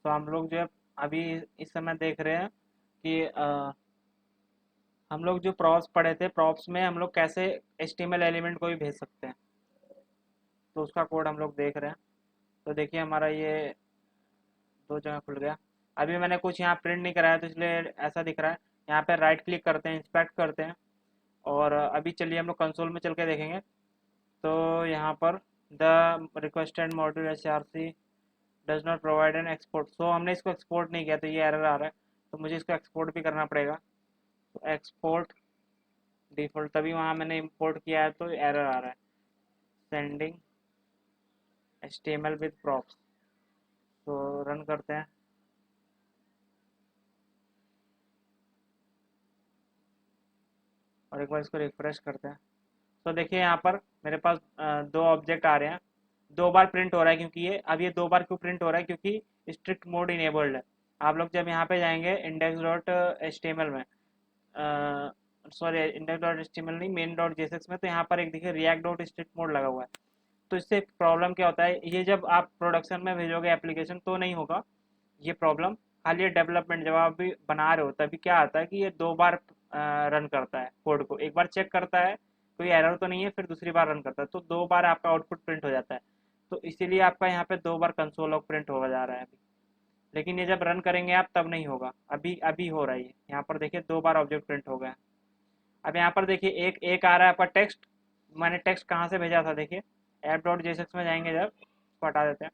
तो हम लोग जो है अभी इस समय देख रहे हैं कि हम लोग जो प्रॉप्स पढ़े थे, प्रॉप्स में हम लोग कैसे HTML एलिमेंट को भी भेज सकते हैं, तो उसका कोड हम लोग देख रहे हैं। तो देखिए हमारा ये दो जगह खुल गया। अभी मैंने कुछ यहाँ प्रिंट नहीं कराया तो इसलिए ऐसा दिख रहा है। यहाँ पे राइट क्लिक करते हैं, इंस्पेक्ट करते हैं, और अभी चलिए हम लोग कंसोल में चल के देखेंगे। तो यहाँ पर the requested module HRC does not provide an export, so हमने इसको एक्सपोर्ट नहीं किया तो ये एरर आ रहा है। तो मुझे इसको एक्सपोर्ट भी करना पड़ेगा। तो एक्सपोर्ट डिफ़ॉल्ट, तभी वहाँ मैंने इंपोर्ट किया है तो एरर आ रहा है। सेंडिंग HTML विद प्रॉप्स, तो रन करते हैं। और एक बार इसको रिफ्रेश करते हैं। तो देखिए यहाँ पर मेरे पास दो ऑब्जेक्ट आ रहे हैं। दो बार प्रिंट हो रहा है, क्योंकि ये अब ये दो बार क्यों प्रिंट हो रहा है, क्योंकि स्ट्रिक्ट मोड इनेबल्ड है। आप लोग जब यहाँ पे जाएंगे index dot H T M L में, sorry index dot H T M L नहीं, मेन डॉट जेएसएक्स में, तो यहाँ पर एक देखिए रिएक्ट डॉट स्ट्रिक्ट मोड लगा हुआ है। तो इससे प्रॉब्लम क्या होता है, ये जब आप प्रोडक्शन में भेजोगे एप्लीकेशन तो नहीं होगा ये प्रॉब्लम। खाली ये डेवलपमेंट जब आप भी बना रहे हो तभी क्या आता है कि ये दो बार रन करता है कोड को। एक बार चेक करता है कोई एरर तो नहीं है, फिर दूसरी बार रन करता है, तो दो बार आपका आउटपुट प्रिंट हो जाता है। तो इसीलिए आपका यहाँ पे दो बार कंसोल लॉग प्रिंट हो जा रहा है अभी। लेकिन ये जब रन करेंगे आप तब नहीं होगा। अभी अभी हो रहा है ये, यहाँ पर देखिए दो बार ऑब्जेक्ट प्रिंट हो गया। अब यहाँ पर देखिए एक एक आ रहा है आपका टेक्स्ट। मैंने टेक्स्ट कहाँ से भेजा था, देखिए ऐप डॉट जेएसएक्स में जाएंगे, जब इसको हटा देते हैं।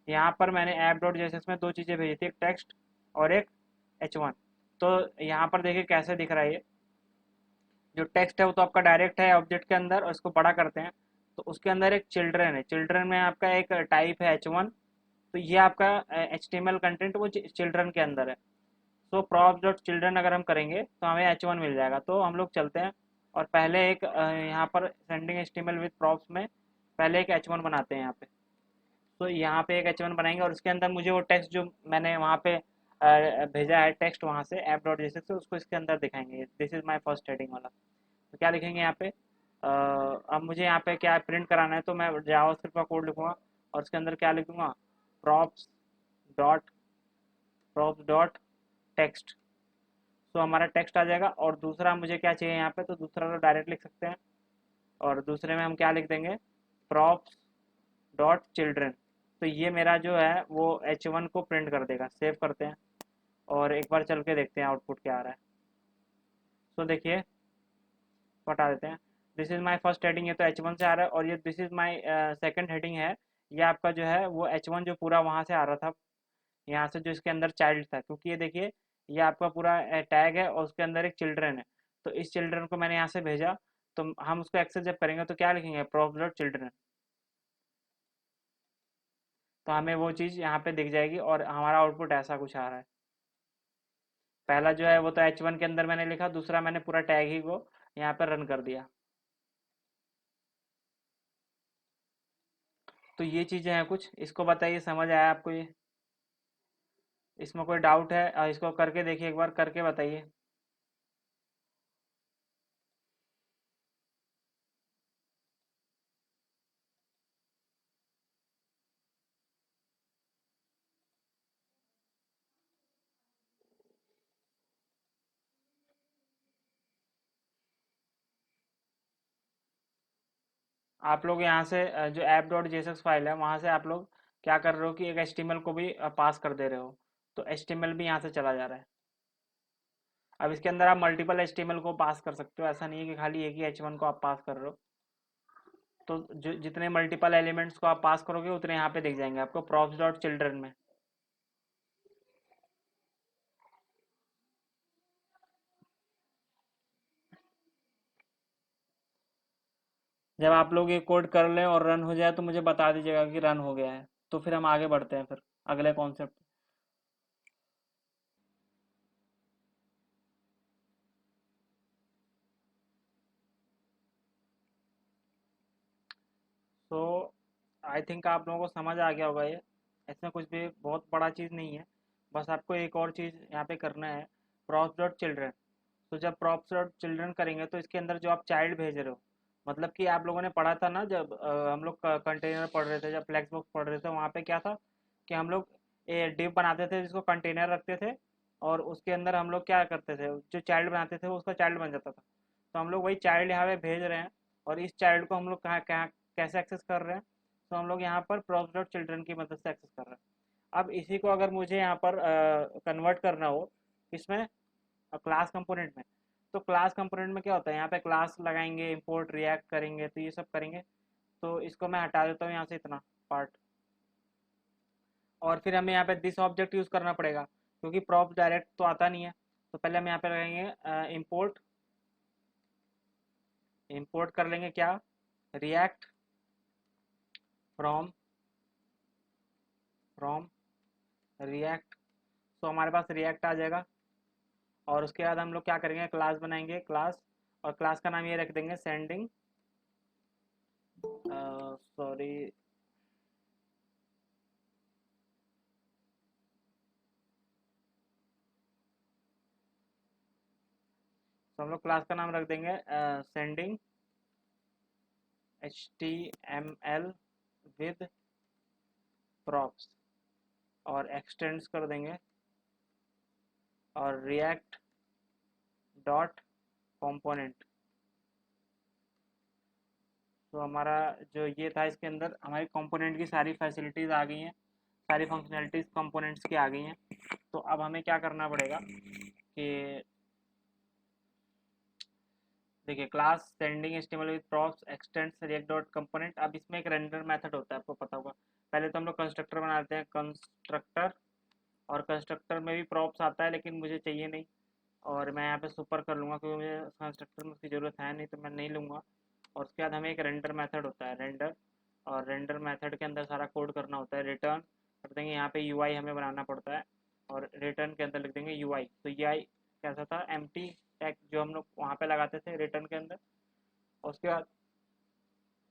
यहाँ पर मैंने ऐप डॉट जेएसएक्स में दो चीज़ें भेजी थी, एक टेक्स्ट और एक H1। तो यहाँ पर देखिए कैसे दिख रहा है ये। जो टेक्स्ट है वो तो आपका डायरेक्ट है ऑब्जेक्ट के अंदर, और इसको बड़ा करते हैं तो उसके अंदर एक चिल्ड्रन है। चिल्ड्रन में आपका एक टाइप है H1। तो ये आपका HTML कंटेंट वो चिल्ड्रन के अंदर है। सो प्रॉप्स डॉट चिल्ड्रन अगर हम करेंगे तो हमें H1 मिल जाएगा। तो हम लोग चलते हैं और पहले एक यहाँ पर सेंडिंग HTML विद प्रॉप्स में पहले एक H1 बनाते हैं यहाँ पे। तो यहाँ पे एक H1 बनाएंगे और उसके अंदर मुझे वो टेक्स्ट जो मैंने वहाँ पे भेजा है टेक्स्ट वहाँ से ऐप डॉट जेएसएक्स से, उसको इसके अंदर दिखाएंगे। This is my first heading वाला। तो क्या लिखेंगे यहाँ पे, अब मुझे यहाँ पे क्या प्रिंट कराना है तो मैं जावास्क्रिप्ट का कोड लिखूँगा और उसके अंदर क्या लिखूँगा, props dot props dot text. तो हमारा टेक्स्ट आ जाएगा। और दूसरा मुझे क्या चाहिए यहाँ पे, तो दूसरा तो डायरेक्ट लिख सकते हैं, और दूसरे में हम क्या लिख देंगे, प्रॉप्स डॉट चिल्ड्रन। तो ये मेरा जो है वो H1 को प्रिंट कर देगा। सेव करते हैं और एक बार चल के देखते हैं आउटपुट क्या आ रहा है। तो देखिए हटा देते हैं। This is my first heading, ये तो H1 से आ रहा है, और ये this is my second heading है। ये आपका जो है वो H1 जो पूरा वहाँ से आ रहा था, यहाँ से जो इसके अंदर चाइल्ड था, क्योंकि ये देखिए ये आपका पूरा टैग है और उसके अंदर एक चिल्ड्रन है। तो इस चिल्ड्रन को मैंने यहाँ से भेजा, तो हम उसको एक्सेस जब करेंगे तो क्या लिखेंगे, प्रॉप्स डॉट चिल्ड्रन। तो हमें वो चीज़ यहाँ पे दिख जाएगी और हमारा आउटपुट ऐसा कुछ आ रहा है। पहला जो है वो तो H1 के अंदर मैंने लिखा, दूसरा मैंने पूरा टैग ही को यहाँ पर रन कर दिया। तो ये चीज़ें हैं कुछ, इसको बताइए समझ आया आपको ये, इसमें कोई डाउट है, इसको करके देखिए, एक बार करके बताइए। आप लोग यहाँ से जो ऐप डॉट जेएसएक्स फाइल है वहाँ से आप लोग क्या कर रहे हो कि एक एचटीएमएल को भी पास कर दे रहे हो, तो एचटीएमएल भी यहाँ से चला जा रहा है। अब इसके अंदर आप मल्टीपल एचटीएमएल को पास कर सकते हो, ऐसा नहीं है कि खाली एक ही H1 को आप पास कर रहे हो। तो जो जितने मल्टीपल एलिमेंट्स को आप पास करोगे उतने यहाँ पे दिख जाएंगे आपको प्रॉप्स डॉट चिल्ड्रन में। जब आप लोग ये कोड कर लें और रन हो जाए तो मुझे बता दीजिएगा कि रन हो गया है, तो फिर हम आगे बढ़ते हैं फिर अगले कॉन्सेप्ट। सो आई थिंक आप लोगों को समझ आ गया होगा ये। इसमें कुछ भी बहुत बड़ा चीज़ नहीं है, बस आपको एक और चीज़ यहाँ पे करना है, प्रॉप्स डॉट चिल्ड्रन। तो जब प्रॉप्स डॉट चिल्ड्रन करेंगे तो इसके अंदर जो आप चाइल्ड भेज रहे हो, मतलब कि आप लोगों ने पढ़ा था ना जब हम लोग कंटेनर पढ़ रहे थे, जब फ्लैक्स बॉक्स पढ़ रहे थे, वहाँ पे क्या था कि हम लोग ये डिव बनाते थे जिसको कंटेनर रखते थे, और उसके अंदर हम लोग क्या करते थे, जो चाइल्ड बनाते थे वो उसका चाइल्ड बन जाता था। तो हम लोग वही चाइल्ड यहाँ पे भेज रहे हैं, और इस चाइल्ड को हम लोग कहाँ कहाँ कैसे एक्सेस कर रहे हैं, तो हम लोग यहाँ पर props डॉट चिल्ड्रन की मदद से एक्सेस कर रहे हैं। अब इसी को अगर मुझे यहाँ पर कन्वर्ट करना हो इसमें क्लास कंपोनेंट में, तो क्लास कंपोनेंट में क्या होता है, यहाँ पे क्लास लगाएंगे, इंपोर्ट रिएक्ट करेंगे, तो ये सब करेंगे। तो इसको मैं हटा देता हूँ यहाँ से इतना पार्ट, और फिर हमें यहाँ पे दिस ऑब्जेक्ट यूज़ करना पड़ेगा क्योंकि प्रॉप डायरेक्ट तो आता नहीं है। तो पहले हम यहाँ पे लगाएंगे इंपोर्ट, इंपोर्ट कर लेंगे क्या, रिएक्ट फ्रॉम, फ्रॉम रिएक्ट। तो हमारे पास रिएक्ट आ जाएगा, और उसके बाद हम लोग क्या करेंगे, क्लास बनाएंगे, क्लास, और क्लास का नाम ये रख देंगे सेंडिंग, सॉरी, तो हम लोग क्लास का नाम रख देंगे सेंडिंग HTML विद प्रॉप्स, और एक्सटेंड्स कर देंगे, और रिएक्ट डॉट कंपोनेंट। तो हमारा जो ये था, इसके अंदर हमारी कंपोनेंट की सारी फैसिलिटीज़ आ गई हैं, सारी फंक्शनैलिटीज़ कंपोनेंट्स की आ गई हैं। तो अब हमें क्या करना पड़ेगा कि देखिए, class sending HTML with props x tends react dot component. अब इसमें एक रेंडर मेथड होता है, आपको पता होगा। पहले तो हम लोग कंस्ट्रक्टर बनाते हैं, कंस्ट्रक्टर, और कंस्ट्रक्टर में भी प्रॉप्स आता है लेकिन मुझे चाहिए नहीं, और मैं यहाँ पे सुपर कर लूँगा क्योंकि मुझे कंस्ट्रक्टर में उसकी ज़रूरत है नहीं, तो मैं नहीं लूँगा। और उसके बाद हमें एक रेंडर मेथड होता है, रेंडर, और रेंडर मेथड के अंदर सारा कोड करना होता है। रिटर्न कर देंगे, यहाँ पे यूआई हमें बनाना पड़ता है, और रिटर्न के अंदर लिख देंगे यूआई। तो यूआई कैसा था, एम्प्टी टैग जो हम लोग वहाँ पे लगाते थे रिटर्न के अंदर। और उसके बाद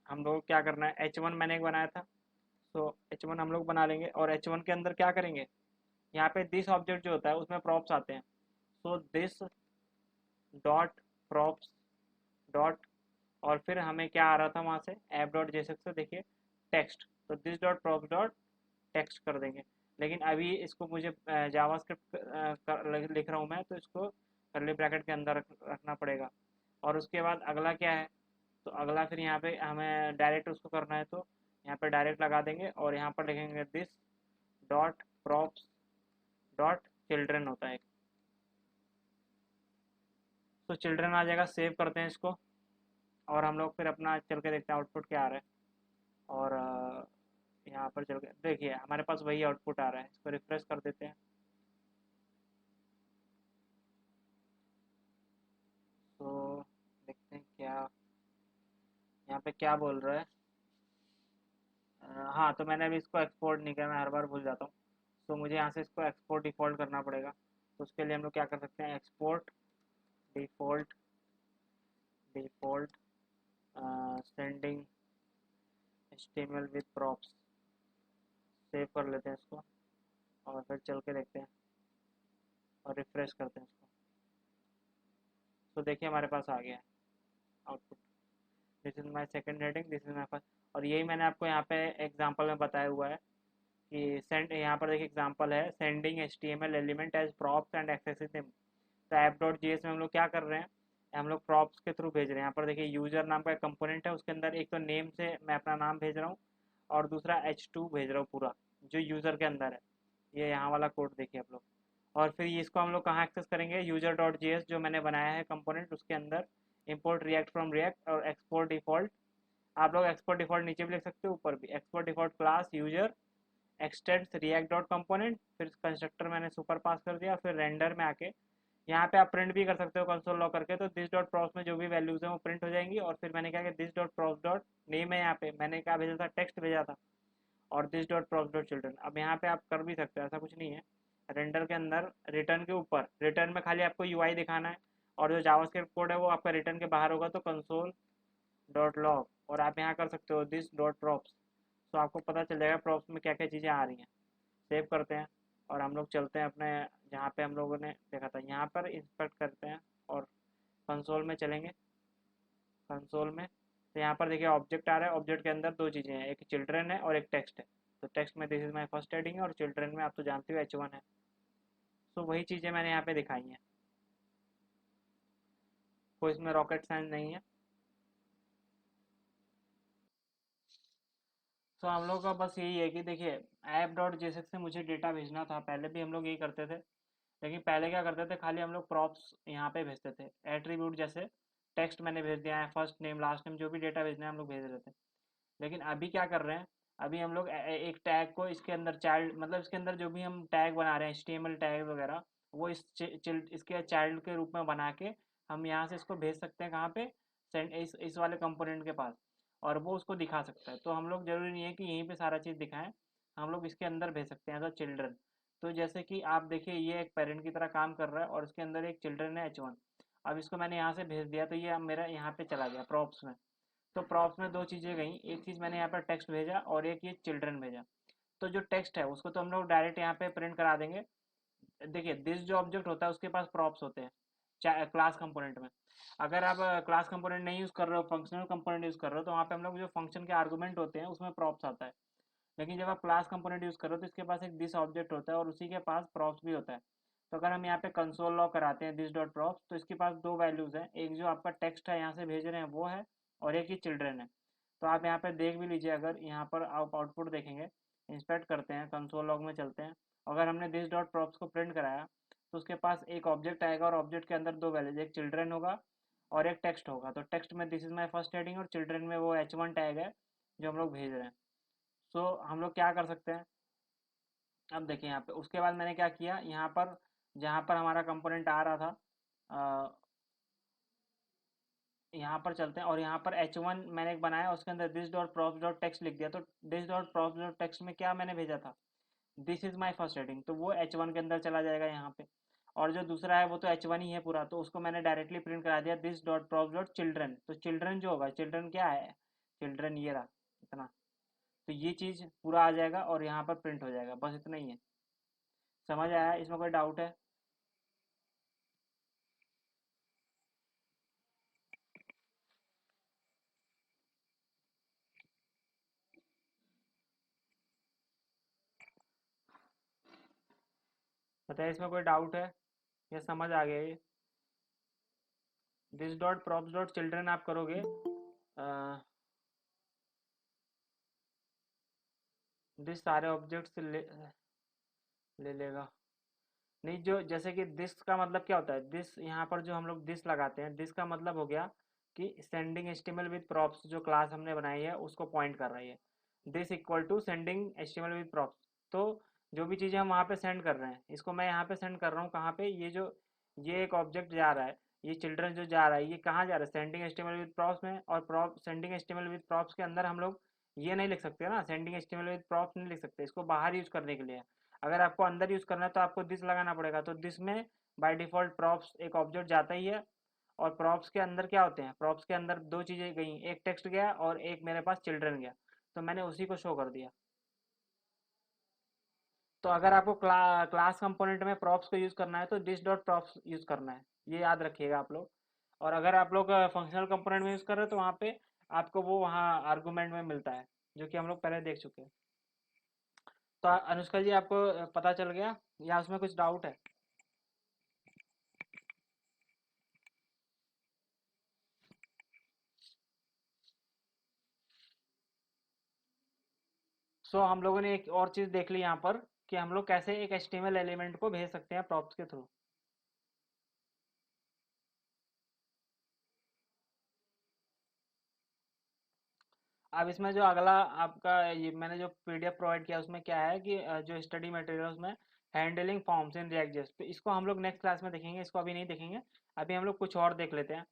हम लोग क्या करना है, H1 मैंने एक बनाया था, तो H1 हम लोग बना लेंगे, और H1 के अंदर क्या करेंगे, यहाँ पे दिस ऑब्जेक्ट जो होता है उसमें प्रॉप्स आते हैं। So this dot props dot, और फिर हमें क्या आ रहा था वहाँ से, ऐप डॉट जेसक्स से, देखिए टेक्स्ट, तो this dot props dot text कर देंगे। लेकिन अभी इसको मुझे जावास्क्रिप्ट लिख रहा हूँ मैं, तो इसको कर्ली ब्रैकेट के अंदर रखना पड़ेगा। और उसके बाद अगला क्या है, तो अगला फिर यहाँ पे हमें डायरेक्ट उसको करना है, तो यहाँ पे डायरेक्ट लगा देंगे, और यहाँ पर लिखेंगे this dot props dot children होता है। तो चिल्ड्रन आ जाएगा, सेव करते हैं इसको, और हम लोग फिर अपना चल के देखते हैं आउटपुट क्या आ रहा है। और यहाँ पर चल के देखिए हमारे पास वही आउटपुट आ रहा है, इसको रिफ्रेश कर देते हैं। तो देखते हैं क्या यहाँ पे क्या बोल रहा है। हाँ, तो मैंने अभी इसको एक्सपोर्ट नहीं किया, मैं हर बार भूल जाता हूँ। तो मुझे यहाँ से इसको एक्सपोर्ट डिफ़ॉल्ट करना पड़ेगा। तो उसके लिए हम लोग क्या कर सकते हैं, export default, default sending HTML with props, save कर लेते हैं इसको, और फिर चल के देखते हैं और रिफ्रेश करते हैं इसको। तो देखिए हमारे पास आ गया है output, this is my second heading, this is my first. और यही मैंने आपको यहाँ पे एग्जांपल में बताया हुआ है कि सेंड, यहाँ पर देखिए एग्जांपल है, sending HTML element as props and accessing them. तो ऐप डॉट जी एस में हम लोग क्या कर रहे हैं, हम लोग प्रॉप्स के थ्रू भेज रहे हैं। यहाँ पर देखिए यूजर नाम का एक कंपोनेंट है, उसके अंदर एक तो नेम से मैं अपना नाम भेज रहा हूँ, और दूसरा H2 भेज रहा हूँ पूरा, जो यूज़र के अंदर है। ये यहाँ वाला कोड देखिए आप लोग। और फिर इसको हम लोग कहाँ एक्सेस करेंगे, यूजर डॉट जी एस जो मैंने बनाया है कंपोनेंट, उसके अंदर इम्पोर्ट रिएक्ट फ्रॉम रिएक्ट, और एक्सपोर्ट डिफॉल्ट। आप लोग एक्सपोर्ट डिफॉल्ट नीचे भी लिख सकते हो, ऊपर भी, export default class user x tends react dot component, फिर कंस्ट्रक्टर मैंने सुपर पास कर दिया। फिर रेंडर में आके यहाँ पे आप प्रिंट भी कर सकते हो कंसोल लॉग करके, तो दिस डॉट प्रॉप्स में जो भी वैल्यूज हैं वो प्रिंट हो जाएंगी। और फिर मैंने क्या किया, this dot props dot name है, यहाँ पे मैंने क्या भेजा था, टेक्स्ट भेजा था, और this dot props dot children. अब यहाँ पे आप कर भी सकते हो, ऐसा कुछ नहीं है। रेंडर के अंदर रिटर्न के ऊपर, रिटर्न में खाली आपको यूआई दिखाना है, और जो जावास्क्रिप्ट कोड है वो आपका रिटर्न के बाहर होगा, तो कंसोल डॉट लॉग, और आप यहाँ कर सकते हो दिस डॉट प्रॉप्स। तो आपको पता चल जाएगा प्रॉप्स में क्या क्या चीज़ें आ रही हैं। सेव करते हैं, और हम लोग चलते हैं अपने जहाँ पे हम लोगों ने देखा था, यहाँ पर इंस्पेक्ट करते हैं, और कंसोल में चलेंगे। कंसोल में तो यहाँ पर देखिए ऑब्जेक्ट आ रहा है, ऑब्जेक्ट के अंदर दो चीज़ें हैं, एक चिल्ड्रन है और एक टेक्स्ट है। तो टेक्स्ट में this is my first heading है और चिल्ड्रन में आप तो जानते हो H1 है। सो वही चीज़ें मैंने यहाँ पे दिखाई हैं, कोई इसमें रॉकेट साइंस नहीं है। तो हम लोग का बस यही है कि देखिए ऐप डॉट जेएसएक्स से मुझे डेटा भेजना था, पहले भी हम लोग यही करते थे, लेकिन पहले क्या करते थे खाली हम लोग प्रॉप्स यहाँ पे भेजते थे, एट्रीब्यूट जैसे टेक्स्ट मैंने भेज दिया है, फर्स्ट नेम लास्ट नेम जो भी डेटा भेजना है हम लोग भेज रहे थे। लेकिन अभी क्या कर रहे हैं, अभी हम लोग एक टैग को इसके अंदर चाइल्ड मतलब इसके अंदर जो भी हम टैग बना रहे हैं HTML टैग वगैरह, वो इसके चाइल्ड के रूप में बना के हम यहाँ से इसको भेज सकते हैं कहाँ पे, सेंड इस वाले कंपोनेंट के पास, और वो उसको दिखा सकता है। तो हम लोग जरूरी नहीं है कि यहीं पे सारा चीज़ दिखाएं, हम लोग इसके अंदर भेज सकते हैं एज अ चिल्ड्रन। तो जैसे कि आप देखिए ये एक पेरेंट की तरह काम कर रहा है और इसके अंदर एक चिल्ड्रन है H1। अब इसको मैंने यहाँ से भेज दिया तो ये अब मेरा यहाँ पे चला गया प्रॉप्स में। तो प्रॉप्स में दो चीज़ें गई, एक चीज़ मैंने यहाँ पर टेक्स्ट भेजा और एक ये चिल्ड्रन भेजा। तो जो टेक्स्ट है उसको तो हम लोग डायरेक्ट यहाँ पे प्रिंट करा देंगे। देखिए दिस जो ऑब्जेक्ट होता है उसके पास प्रॉप्स होते हैं क्लास कंपोनेंट में। अगर आप क्लास कंपोनेंट नहीं यूज़ कर रहे हो, फंक्शनल कंपोनेंट यूज़ कर रहे हो, तो वहाँ पे हम लोग जो फंक्शन के आर्गूमेंट होते हैं उसमें प्रॉप्स आता है। लेकिन जब आप क्लास कंपोनेंट यूज़ कर रहे हो तो इसके पास एक दिस ऑब्जेक्ट होता है और उसी के पास प्रॉप्स भी होता है। तो अगर हम यहाँ पे कंसोल लॉग कराते हैं दिस डॉट प्रॉप्स, तो इसके पास दो वैल्यूज़ हैं, एक जो आपका टेक्स्ट है यहाँ से भेज रहे हैं वो है, और एक ही चिल्ड्रन है। तो आप यहाँ पे देख भी लीजिए, अगर यहाँ पर आप आउटपुट देखेंगे, इंस्पेक्ट करते हैं, कंसोल लॉग में चलते हैं, अगर हमने दिस डॉट प्रॉप्स को प्रिंट कराया तो उसके पास एक ऑब्जेक्ट आएगा और ऑब्जेक्ट के अंदर दो वैल्यूज, एक चिल्ड्रन होगा और एक टेक्स्ट होगा। तो टेक्स्ट में this is my first heading और चिल्ड्रन में वो H1 टैग है जो हम लोग भेज रहे हैं। सो हम लोग क्या कर सकते हैं, अब देखिए यहाँ पे उसके बाद मैंने क्या किया, यहाँ पर जहाँ पर हमारा कंपोनेंट आ रहा था, यहाँ पर चलते हैं और यहाँ पर H1 मैंने एक बनाया, उसके अंदर this dot props dot text लिख दिया। तो this dot props dot text में क्या मैंने भेजा था, this is my first heading, तो वो H1 के अंदर चला जाएगा यहाँ पे। और जो दूसरा है वो तो H1 ही है पूरा, तो उसको मैंने डायरेक्टली प्रिंट करा दिया this dot props dot children. तो चिल्ड्रन जो होगा, चिल्ड्रन क्या है, चिल्ड्रन ये रहा इतना। तो ये चीज़ पूरा आ जाएगा और यहाँ पर प्रिंट हो जाएगा, बस इतना ही है। समझ आया, इसमें कोई डाउट है? बताइए इसमें कोई डाउट है या समझ आ गया ये? This dot props dot children आप करोगे, दिस सारे ऑब्जेक्ट्स ले लेगा। नहीं, जो जैसे कि दिस का मतलब क्या होता है, दिस यहाँ पर जो हम लोग दिस लगाते हैं, दिस का मतलब हो गया कि सेंडिंग एचटीएमएल विद प्रॉप्स, जो क्लास हमने बनाई है उसको पॉइंट कर रही है। This equal to sending HTML with props. तो जो भी चीज़ें हम वहाँ पे सेंड कर रहे हैं, इसको मैं यहाँ पे सेंड कर रहा हूँ कहाँ पे, ये जो ये एक ऑब्जेक्ट जा रहा है, ये चिल्ड्रन जो जा रहा है, ये कहाँ जा रहा है, सेंडिंग एचटीएमएल विद प्रॉप्स में। और prop sending HTML with props के अंदर हम लोग ये नहीं लिख सकते ना, सेंडिंग एचटीएमएल विद प्रॉप्स नहीं लिख सकते, इसको बाहर यूज करने के लिए। अगर आपको अंदर यूज करना है तो आपको दिस लगाना पड़ेगा। तो दिस में बाय डिफॉल्ट प्रॉप्स एक ऑब्जेक्ट जाता ही है, और प्रॉप्स के अंदर क्या होते हैं, प्रॉप्स के अंदर दो चीजें गई, एक टेक्स्ट गया और एक मेरे पास चिल्ड्रन गया, तो मैंने उसी को शो कर दिया। तो अगर आपको क्लास कंपोनेंट में प्रॉप्स को यूज करना है तो दिस डॉट प्रॉप्स यूज करना है, ये याद रखिएगा आप लोग। और अगर आप लोग फंक्शनल कंपोनेंट में यूज कर रहे हो तो वहाँ पे आपको वो वहाँ आर्गूमेंट में मिलता है, जो कि हम लोग पहले देख चुके हैं। तो अनुष्का जी आपको पता चल गया या उसमें कुछ डाउट है? सो हम लोगों ने एक और चीज़ देख ली यहाँ पर, कि हम लोग कैसे एक HTML एलिमेंट को भेज सकते हैं प्रॉप्स के थ्रू। अब इसमें जो अगला आपका ये मैंने जो PDF प्रोवाइड किया उसमें क्या है कि जो स्टडी मटेरियल उसमें handling forms in React JS, तो इसको हम लोग नेक्स्ट क्लास में देखेंगे, इसको अभी नहीं देखेंगे। अभी हम लोग कुछ और देख लेते हैं।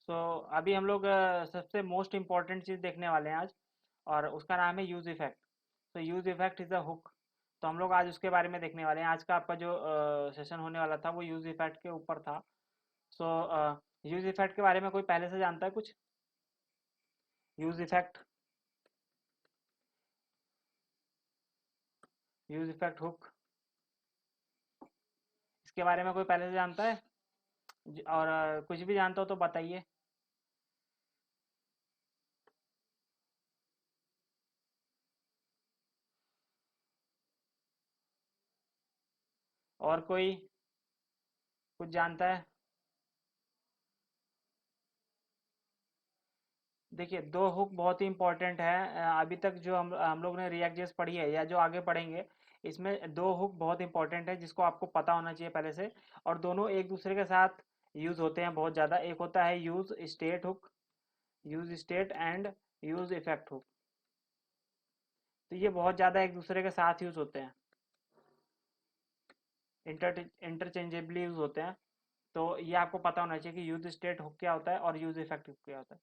सो अभी हम लोग सबसे मोस्ट इम्पॉर्टेंट चीज़ देखने वाले हैं आज, और उसका नाम है यूज इफेक्ट। तो use effect is a hook. तो हम लोग आज उसके बारे में देखने वाले हैं। आज का आपका जो सेशन होने वाला था वो यूज इफेक्ट के ऊपर था। सो यूज इफेक्ट के बारे में कोई पहले से जानता है कुछ? Use effect, use effect hook, इसके बारे में कोई पहले से जानता है? और कुछ भी जानता हो तो बताइए। और कोई कुछ जानता है? देखिए, दो हुक बहुत ही इंपॉर्टेंट है। अभी तक जो हम लोग ने रिएक्ट जेएस पढ़ी है या जो आगे पढ़ेंगे, इसमें दो हुक बहुत इंपॉर्टेंट है जिसको आपको पता होना चाहिए पहले से। और दोनों एक दूसरे के साथ यूज होते हैं बहुत ज़्यादा। एक होता है use state hook, use state and use effect hook. तो ये बहुत ज़्यादा एक दूसरे के साथ यूज होते हैं, इंटरचेंजेबली यूज होते हैं। तो ये आपको पता होना चाहिए कि यूज स्टेट हुक क्या होता है और यूज इफेक्ट हुक क्या होता है।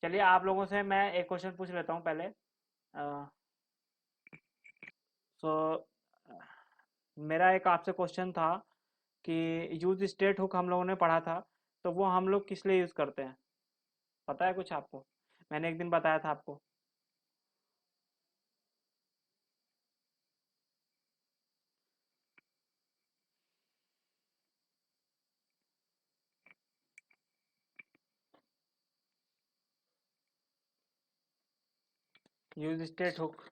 चलिए, आप लोगों से मैं एक क्वेश्चन पूछ लेता हूँ पहले। सो मेरा एक आपसे क्वेश्चन था कि यूज स्टेट हुक हम लोगों ने पढ़ा था, तो वो हम लोग किस लिए यूज करते हैं? पता है कुछ आपको? मैंने एक दिन बताया था आपको। Use state hook.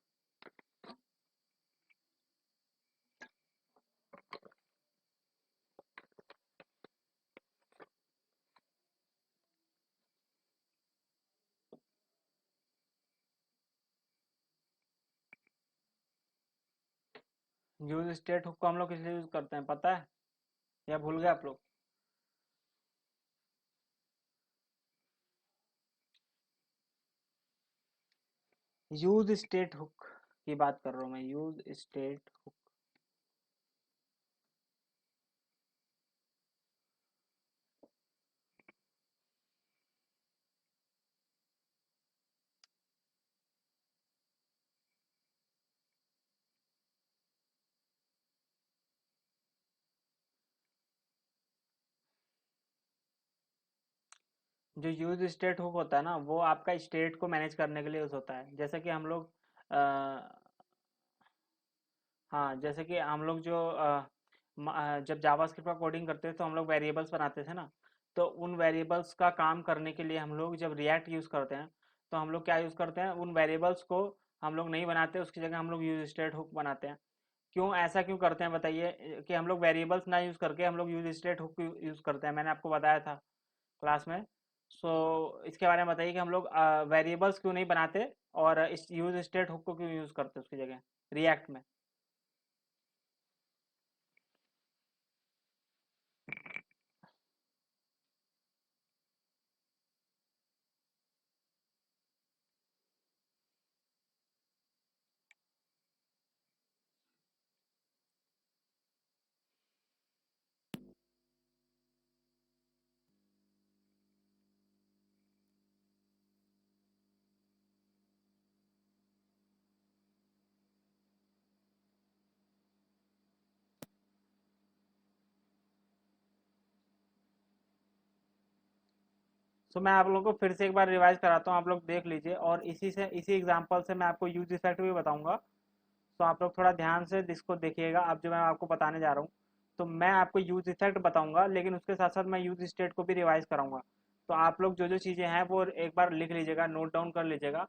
Use state hook को हम लोग किस लिए यूज करते हैं, पता है या भूल गए आप लोग? यूज स्टेट हुक की बात कर रहा हूँ मैं, यूज स्टेट हुक। जो यूज स्टेट हुक होता है ना, वो आपका स्टेट को मैनेज करने के लिए यूज होता है। जैसे कि हम लोग हाँ, जैसे कि हम लोग जो जब जावास्क्रिप्ट का कोडिंग करते थे तो हम लोग वेरिएबल्स बनाते थे ना। तो उन वेरिएबल्स का काम करने के लिए हम लोग जब रिएक्ट यूज़ करते हैं, तो हम लोग क्या यूज़ करते हैं, उन वेरिएबल्स को हम लोग नहीं बनाते, उसकी जगह हम लोग यूज स्टेट हुक बनाते हैं। क्यों ऐसा क्यों करते हैं बताइए? कि हम लोग वेरिएबल्स ना यूज़ करके हम लोग यूज स्टेट हुक यूज़ करते हैं, मैंने आपको बताया था क्लास में। सो इसके बारे में बताइए कि हम लोग वेरिएबल्स क्यों नहीं बनाते और इस यूज स्टेट हुक को क्यों यूज़ करते हैं उसकी जगह रिएक्ट में। सो मैं आप लोगों को फिर से एक बार रिवाइज कराता हूँ, आप लोग देख लीजिए। और इसी एग्जांपल से मैं आपको यूज इफेक्ट भी बताऊंगा। तो आप लोग थोड़ा ध्यान से इसको देखिएगा। अब जो मैं आपको बताने जा रहा हूँ, तो मैं आपको यूज इफेक्ट बताऊंगा, लेकिन उसके साथ साथ मैं यूज स्टेट को भी रिवाइज कराऊंगा। तो आप लोग जो जो चीज़ें हैं वो एक बार लिख लीजिएगा, नोट डाउन कर लीजिएगा।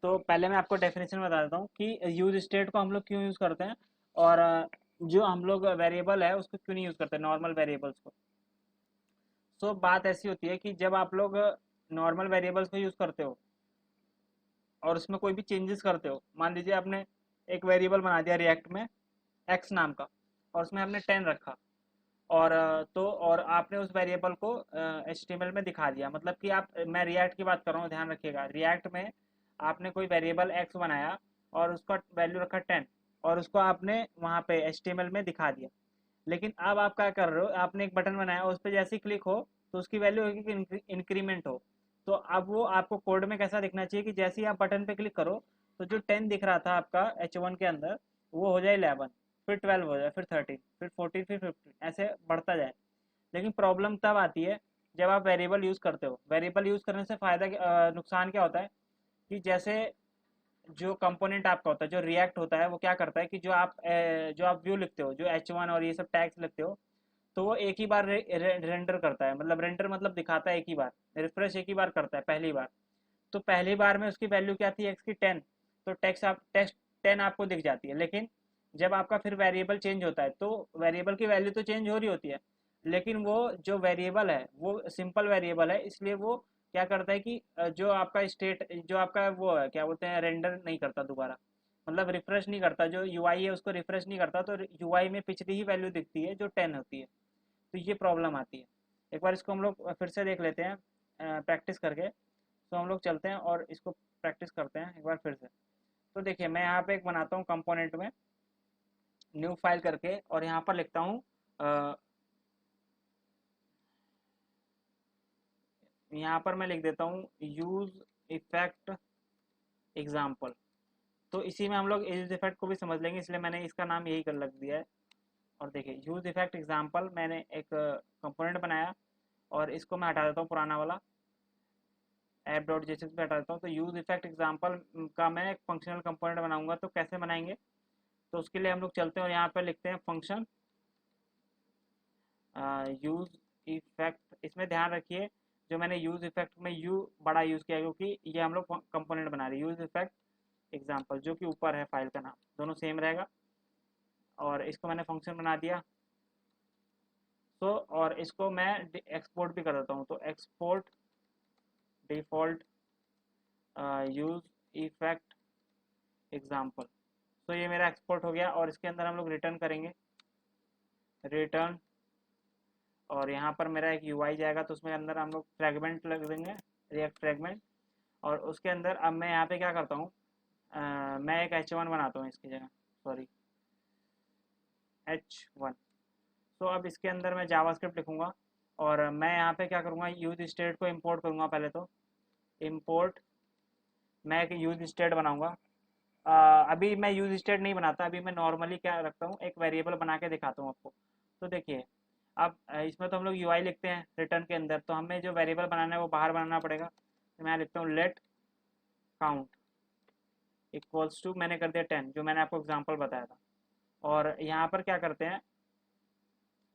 तो पहले मैं आपको डेफिनेशन बता देता हूँ कि यूज स्टेट को हम लोग क्यों यूज़ करते हैं, और जो हम लोग वेरिएबल है उसको क्यों नहीं यूज़ करते, नॉर्मल वेरिएबल्स को। सो बात ऐसी होती है कि जब आप लोग नॉर्मल वेरिएबल्स को यूज़ करते हो और उसमें कोई भी चेंजेस करते हो, मान लीजिए आपने एक वेरिएबल बना दिया रिएक्ट में एक्स नाम का, और उसमें आपने 10 रखा। और और आपने उस वेरिएबल को एचटीएमएल में दिखा दिया, मतलब कि आप, मैं रिएक्ट की बात कर रहा हूँ, ध्यान रखिएगा। रिएक्ट में आपने कोई वेरिएबल एक्स बनाया और उसका वैल्यू रखा 10, और उसको आपने वहाँ पे एचटीएमएल में दिखा दिया। लेकिन अब आप क्या कर रहे हो, आपने एक बटन बनाया, उस पर जैसे ही क्लिक हो तो उसकी वैल्यू होगी कि इंक्रीमेंट हो। तो अब वो आपको कोड में कैसा दिखना चाहिए कि जैसे ही आप बटन पे क्लिक करो, तो जो 10 दिख रहा था आपका H1 के अंदर, वो हो जाए 11, फिर 12 हो जाए, फिर 13, फिर 14, फिर 15, ऐसे बढ़ता जाए। लेकिन प्रॉब्लम तब आती है जब आप वेरिएबल यूज़ करते हो। वेरिएबल यूज़ करने से फ़ायदा नुकसान क्या होता है कि जैसे जो कंपोनेंट आपका होता है, जो रिएक्ट होता है, वो क्या करता है कि जो आप व्यू लिखते हो, जो H1 और ये सब टैग्स लिखते हो, तो वो एक ही बार रेंडर करता है। मतलब रेंडर मतलब दिखाता है एक ही बार, रिफ्रेश एक ही बार करता है पहली बार। तो पहली बार में उसकी वैल्यू क्या थी एक्स की 10, तो टेक्स्ट 10 आपको दिख जाती है। लेकिन जब आपका फिर वेरिएबल चेंज होता है तो वेरिएबल की वैल्यू तो चेंज हो रही होती है, लेकिन वो जो वेरिएबल है वो सिंपल वेरिएबल है, इसलिए वो क्या करता है कि जो आपका स्टेट, जो आपका वो है क्या बोलते हैं, रेंडर नहीं करता दोबारा, मतलब रिफ्रेश नहीं करता, जो यूआई है उसको रिफ्रेश नहीं करता, तो यूआई में पिछली ही वैल्यू दिखती है जो 10 होती है। तो ये प्रॉब्लम आती है। एक बार इसको हम लोग फिर से देख लेते हैं प्रैक्टिस करके। तो हम लोग चलते हैं और इसको प्रैक्टिस करते हैं एक बार फिर से। तो देखिए मैं यहाँ पे एक बनाता हूँ कंपोनेंट में न्यू फाइल करके, और यहाँ पर लिखता हूँ यहाँ पर मैं लिख देता हूँ यूज इफेक्ट एग्जाम्पल। तो इसी में हम लोग यूज इफेक्ट को भी समझ लेंगे, इसलिए मैंने इसका नाम यही कर लग दिया है। और देखिए यूज इफेक्ट एग्जाम्पल मैंने एक कंपोनेंट बनाया, और इसको मैं हटा देता हूँ पुराना वाला ऐप डॉट जेएसएक्स पे हटा देता हूँ। तो यूज इफेक्ट एग्जाम्पल का मैं एक फंक्शनल कंपोनेंट बनाऊंगा। तो कैसे बनाएंगे, तो उसके लिए हम लोग चलते हैं और यहाँ पे लिखते हैं फंक्शन यूज इफेक्ट। इसमें ध्यान रखिए जो मैंने यूज इफेक्ट में यू बड़ा यूज़ किया, क्योंकि ये हम लोग कंपोनेंट बना रहे हैं। यूज इफेक्ट एग्जाम्पल जो कि ऊपर है फाइल का नाम, दोनों सेम रहेगा। और इसको मैंने फंक्शन बना दिया। तो और इसको मैं एक्सपोर्ट भी कर देता हूँ। तो export default use effect example. तो ये मेरा एक्सपोर्ट हो गया, और इसके अंदर हम लोग रिटर्न करेंगे, रिटर्न। और यहाँ पर मेरा एक यूआई जाएगा, तो उसमें अंदर हम लोग फ्रेगमेंट लग देंगे, रिएक्ट फ्रेगमेंट। और उसके अंदर अब मैं यहाँ पे क्या करता हूँ, मैं एक H1 बनाता हूँ इसकी जगह, सॉरी H1। तो अब इसके अंदर मैं जावास्क्रिप्ट लिखूंगा, और मैं यहाँ पे क्या करूँगा, यूज स्टेट को इंपोर्ट करूँगा। पहले तो इंपोर्ट, मैं एक यूज स्टेट बनाऊंगा। अभी मैं यूज स्टेट नहीं बनाता, अभी मैं नॉर्मली क्या रखता हूँ, एक वेरिएबल बना के दिखाता हूँ आपको। तो देखिए अब इसमें तो हम लोग यूआई लिखते हैं रिटर्न के अंदर, तो हमें जो वेरिएबल बनाना है वो बाहर बनाना पड़ेगा। तो मैं लिखता हूँ लेट काउंट इक्वल्स टू, मैंने कर दिया 10, जो मैंने आपको एग्जांपल बताया था। और यहाँ पर क्या करते हैं,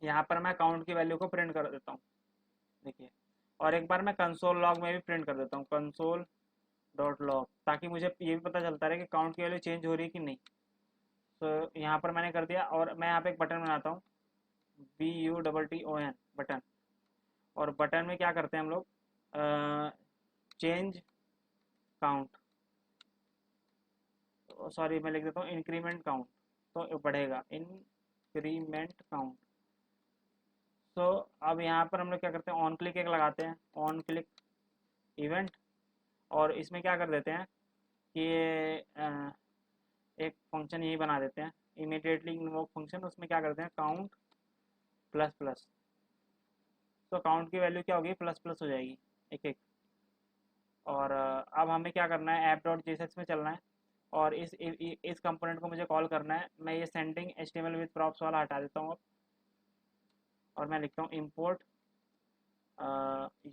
यहाँ पर मैं काउंट की वैल्यू को प्रिंट कर देता हूँ, देखिए। और एक बार मैं कंसोल लॉग में भी प्रिंट कर देता हूँ, कंसोल डॉट लॉग, ताकि मुझे ये भी पता चलता रहे कि काउंट की वैल्यू चेंज हो रही है कि नहीं। तो यहाँ पर मैंने कर दिया, और मैं यहाँ पे एक बटन बनाता हूँ, BUTTON बटन। और बटन में क्या करते हैं हम लोग, चेंज काउंट, सॉरी मैं लिख देता हूँ इंक्रीमेंट काउंट, तो बढ़ेगा इंक्रीमेंट काउंट। तो अब यहाँ पर हम लोग क्या करते हैं, ऑन क्लिक एक लगाते हैं, ऑन क्लिक इवेंट। और इसमें क्या कर देते हैं कि एक फंक्शन यही बना देते हैं, इमीडिएटली इन्वोक फंक्शन। उसमें क्या करते हैं, काउंट प्लस प्लस। तो काउंट की वैल्यू क्या होगी, प्लस प्लस हो जाएगी एक एक। और अब हमें क्या करना है, ऐप डॉट जेएसएक्स में चलना है, और इस कंपोनेंट को मुझे कॉल करना है। मैं ये सेंडिंग एचटीएमएल विद प्रॉप्स वाला हटा देता हूँ अब, और मैं लिखता हूँ import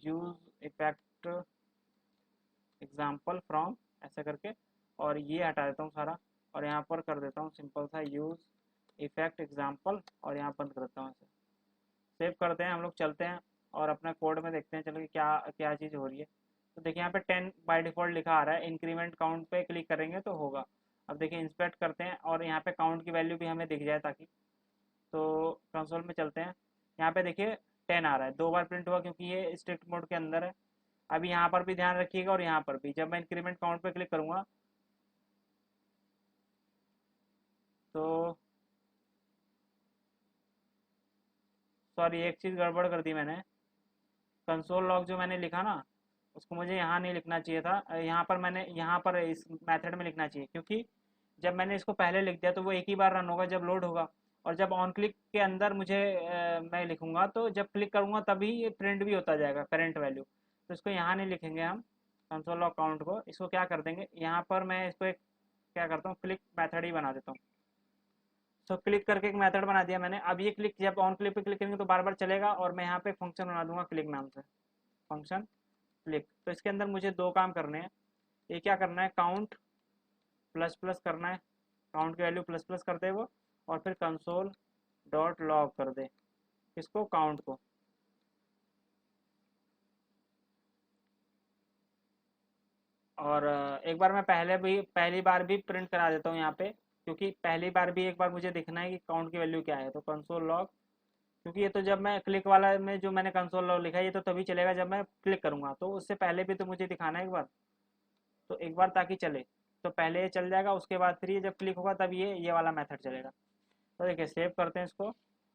use effect example from, ऐसा करके। और ये हटा देता हूँ सारा, और यहाँ पर कर देता हूँ सिंपल सा यूज इफेक्ट एग्जाम्पल, और यहाँ बंद कर देता हूँ इसे। सेव करते हैं हम लोग, चलते हैं और अपना कोड में देखते हैं चलो कि क्या क्या चीज़ हो रही है। तो देखिए यहाँ पे 10 बाय डिफ़ॉल्ट लिखा आ रहा है, इंक्रीमेंट काउंट पे क्लिक करेंगे तो होगा। अब देखिए इंस्पेक्ट करते हैं, और यहाँ पे काउंट की वैल्यू भी हमें दिख जाए ताकि। तो कंसोल में चलते हैं, यहाँ पे देखिए 10 आ रहा है, 2 बार प्रिंट हुआ क्योंकि ये स्ट्रिक्ट मोड के अंदर है। अभी यहाँ पर भी ध्यान रखिएगा, और यहाँ पर भी जब मैं इंक्रीमेंट काउंट पे क्लिक करूँगा तो, सॉरी एक चीज़ गड़बड़ कर दी मैंने। कंसोल लॉग जो मैंने लिखा ना, उसको मुझे यहाँ नहीं लिखना चाहिए था, यहाँ पर मैंने, यहाँ पर इस मेथड में लिखना चाहिए, क्योंकि जब मैंने इसको पहले लिख दिया तो वो एक ही बार रन होगा जब लोड होगा। और जब ऑन क्लिक के अंदर मुझे मैं लिखूंगा, तो जब क्लिक करूंगा तभी ये प्रिंट भी होता जाएगा करंट वैल्यू। तो इसको यहाँ नहीं लिखेंगे हम कंसोल लॉग काउंट को, इसको क्या कर देंगे, यहाँ पर मैं इसको एक क्या करता हूँ, क्लिक मेथड ही बना देता हूँ। तो क्लिक करके एक मेथड बना दिया मैंने। अब ये क्लिक, जब ऑन क्लिक पे क्लिक करेंगे तो बार बार चलेगा, और मैं यहाँ पे फंक्शन बना दूंगा क्लिक नाम से, फंक्शन क्लिक। तो इसके अंदर मुझे दो काम करने हैं। ये क्या करना है, काउंट प्लस प्लस करना है, काउंट की वैल्यू प्लस प्लस कर दे वो, और फिर कंसोल डॉट लॉग कर दे इसको, काउंट को। और एक बार मैं पहली बार भी प्रिंट करा देता हूँ यहाँ पे, क्योंकि पहली बार भी एक बार मुझे देखना है कि काउंट की वैल्यू क्या है। तो कंसोल लॉग, क्योंकि ये तो जब मैं क्लिक वाला में जो मैंने कंसोल लॉग लिखा है ये तो तभी चलेगा जब मैं क्लिक करूँगा, तो उससे पहले भी तो मुझे दिखाना है एक बार, तो एक बार ताकि चले। तो पहले ये चल जाएगा, उसके बाद फिर ये जब क्लिक होगा तब ये वाला मेथड चलेगा। तो देखिए सेव करते हैं इसको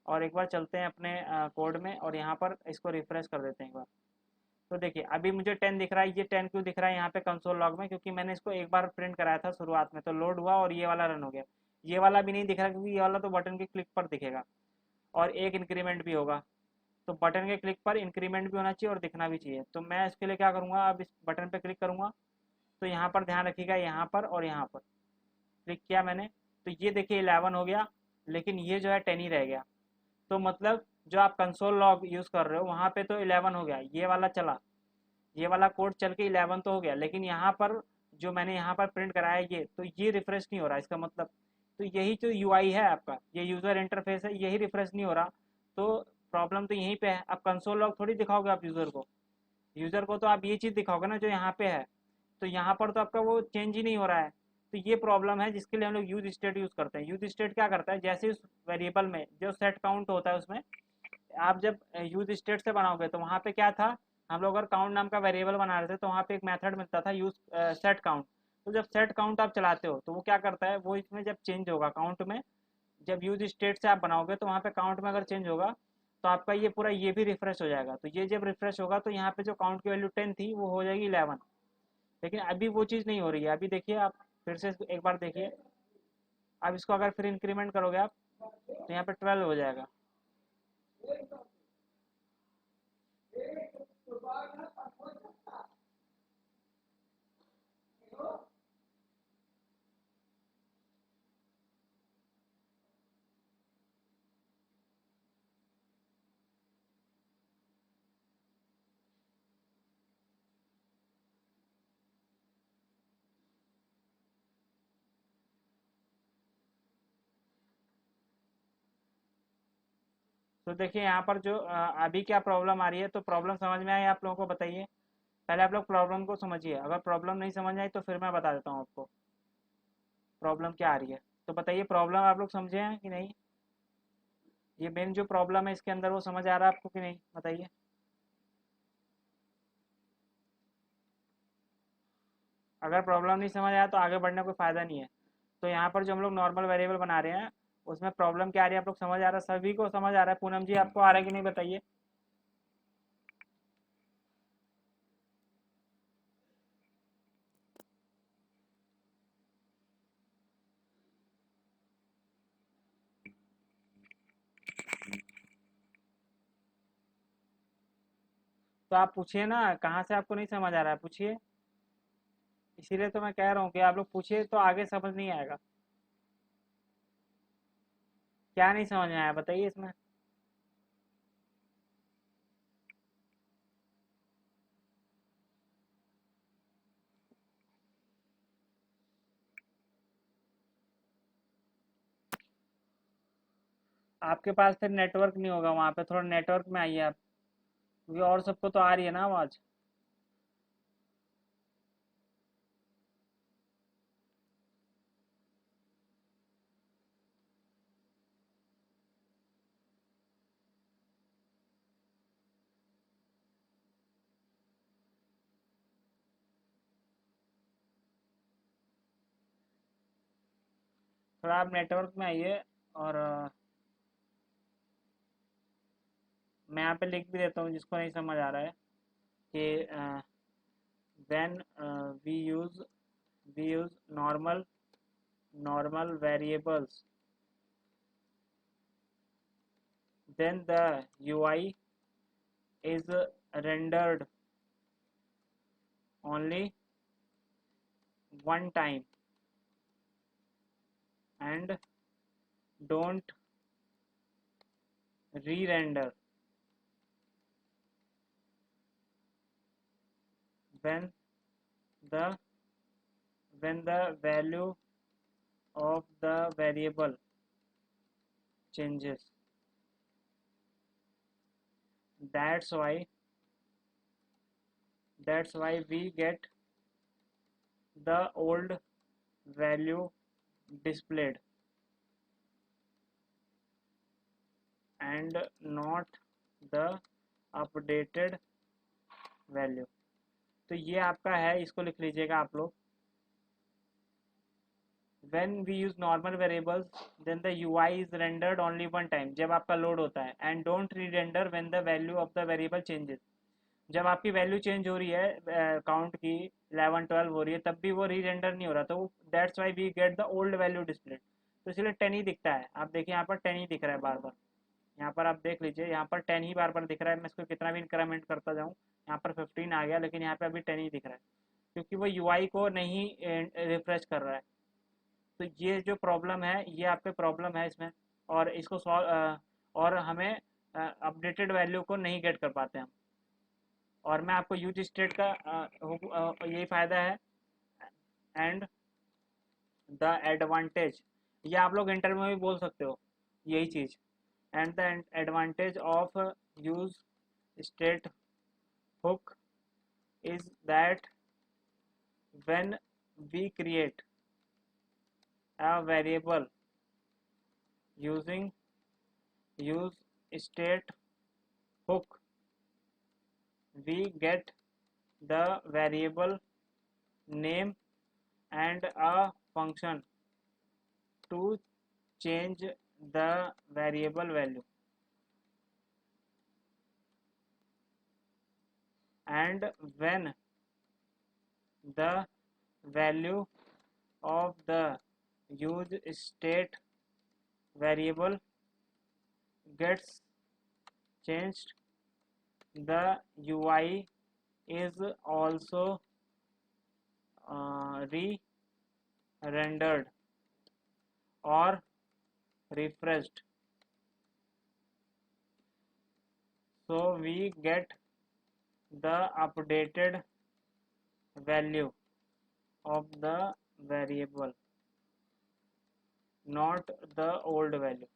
और एक बार चलते हैं अपने कोड में और यहाँ पर इसको रिफ्रेश कर देते हैं एक बार। तो देखिए अभी मुझे 10 दिख रहा है। ये 10 क्यों दिख रहा है यहाँ पे कंसोल लॉग में, क्योंकि मैंने इसको एक बार प्रिंट कराया था शुरुआत में, तो लोड हुआ और ये वाला रन हो गया। ये वाला भी नहीं दिख रहा क्योंकि ये वाला तो बटन के क्लिक पर दिखेगा और एक इंक्रीमेंट भी होगा। तो बटन के क्लिक पर इंक्रीमेंट भी होना चाहिए और दिखना भी चाहिए। तो मैं इसके लिए क्या करूँगा, अब इस बटन पर क्लिक करूँगा तो यहाँ पर ध्यान रखिएगा, यहाँ पर और यहाँ पर क्लिक किया मैंने तो ये देखिए 11 हो गया, लेकिन ये जो है 10 ही रह गया। तो मतलब जो आप कंसोल लॉग यूज़ कर रहे हो वहाँ पे तो 11 हो गया, ये वाला चला, ये वाला कोड चल के 11 तो हो गया, लेकिन यहाँ पर जो मैंने यहाँ पर प्रिंट कराया ये तो ये रिफ्रेश नहीं हो रहा। इसका मतलब तो यही जो यूआई है आपका, ये यूज़र इंटरफेस है, यही रिफ्रेश नहीं हो रहा। तो प्रॉब्लम तो यहीं पे है। अब कंसोल लॉग थोड़ी दिखाओगे आप यूज़र को, यूज़र को तो आप ये चीज़ दिखाओगे ना जो यहाँ पे है। तो यहाँ पर तो आपका वो चेंज ही नहीं हो रहा है। तो ये प्रॉब्लम है जिसके लिए हम लोग यूज स्टेट यूज़ करते हैं। यूज स्टेट क्या करता है, जैसे उस वेरिएबल में जो सेट काउंट होता है उसमें आप जब यूज स्टेट से बनाओगे तो वहाँ पे क्या था, हम लोग अगर काउंट नाम का वेरिएबल बना रहे थे तो वहाँ पे एक मेथड मिलता था यूज सेट काउंट। तो जब सेट काउंट आप चलाते हो तो वो क्या करता है, वो इसमें जब चेंज होगा काउंट में, जब यूज स्टेट से आप बनाओगे तो वहाँ पे काउंट में अगर चेंज होगा तो आपका ये पूरा ये भी रिफ्रेश हो जाएगा। तो ये जब रिफ्रेश होगा तो यहाँ पे जो काउंट की वैल्यू 10 थी वो हो जाएगी 11। लेकिन अभी वो चीज़ नहीं हो रही है। अभी देखिए आप फिर से एक बार देखिए, अब इसको अगर फिर इंक्रीमेंट करोगे आप तो यहाँ पे 12 हो जाएगा। तो देखिए यहाँ पर जो अभी क्या प्रॉब्लम आ रही है, तो प्रॉब्लम समझ में आई आप लोगों को, बताइए। पहले आप लोग प्रॉब्लम को समझिए, अगर प्रॉब्लम नहीं समझ आई तो फिर मैं बता देता हूँ आपको प्रॉब्लम क्या आ रही है। तो बताइए प्रॉब्लम आप लोग समझे हैं कि नहीं, ये मेन जो प्रॉब्लम है इसके अंदर वो समझ आ रहा है आपको कि नहीं, बताइए। अगर प्रॉब्लम नहीं समझ आया तो आगे बढ़ने कोई फ़ायदा नहीं है। तो यहाँ पर जो हम लोग नॉर्मल वेरिएबल बना रहे हैं उसमें प्रॉब्लम क्या आ रही है आप लोग समझ आ रहा है, सभी को समझ आ रहा है। पूनम जी आपको आ रहा है कि नहीं बताइए। तो आप पूछिए ना, कहाँ से आपको नहीं समझ आ रहा है, पूछिए। इसीलिए तो मैं कह रहा हूँ कि आप लोग पूछिए तो आगे समझ नहीं आएगा। क्या नहीं समझ में आया बताइए इसमें। आपके पास फिर नेटवर्क नहीं होगा वहाँ पे, थोड़ा नेटवर्क में आइए आप, क्योंकि और सबको तो आ रही है ना आवाज़। थोड़ा आप नेटवर्क में आइए। और मैं यहाँ पे लिख भी देता हूँ जिसको नहीं समझ आ रहा है कि when we use normal variables, then the UI is rendered only one time and don't re-render when the value of the variable changes. That's why we get the old value displayed and not the updated value। तो ये आपका है, इसको लिख लीजिएगा आप लोग। when we use normal variables then the UI is rendered only one time, जब आपका लोड होता है, and don't re-render when the value of the variable changes। जब आपकी वैल्यू चेंज हो रही है काउंट की 11 12 हो रही है, तब भी वो री रेंडर नहीं हो रहा, तो that's why we get the old value displayed. तो इसलिए 10 ही दिखता है। आप देखिए यहाँ पर 10 ही दिख रहा है बार बार। यहाँ पर आप देख लीजिए, यहाँ पर 10 ही बार बार दिख रहा है। मैं इसको कितना भी इंक्रीमेंट करता जाऊँ, यहाँ पर 15 आ गया, लेकिन यहाँ पे अभी 10 ही दिख रहा है, क्योंकि वो यूआई को नहीं रिफ्रेश कर रहा है। तो ये जो प्रॉब्लम है, ये आपके प्रॉब्लम है इसमें, और इसको सॉल्व, और हमें अपडेटेड वैल्यू को नहीं गेट कर पाते हम। और मैं आपको यूज स्टेट का यही फ़ायदा है। एंड द एडवांटेज, ये आप लोग इंटरव्यू में भी बोल सकते हो यही चीज़। And the advantage of use state hook is that when we create a variable using use state hook, we get the variable name and a function to change the variable value, and when the value of the use state variable gets changed, the UI is also re-rendered or refreshed, so we get the updated value of the variable, not the old value।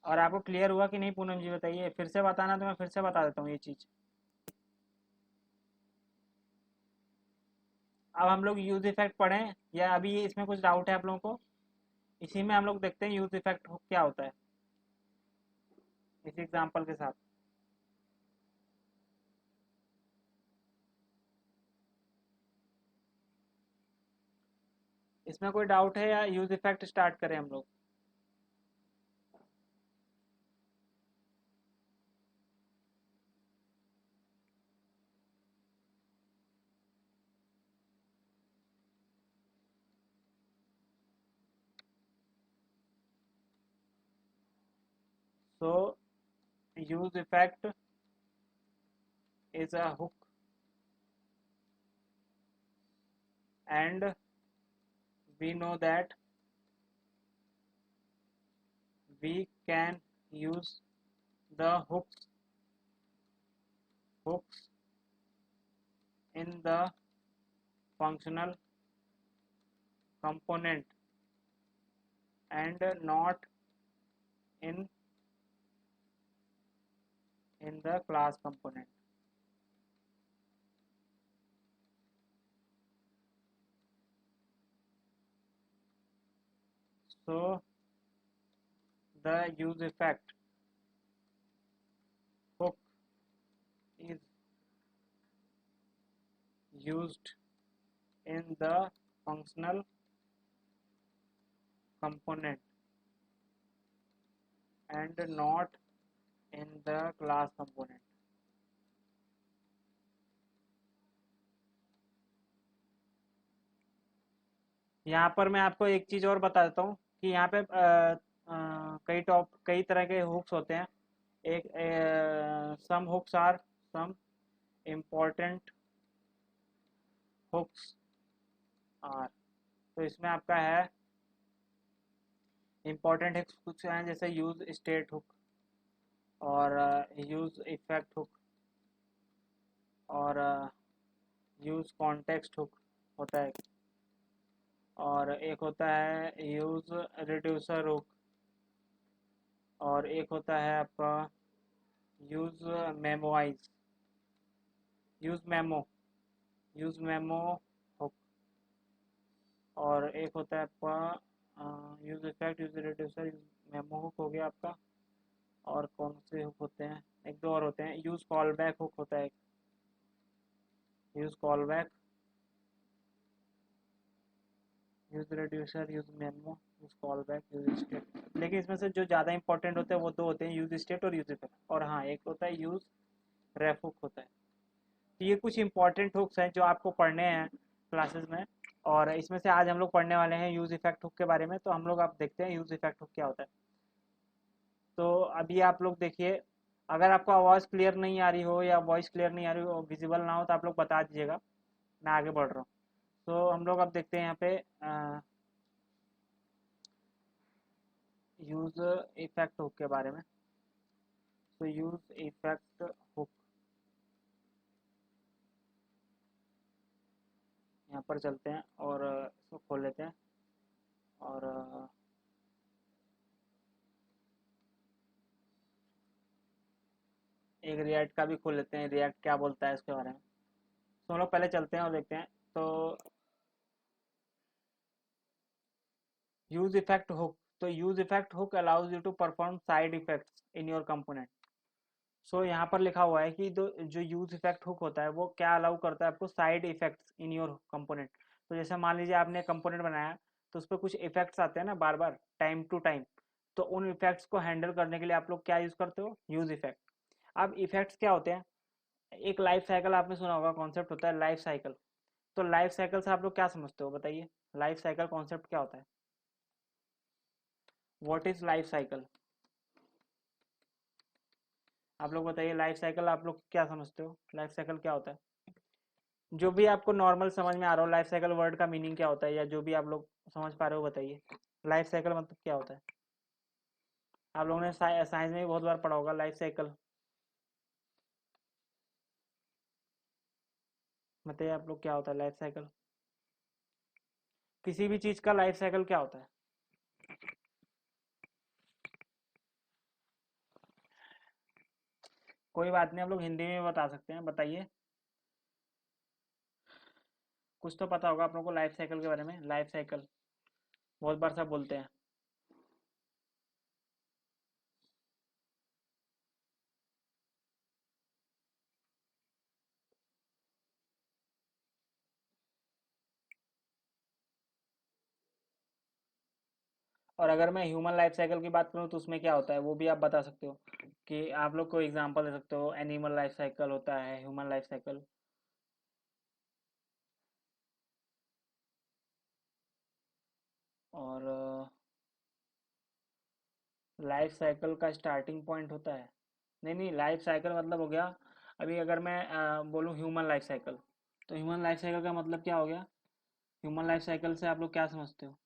और आपको clear हुआ कि नहीं पूनम जी, बताइए। फिर से बताना तो मैं फिर से बता देता हूँ ये चीज़। अब हम लोग यूज इफेक्ट पढ़ें, या अभी इसमें कुछ डाउट है आप लोगों को? इसी में हम लोग देखते हैं यूज इफेक्ट क्या होता है, इसी एग्जांपल के साथ। इसमें कोई डाउट है या यूज इफेक्ट स्टार्ट करें हम लोग? सो use effect is a hook, and we know that we can use the hooks in the functional component and not in the class component। So the use effect hook is used in the functional component and not in the class component। यहाँ पर मैं आपको एक चीज़ और बता देता हूँ कि यहाँ पे कई तरह के हुक्स होते हैं। एक some hooks are some important hooks are. तो इसमें आपका है इम्पोर्टेंट हुक्स कुछ हैं, जैसे यूज स्टेट हुक और यूज इफेक्ट हुक और यूज कॉन्टेक्स्ट हुक होता है, और एक होता है यूज रिड्यूसर हुक, और एक होता है आपका use memoize, use memo, use memo hook. और एक होता है आपका use effect, use reducer, use memo hook हो गया आपका। और कौन से हुक होते हैं, एक दो और होते हैं, यूज कॉल बैक हुक होता है, use call back, use reducer, use memo, use call back, use state. लेकिन इसमें से जो ज़्यादा इंपॉर्टेंट होते हैं वो दो होते हैं, यूज स्टेट और यूज इफेक्ट। और हाँ, एक होता है यूज रेफ हुक होता है। तो ये कुछ इंपॉर्टेंट हुक्स हैं जो आपको पढ़ने हैं क्लासेस में। और इसमें से आज हम लोग पढ़ने वाले हैं यूज इफेक्ट हुक के बारे में। तो हम लोग आप देखते हैं यूज इफेक्ट हुक क्या होता है। तो अभी आप लोग देखिए, अगर आपको आवाज़ क्लियर नहीं आ रही हो या वॉइस क्लियर नहीं आ रही हो, विजिबल ना हो, तो आप लोग बता दीजिएगा, मैं आगे बढ़ रहा हूँ। तो हम लोग अब देखते हैं यहाँ पे यूज इफेक्ट हुक के बारे में। तो यूज इफेक्ट हुक, यहाँ पर चलते हैं और इसको खोल लेते हैं। और एक रिएक्ट का भी खोल लेते हैं, रिएक्ट क्या बोलता है इसके बारे में। तो हम लोग पहले चलते हैं और देखते हैं। तो यूज इफेक्ट हुक, तो use effect hook allows you to perform side effects in your component. So यहाँ पर लिखा हुआ है कि जो यूज इफेक्ट हुक होता है वो क्या अलाउ करता है आपको, side effects in your component. तो जैसे मान लीजिए आपने कंपोनेंट बनाया, तो उस पर कुछ इफेक्ट्स आते हैं ना बार बार, टाइम टू टाइम। तो उन इफेक्ट्स को हैंडल करने के लिए आप लोग क्या यूज करते हो, यूज इफेक्ट। अब इफेक्ट्स क्या होते हैं, एक लाइफ साइकिल आपने सुना होगा, कॉन्सेप्ट होता है लाइफ साइकिल। तो लाइफ साइकिल से आप लोग क्या समझते हो बताइए, लाइफ साइकिल कॉन्सेप्ट क्या होता है, व्हाट इज लाइफ साइकिल। आप लोग बताइए, लाइफ साइकिल आप लोग क्या समझते हो, लाइफ साइकिल क्या होता है। जो भी आपको नॉर्मल समझ में आ रहा हो, लाइफ साइकिल वर्ड का मीनिंग क्या होता है, या जो भी आप लोग समझ पा रहे हो बताइए, लाइफ साइकिल मतलब क्या होता है। आप लोगों ने साइंस में भी बहुत बार पढ़ा होगा लाइफ साइकिल। बताइए आप लोग क्या होता है लाइफ साइकिल, किसी भी चीज का लाइफ साइकिल क्या होता है। कोई बात नहीं, आप लोग हिंदी में बता सकते हैं, बताइए। कुछ तो पता होगा आप लोगों को लाइफ साइकिल के बारे में, लाइफ साइकिल बहुत बार सब बोलते हैं। और अगर मैं ह्यूमन लाइफ साइकिल की बात करूँ तो उसमें क्या होता है वो भी आप बता सकते हो, कि आप लोग को एग्जांपल दे सकते हो, एनिमल लाइफ साइकिल होता है, ह्यूमन लाइफ साइकिल। और लाइफ साइकिल का स्टार्टिंग पॉइंट होता है, नहीं नहीं, लाइफ साइकिल मतलब हो गया। अभी अगर मैं बोलूँ ह्यूमन लाइफ साइकिल, तो ह्यूमन लाइफ साइकिल का मतलब क्या हो गया, ह्यूमन लाइफ साइकिल से आप लोग क्या समझते हो।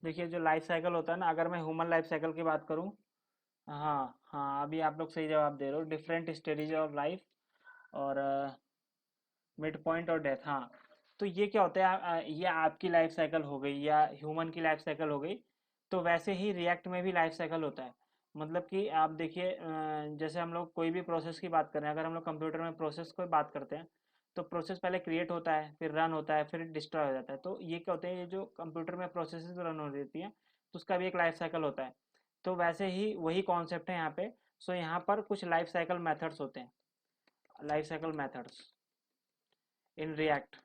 देखिए जो लाइफ साइकिल होता है ना, अगर मैं ह्यूमन लाइफ साइकिल की बात करूँ, हाँ हाँ, अभी आप लोग सही जवाब दे रहे हो, डिफरेंट स्टेजेज ऑफ लाइफ, और मिड पॉइंट और डेथ, हाँ। तो ये क्या होता है, ये आपकी लाइफ साइकिल हो गई या ह्यूमन की लाइफ साइकिल हो गई। तो वैसे ही रिएक्ट में भी लाइफ साइकिल होता है। मतलब कि आप देखिए, जैसे हम लोग कोई भी प्रोसेस की बात करें, अगर हम लोग कंप्यूटर में प्रोसेस की बात करते हैं, तो प्रोसेस पहले क्रिएट होता है, फिर रन होता है, फिर डिस्ट्रॉय हो जाता है। तो ये क्या होते हैं, ये जो कंप्यूटर में प्रोसेस रन हो रहती है, तो उसका भी एक लाइफ साइकिल होता है। तो वैसे ही वही कॉन्सेप्ट है यहाँ पे। सो यहाँ पर कुछ लाइफ साइकिल मेथड्स होते हैं, life cycle methods in React.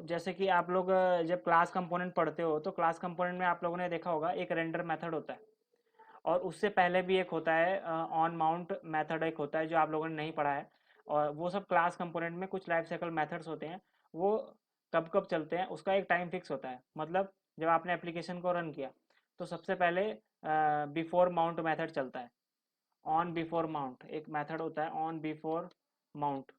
जैसे कि आप लोग जब क्लास कंपोनेंट पढ़ते हो, तो क्लास कंपोनेंट में आप लोगों ने देखा होगा एक रेंडर मेथड होता है। और उससे पहले भी एक होता है ऑन माउंट मेथड, एक होता है जो आप लोगों ने नहीं पढ़ा है। और वो सब क्लास कंपोनेंट में कुछ लाइफ साइकिल मेथड्स होते हैं। वो कब कब चलते हैं उसका एक टाइम फिक्स होता है। मतलब जब आपने एप्लीकेशन को रन किया, तो सबसे पहले बिफोर माउंट मेथड चलता है। ऑन बिफोर माउंट एक मेथड होता है, ऑन बिफोर माउंट।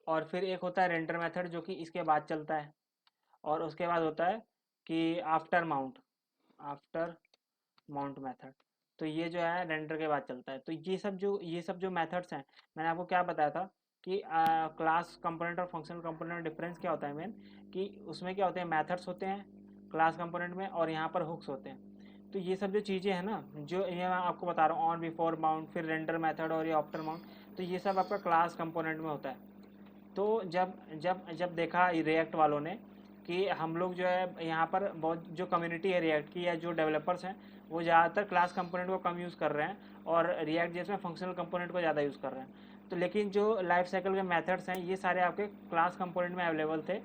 और फिर एक होता है रेंडर मेथड जो कि इसके बाद चलता है। और उसके बाद होता है कि after mount, after mount method. तो ये जो है रेंडर के बाद चलता है। तो ये सब जो मेथड्स हैं, मैंने आपको क्या बताया था कि क्लास कंपोनेंट और फंक्शनल कंपोनेंट में डिफरेंस क्या होता है मेन, कि उसमें क्या होते हैं, मेथड्स होते हैं क्लास कंपोनेंट में, और यहाँ पर हुक्स होते हैं। तो ये सब जो चीज़ें हैं ना, जो ये मैं आपको बता रहा हूँ, ऑन, बिफोर, माउंट, फिर रेंडर मेथड और ये आफ्टर माउंट, तो ये सब आपका क्लास कंपोनेंट में होता है। तो जब जब जब देखा रिएक्ट वालों ने कि हम लोग जो है यहाँ पर बहुत जो कम्युनिटी है रिएक्ट की या जो डेवलपर्स हैं, वो ज़्यादातर क्लास कंपोनेंट को कम यूज़ कर रहे हैं और रिएक्ट जैसे फंक्शनल कंपोनेंट को ज़्यादा यूज़ कर रहे हैं। तो लेकिन जो लाइफ साइकिल के मेथड्स हैं ये सारे आपके क्लास कंपोनेंट में अवेलेबल थे।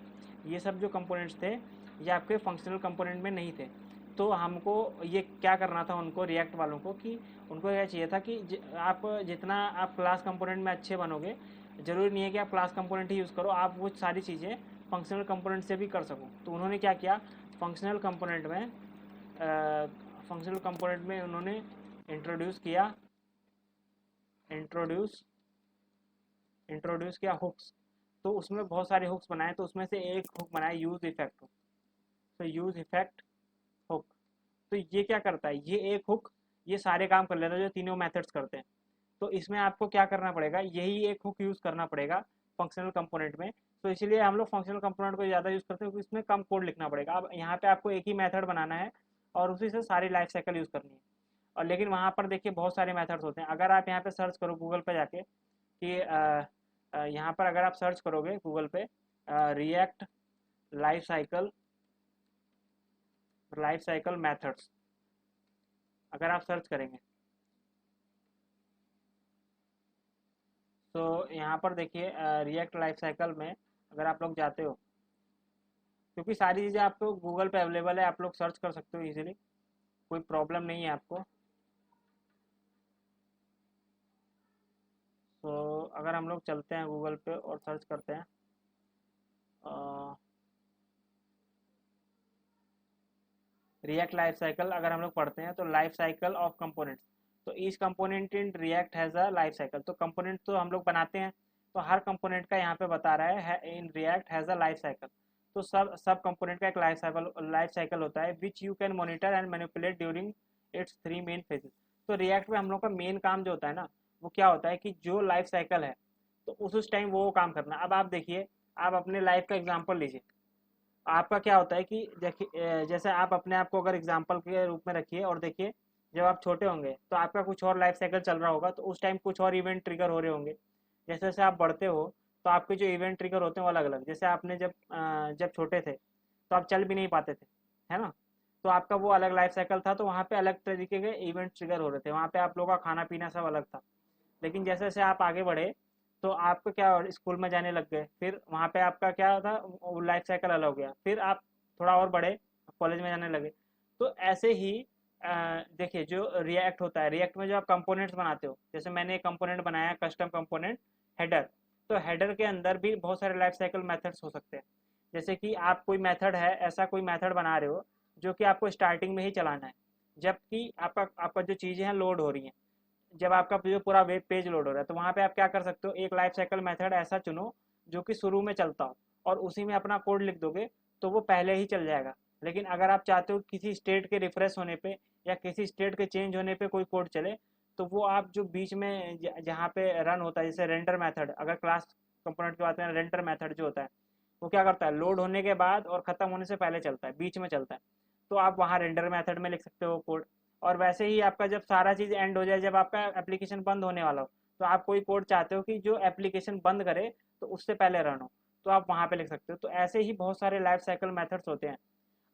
ये सब जो कंपोनेंट्स थे ये आपके फंक्शनल कंपोनेंट में नहीं थे। तो हमको ये क्या करना था, उनको रिएक्ट वालों को, कि उनको यह चाहिए था कि आप जितना आप क्लास कंपोनेंट में अच्छे बनोगे, ज़रूरी नहीं है कि आप क्लास कंपोनेंट ही यूज़ करो, आप वो सारी चीज़ें फंक्शनल कंपोनेंट से भी कर सको। तो उन्होंने क्या किया, फंक्शनल कंपोनेंट में उन्होंने इंट्रोड्यूस किया इंट्रोड्यूस इंट्रोड्यूस किया हुक्स। तो उसमें बहुत सारे हुक्स बनाए, तो उसमें से एक हुक बनाया यूज इफेक्ट हुक। तो यूज इफेक्ट हुक, तो ये क्या करता है, ये एक हुक ये सारे काम कर लेता है जो तीनों मेथड्स करते हैं। तो इसमें आपको क्या करना पड़ेगा, यही एक हुक यूज़ करना पड़ेगा फंक्शनल कंपोनेंट में। तो इसलिए हम लोग फंक्शनल कंपोनेंट को ज़्यादा यूज़ करते हैं क्योंकि इसमें कम कोड लिखना पड़ेगा। अब यहाँ पे आपको एक ही मेथड बनाना है और उसी से सारी लाइफ साइकिल यूज़ करनी है। और लेकिन वहाँ पर देखिए बहुत सारे मेथड्स होते हैं। अगर आप यहाँ पे सर्च करो गूगल पे जाके कि यहाँ पर अगर आप सर्च करोगे गूगल पे रिएक्ट लाइफ साइकिल मेथड्स, अगर आप सर्च करेंगे तो यहाँ पर देखिए रिएक्ट लाइफ साइकिल में अगर आप लोग जाते हो, क्योंकि सारी चीज़ें आपको गूगल पे अवेलेबल है, आप लोग सर्च कर सकते हो इजीली, कोई प्रॉब्लम नहीं है आपको। तो अगर हम लोग चलते हैं गूगल पे और सर्च करते हैं रिएक्ट लाइफ साइकिल, अगर हम लोग पढ़ते हैं तो लाइफ साइकिल ऑफ कंपोनेंट्स, तो each component in React has a life cycle. तो कंपोनेंट तो हम लोग बनाते हैं, तो हर कंपोनेंट का यहाँ पे बता रहा है in React has a life cycle. तो सब सब कंपोनेंट का एक लाइफ साइकिल होता है which you can monitor and manipulate during its 3 main phases. तो रिएक्ट में हम लोग का मेन काम जो होता है ना, वो क्या होता है कि जो लाइफ साइकिल है तो उस टाइम वो काम करना। अब आप देखिए, आप अपने लाइफ का एग्जाम्पल लीजिए। आपका क्या होता है कि देखिए जैसे आप अपने आप को अगर एग्जाम्पल के रूप में रखिए और देखिए, जब आप छोटे होंगे तो आपका कुछ और लाइफ साइकिल चल रहा होगा, तो उस टाइम कुछ और इवेंट ट्रिगर हो रहे होंगे। जैसे जैसे आप बढ़ते हो तो आपके जो इवेंट ट्रिगर होते हैं वो अलग अलग। जैसे आपने जब छोटे थे तो आप चल भी नहीं पाते थे, है ना, तो आपका वो अलग लाइफ साइकिल था, तो वहाँ पे अलग तरीके के इवेंट ट्रिगर हो रहे थे, वहाँ पे आप लोगों का खाना पीना सब अलग था। लेकिन जैसे जैसे आप आगे बढ़े तो आपको क्या, स्कूल में जाने लग गए, फिर वहाँ पे आपका क्या था, लाइफ साइकिल अलग हो गया, फिर आप थोड़ा और बढ़े, कॉलेज में जाने लगे। तो ऐसे ही देखिए जो रिएक्ट होता है, रिएक्ट में जो आप कंपोनेंट्स बनाते हो, जैसे मैंने एक कंपोनेंट बनाया कस्टम कंपोनेंट हेडर, तो हेडर के अंदर भी बहुत सारे लाइफ साइकिल मेथड्स हो सकते हैं। जैसे कि आप कोई मेथड है, ऐसा कोई मेथड बना रहे हो जो कि आपको स्टार्टिंग में ही चलाना है, जबकि आपका आपका जो चीज़ें हैं लोड हो रही हैं, जब आपका जो पूरा वेब पेज लोड हो रहा है, तो वहाँ पे आप क्या कर सकते हो, एक लाइफ साइकिल मेथड ऐसा चुनो जो कि शुरू में चलता हो और उसी में अपना कोड लिख दोगे तो वो पहले ही चल जाएगा। लेकिन अगर आप चाहते हो किसी स्टेट के रिफ्रेश होने पे या किसी स्टेट के चेंज होने पे कोई कोड चले, तो वो आप जो बीच में जहाँ पे रन होता है, जैसे रेंडर मेथड, अगर क्लास कंपोनेंट की बात करें, रेंडर मेथड जो होता है वो क्या करता है, लोड होने के बाद और ख़त्म होने से पहले चलता है, बीच में चलता है। तो आप वहाँ रेंडर मेथड में लिख सकते हो कोड। और वैसे ही आपका जब सारा चीज़ एंड हो जाए, जब आपका एप्लीकेशन बंद होने वाला हो, तो आप कोई कोड चाहते हो कि जो एप्लीकेशन बंद करे तो उससे पहले रन हो, तो आप वहाँ पे लिख सकते हो। तो ऐसे ही बहुत सारे लाइफ साइकिल मेथड्स होते हैं।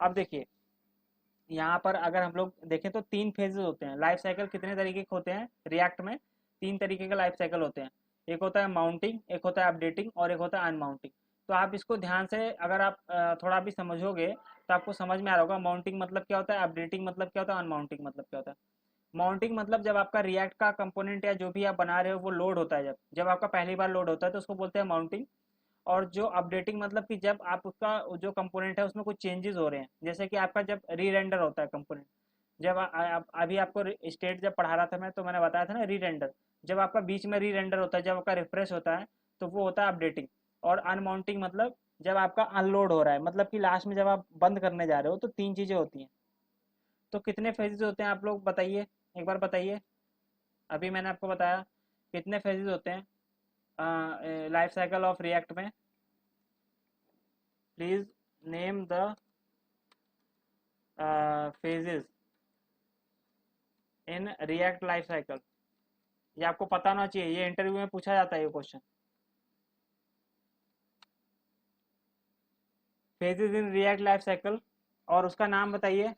अब देखिए यहाँ पर अगर हम लोग देखें तो 3 फेजेस होते हैं। लाइफ साइकिल कितने तरीके के होते हैं रिएक्ट में, 3 तरीके के लाइफ साइकिल होते हैं। एक होता है माउंटिंग, एक होता है अपडेटिंग और एक होता है अनमाउंटिंग। तो आप इसको ध्यान से अगर आप थोड़ा भी समझोगे तो आपको समझ में आ रहा होगा माउंटिंग मतलब क्या होता है, अपडेटिंग मतलब क्या होता है, अनमाउंटिंग मतलब क्या होता है। माउंटिंग मतलब जब आपका रिएक्ट का कंपोनेंट या जो भी आप बना रहे हो वो लोड होता है, जब जब आपका पहली बार लोड होता है तो उसको बोलते हैं माउंटिंग। और जो अपडेटिंग मतलब कि जब आप उसका जो कंपोनेंट है उसमें कुछ चेंजेस हो रहे हैं, जैसे कि आपका जब री रेंडर होता है कंपोनेंट, जब अभी आपको स्टेट जब पढ़ा रहा था मैं, तो मैंने बताया था ना री रेंडर, जब आपका बीच में री रेंडर होता है, जब आपका रिफ्रेश होता है, तो वो होता है अपडेटिंग। और अनमाउंटिंग मतलब जब आपका अनलोड हो रहा है, मतलब कि लास्ट में जब आप बंद करने जा रहे हो, तो 3 चीज़ें होती हैं। तो कितने फेजेस होते हैं आप लोग बताइए। एक बार बताइए। अभी मैंने आपको बताया कितने फेजेस होते हैं लाइफ साइकिल ऑफ रिएक्ट में। Please name the phases in React life cycle. ये आपको पता होना चाहिए, ये इंटरव्यू में पूछा जाता है ये question. Phases in React life cycle, और उसका नाम बताइए।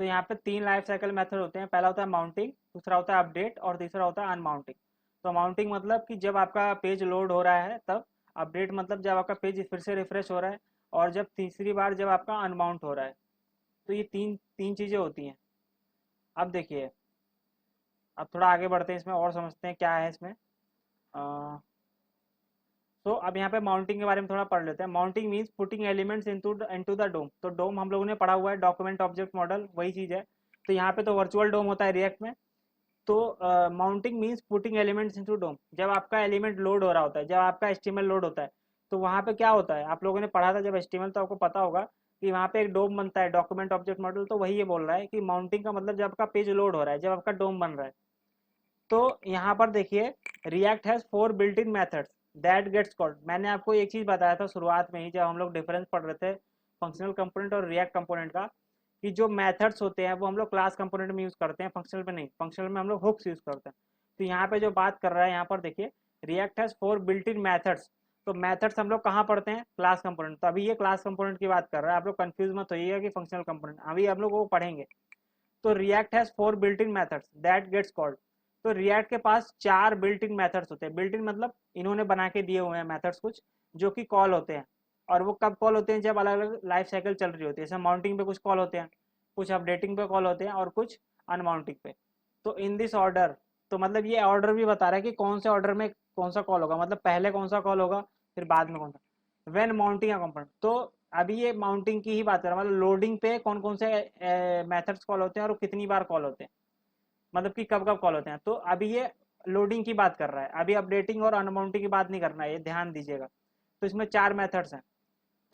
तो यहाँ पे 3 लाइफ साइकिल मेथड होते हैं। पहला होता है माउंटिंग, दूसरा होता है अपडेट, और तीसरा होता है अनमाउंटिंग। तो माउंटिंग मतलब कि जब आपका पेज लोड हो रहा है तब। अपडेट मतलब जब आपका पेज फिर से रिफ्रेश हो रहा है। और जब तीसरी बार जब आपका अनमाउंट हो रहा है। तो ये तीन तीन चीज़ें होती हैं। अब देखिए, अब थोड़ा आगे बढ़ते हैं इसमें और समझते हैं क्या है इसमें। तो अब यहाँ पे माउंटिंग के बारे में थोड़ा पढ़ लेते हैं। Mounting means putting elements into the DOM. तो डोम हम लोगों ने पढ़ा हुआ है, डॉक्यूमेंट ऑब्जेक्ट मॉडल, वही चीज़ है। तो यहाँ पे तो वर्चुअल डोम होता है रिएक्ट में। तो mounting means putting elements into DOM. जब आपका एलिमेंट लोड हो रहा होता है, जब आपका एचटीएमएल लोड होता है, तो वहाँ पे क्या होता है, आप लोगों ने पढ़ा था जब एचटीएमएल, तो आपको पता होगा कि वहाँ पे एक डोम बनता है, डॉक्यूमेंट ऑब्जेक्ट मॉडल। तो वही ये बोल रहा है कि माउंटिंग का मतलब जब आपका पेज लोड हो रहा है, जब आपका डोम बन रहा है। तो यहाँ पर देखिए, React has 4 built in methods that gets called. मैंने आपको एक चीज़ बताया था शुरुआत में ही जब हम लोग डिफरेंस पढ़ रहे थे फंक्शनल कंपोनेंट और रिएक्ट कंपोनेंट का, कि जो मेथड्स होते हैं वो हम लोग क्लास कंपोनेंट में यूज़ करते हैं, फंक्शनल में नहीं। फंक्शनल में हम लोग हुक्स यूज़ करते हैं। तो यहाँ पे जो बात कर रहा है, यहाँ पर देखिए, React has 4 built in methods. तो मैथड्स हम लोग कहाँ पढ़ते हैं, क्लास कंपोनेंट। तो अभी ये क्लास कंपोनेंट की बात कर रहा है, आप लोग कंफ्यूज मत होइएगा कि फंक्शनल कंपोनेंट, अभी आप लोग वो पढ़ेंगे। तो React has 4 built in methods that gets called. तो रिएक्ट के पास 4 बिल्ट इन मैथड्स होते हैं। बिल्ट इन मतलब इन्होंने बना के दिए हुए हैं मैथड्स कुछ, जो कि कॉल होते हैं। और वो कब कॉल होते हैं, जब अलग अलग लाइफ साइकिल चल रही होती है। जैसे माउंटिंग पे कुछ कॉल होते हैं, कुछ अपडेटिंग पे कॉल होते हैं, और कुछ अनमाउंटिंग पे। तो इन दिस ऑर्डर, तो मतलब ये ऑर्डर भी बता रहा है कि कौन से ऑर्डर में कौन सा कॉल होगा, मतलब पहले कौन सा कॉल होगा, फिर बाद में कौन सा। व्हेन माउंटिंग अ कंपोनेंट, तो अभी ये माउंटिंग की ही बात कर रहा है, मतलब लोडिंग पे कौन कौन से मेथड्स कॉल होते हैं और कितनी बार कॉल होते हैं, मतलब कि कब कब कॉल होते हैं। तो अभी ये लोडिंग की बात कर रहा है, अभी अपडेटिंग और अनमाउंटिंग की बात नहीं करना है, ये ध्यान दीजिएगा। तो इसमें 4 मेथड्स हैं।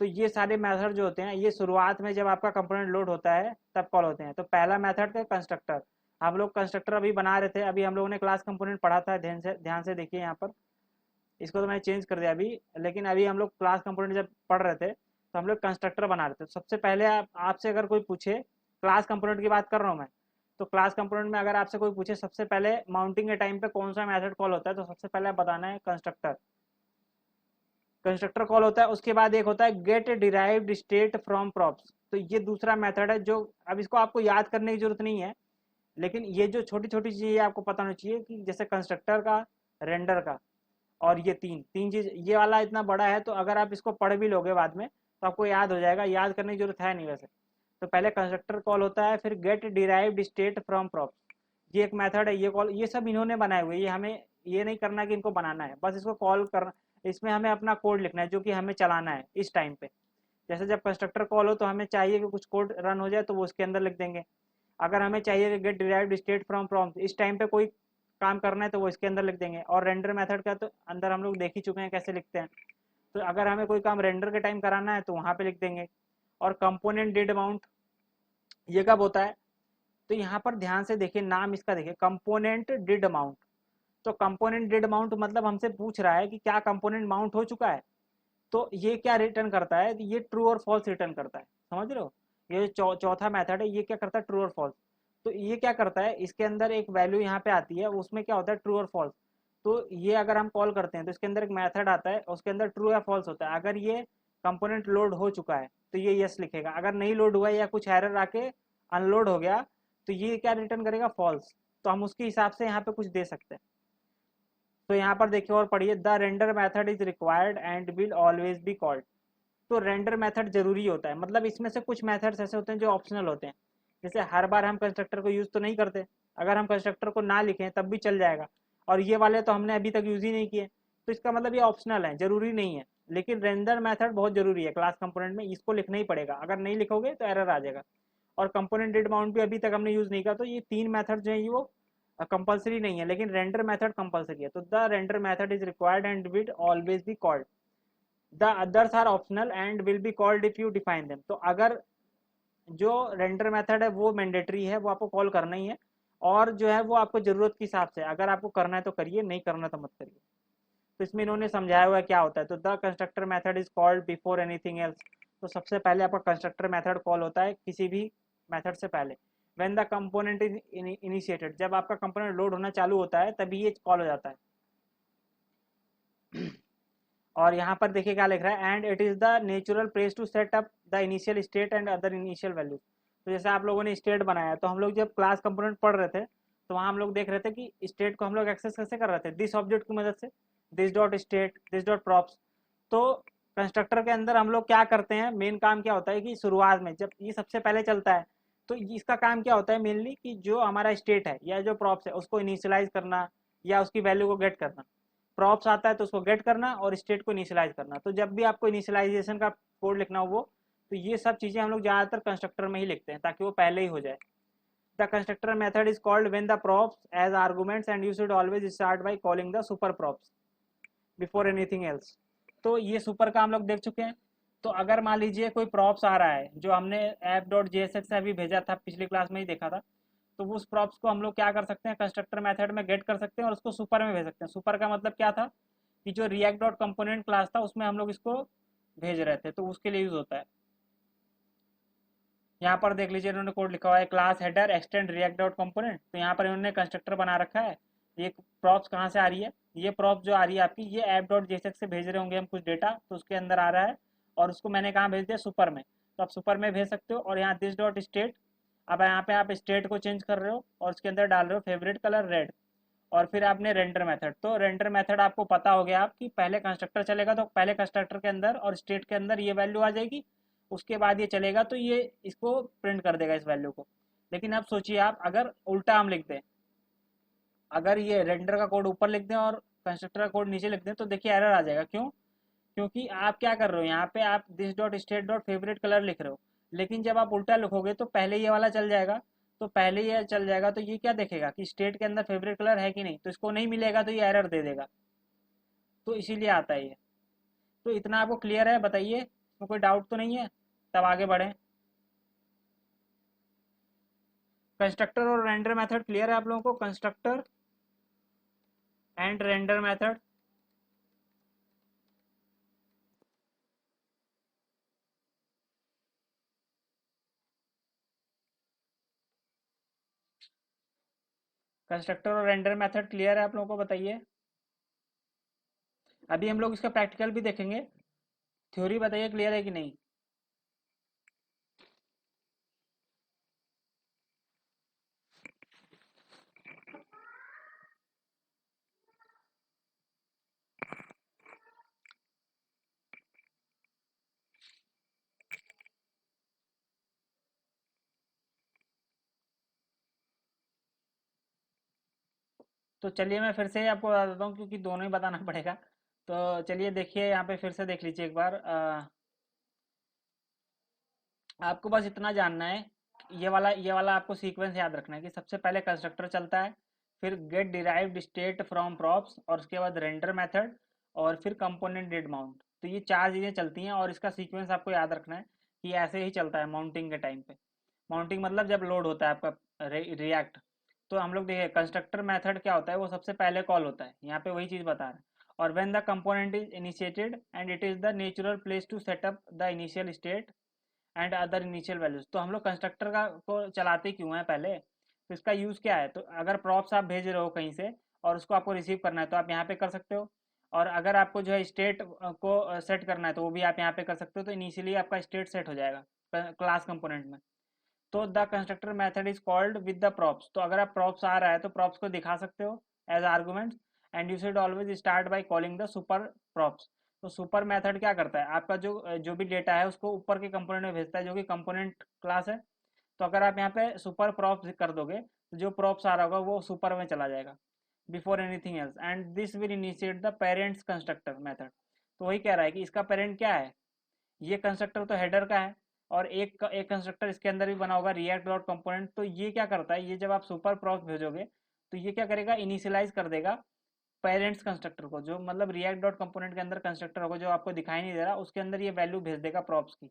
तो ये सारे मेथड जो होते हैं, ये शुरुआत में जब आपका कंपोनेंट लोड होता है तब कॉल होते हैं। तो पहला मेथड है कंस्ट्रक्टर। हम लोग कंस्ट्रक्टर अभी बना रहे थे, अभी हम लोगों ने क्लास कंपोनेंट पढ़ा था, ध्यान से देखिए यहाँ पर। इसको तो मैंने चेंज कर दिया अभी, लेकिन अभी हम लोग क्लास कंपोनेंट जब पढ़ रहे थे तो हम लोग कंस्ट्रक्टर बना रहे थे। तो सबसे पहले आपसे अगर कोई पूछे, क्लास कंपोनेंट की बात कर रहा हूँ मैं, तो क्लास कंपोनेंट में अगर आपसे कोई पूछे सबसे पहले माउंटिंग के टाइम पे कौन सा मेथड कॉल होता है, तो सबसे पहले बताना है कंस्ट्रक्टर। कंस्ट्रक्टर कॉल होता है। उसके बाद एक होता है get derived state from props. तो ये दूसरा मेथड है, जो अब इसको आपको याद करने की जरूरत नहीं है, लेकिन ये जो छोटी छोटी चीजें आपको पता होनी चाहिए, कि जैसे कंस्ट्रक्टर का, रेंडर का, और ये तीन तीन चीज, ये वाला इतना बड़ा है तो अगर आप इसको पढ़ भी लोगे बाद में तो आपको याद हो जाएगा, याद करने की जरूरत है नहीं वैसे। तो पहले कंस्ट्रक्टर कॉल होता है, फिर get derived state from props, ये एक मेथड है। ये कॉल, ये सब इन्होंने बनाए हुए, ये हमें ये नहीं करना कि इनको बनाना है, बस इसको कॉल करना। इसमें हमें अपना कोड लिखना है जो कि हमें चलाना है इस टाइम पे। जैसे जब कंस्ट्रक्टर कॉल हो तो हमें चाहिए कि कुछ कोड रन हो जाए, तो वो उसके अंदर लिख देंगे। अगर हमें चाहिए कि get derived state from prompt, इस टाइम पे कोई काम करना है, तो वो इसके अंदर लिख देंगे। और रेंडर मेथड का तो अंदर हम लोग देख ही चुके हैं कैसे लिखते हैं। तो अगर हमें कोई काम रेंडर के टाइम कराना है तो वहाँ पे लिख देंगे। और कंपोनेंट डिड अमाउंट, ये कब होता है, तो यहाँ पर ध्यान से देखिए, नाम इसका देखिए, कंपोनेंट डिड अमाउंट। तो कंपोनेंट डिड अमाउंट मतलब हमसे पूछ रहा है कि क्या कंपोनेंट माउंट हो चुका है। तो ये क्या रिटर्न करता है, ये ट्रू और फॉल्स रिटर्न करता है, समझ रहे हो। ये जो चौथा मेथड है, ये क्या करता है, ट्रू और फॉल्स। तो ये क्या करता है, इसके अंदर एक वैल्यू यहाँ पे आती है, उसमें क्या होता है, ट्रू और फॉल्स। तो ये अगर हम कॉल करते हैं तो इसके अंदर एक मेथड आता है, उसके अंदर ट्रू या फॉल्स होता है। अगर ये कंपोनेंट लोड हो चुका है तो ये यस लिखेगा, अगर नहीं लोड हुआ या कुछ एरर आके अनलोड हो गया तो ये क्या रिटर्न करेगा, फॉल्स। तो हम उसके हिसाब से यहाँ पे कुछ दे सकते हैं। तो यहाँ पर देखिए और पढ़िए, the render method is required and will always be called. तो रेंडर मेथड जरूरी होता है, मतलब इसमें से कुछ मेथड्स ऐसे होते हैं जो ऑप्शनल होते हैं। जैसे हर बार हम कंस्ट्रक्टर को यूज तो नहीं करते, अगर हम कंस्ट्रक्टर को ना लिखें तब भी चल जाएगा। और ये वाले तो हमने अभी तक यूज ही नहीं किए, तो इसका मतलब ये ऑप्शनल है, जरूरी नहीं है। लेकिन रेंडर मेथड बहुत जरूरी है क्लास कंपोनेंट में, इसको लिखना ही पड़ेगा, अगर नहीं लिखोगे तो एरर आ जाएगा। और कंपोनेंट डिड माउंट भी अभी तक हमने यूज नहीं किया। तो ये 3 मेथड जो है वो कंपलसरी नहीं है, लेकिन रेंडर मेथड कंपलसरी है। तो the render method is required and will always be called. The others are optional and will be called if you define them. तो अगर जो रेंडर मेथड है वो मैंडेटरी है, वो आपको कॉल करना ही है, और जो है वो आपको जरूरत के हिसाब से, अगर आपको करना है तो करिए, नहीं करना तो मत करिए। तो इसमें इन्होंने समझाया हुआ है क्या होता है। तो the constructor method is called before anything else. तो सबसे पहले आपका कंस्ट्रक्टर मेथड कॉल होता है किसी भी मेथड से पहले। When the component is initiated, जब आपका कंपोनेंट लोड होना चालू होता है तभी ये कॉल हो जाता है। और यहाँ पर देखिए क्या लिख रहा है, and it is the natural place to set up the initial state and other initial values. तो जैसे आप लोगों ने स्टेट बनाया, तो हम लोग जब क्लास कंपोनेंट पढ़ रहे थे तो वहाँ हम लोग देख रहे थे कि स्टेट को हम लोग एक्सेस कैसे कर रहे थे, दिस ऑब्जेक्ट की मदद से, this dot state, this dot props. तो कंस्ट्रक्टर के अंदर हम लोग क्या करते हैं, मेन काम क्या होता है कि शुरुआत में जब ये सबसे पहले चलता है तो इसका काम क्या होता है मेनली, कि जो हमारा स्टेट है या जो प्रॉप्स है उसको इनिशियलाइज करना या उसकी वैल्यू को गेट करना। प्रॉप्स आता है तो उसको गेट करना और स्टेट को इनिशियलाइज करना। तो जब भी आपको इनिशियलाइजेशन का कोड लिखना हो वो, तो ये सब चीजें हम लोग ज्यादातर कंस्ट्रक्टर में ही लिखते हैं ताकि वो पहले ही हो जाए। The constructor method is called when the props as arguments and you should always start by calling the super props before anything else. तो ये सुपर का हम लोग देख चुके हैं। तो अगर मान लीजिए कोई प्रॉप्स आ रहा है जो हमने ऐप डॉट जेएसएक्स से अभी भेजा था, पिछली क्लास में ही देखा था, तो वो उस प्रॉप्स को हम लोग क्या कर सकते हैं, कंस्ट्रक्टर मेथड में गेट कर सकते हैं और उसको सुपर में भेज सकते हैं। सुपर का मतलब क्या था कि जो रिएक्ट डॉट कंपोनेंट क्लास था उसमें हम लोग इसको भेज रहे थे, तो उसके लिए यूज होता है। यहाँ पर देख लीजिए इन्होंने कोड लिखा हुआ है, class header extend react dot component. तो यहाँ पर इन्होंने कंस्ट्रक्टर बना रखा है। ये प्रॉप्स कहाँ से आ रही है, ये प्रॉप्स जो आ रही है आपकी, ये ऐप डॉट जेएसएक्स से भेज रहे होंगे हम कुछ डेटा, तो उसके अंदर आ रहा है और उसको मैंने कहाँ भेज दिया, सुपर में। तो आप सुपर में भेज सकते हो। और यहाँ दिस डॉट स्टेट, अब यहाँ पे आप स्टेट को चेंज कर रहे हो और उसके अंदर डाल रहे हो फेवरेट कलर रेड। और फिर आपने रेंडर मेथड, तो रेंडर मेथड आपको पता हो गया आप कि पहले कंस्ट्रक्टर चलेगा तो पहले कंस्ट्रक्टर के अंदर और स्टेट के अंदर ये वैल्यू आ जाएगी, उसके बाद ये चलेगा तो ये इसको प्रिंट कर देगा इस वैल्यू को। लेकिन अब सोचिए आप अगर उल्टा हम लिख दें, अगर ये रेंडर का कोड ऊपर लिख दें और कंस्ट्रक्टर का कोड नीचे लिख दें, तो देखिए एरर आ जाएगा। क्यों? क्योंकि आप क्या कर रहे हो, यहाँ पे आप this dot state dot favourite colour लिख रहे हो, लेकिन जब आप उल्टा लिखोगे तो पहले ये वाला चल जाएगा। तो पहले ये चल जाएगा तो ये क्या देखेगा कि स्टेट के अंदर फेवरेट कलर है कि नहीं, तो इसको नहीं मिलेगा तो ये एरर दे देगा। तो इसीलिए आता है ये। तो इतना आपको क्लियर है, बताइए इसमें कोई डाउट तो नहीं है, तब आगे बढ़ें। कंस्ट्रक्टर और रेंडर मेथड क्लियर है आप लोगों को, constructor and render method. Constructor और रेंडर मेथड क्लियर है आप लोगों को, बताइए। अभी हम लोग इसका प्रैक्टिकल भी देखेंगे। थ्योरी बताइए क्लियर है कि नहीं। तो चलिए मैं फिर से आपको बता देता हूँ क्योंकि दोनों ही बताना पड़ेगा। तो चलिए देखिए यहाँ पे फिर से देख लीजिए एक बार। आपको बस इतना जानना है, ये वाला आपको सीक्वेंस याद रखना है कि सबसे पहले कंस्ट्रक्टर चलता है, फिर get derived state from props, और उसके बाद रेंडर मेथड, और फिर कंपोनेंट डेड माउंट। तो ये चार चीज़ें चलती हैं और इसका सीक्वेंस आपको याद रखना है कि ऐसे ही चलता है माउंटिंग के टाइम पे। माउंटिंग मतलब जब लोड होता है आपका रिएक्ट। तो हम लोग देखिए कंस्ट्रक्टर मेथड क्या होता है, वो सबसे पहले कॉल होता है, यहाँ पे वही चीज़ बता रहा है। और when the component is initiated and it is the natural place to set up the initial state and other initial values. तो हम लोग कंस्ट्रक्टर का को चलाते क्यों हैं पहले, तो इसका यूज़ क्या है, तो अगर प्रॉप्स आप भेज रहे हो कहीं से और उसको आपको रिसीव करना है तो आप यहाँ पे कर सकते हो। और अगर आपको जो है स्टेट को सेट करना है तो वो भी आप यहाँ पे कर सकते हो। तो इनिशियली आपका स्टेट सेट हो जाएगा क्लास कंपोनेंट में। तो the constructor method is called with the props. तो अगर आप प्रॉप्स आ रहा है तो प्रॉप्स को दिखा सकते हो as arguments, and you should always start by calling the super props. तो सुपर मेथड क्या करता है, आपका जो जो भी डेटा है उसको ऊपर के कंपोनेंट में भेजता है जो कि कंपोनेंट क्लास है। तो अगर आप यहाँ पे सुपर प्रॉप्स कर दोगे तो जो प्रॉप्स आ रहा होगा वो सुपर में चला जाएगा before anything else, and this will initiate the parents constructor method. तो वही कह रहा है कि इसका पेरेंट क्या है, ये कंस्ट्रक्टर तो हेडर का है, और एक कंस्ट्रक्टर इसके अंदर भी बना होगा रिएक्ट डॉट कंपोनेंट। तो ये क्या करता है, ये जब आप सुपर प्रॉप्स भेजोगे तो ये क्या करेगा, इनिशियलाइज कर देगा पेरेंट्स कंस्ट्रक्टर को, जो मतलब रिएक्ट डॉट कंपोनेंट के अंदर कंस्ट्रक्टर होगा जो आपको दिखाई नहीं दे रहा, उसके अंदर ये वैल्यू भेज देगा प्रॉप्स की।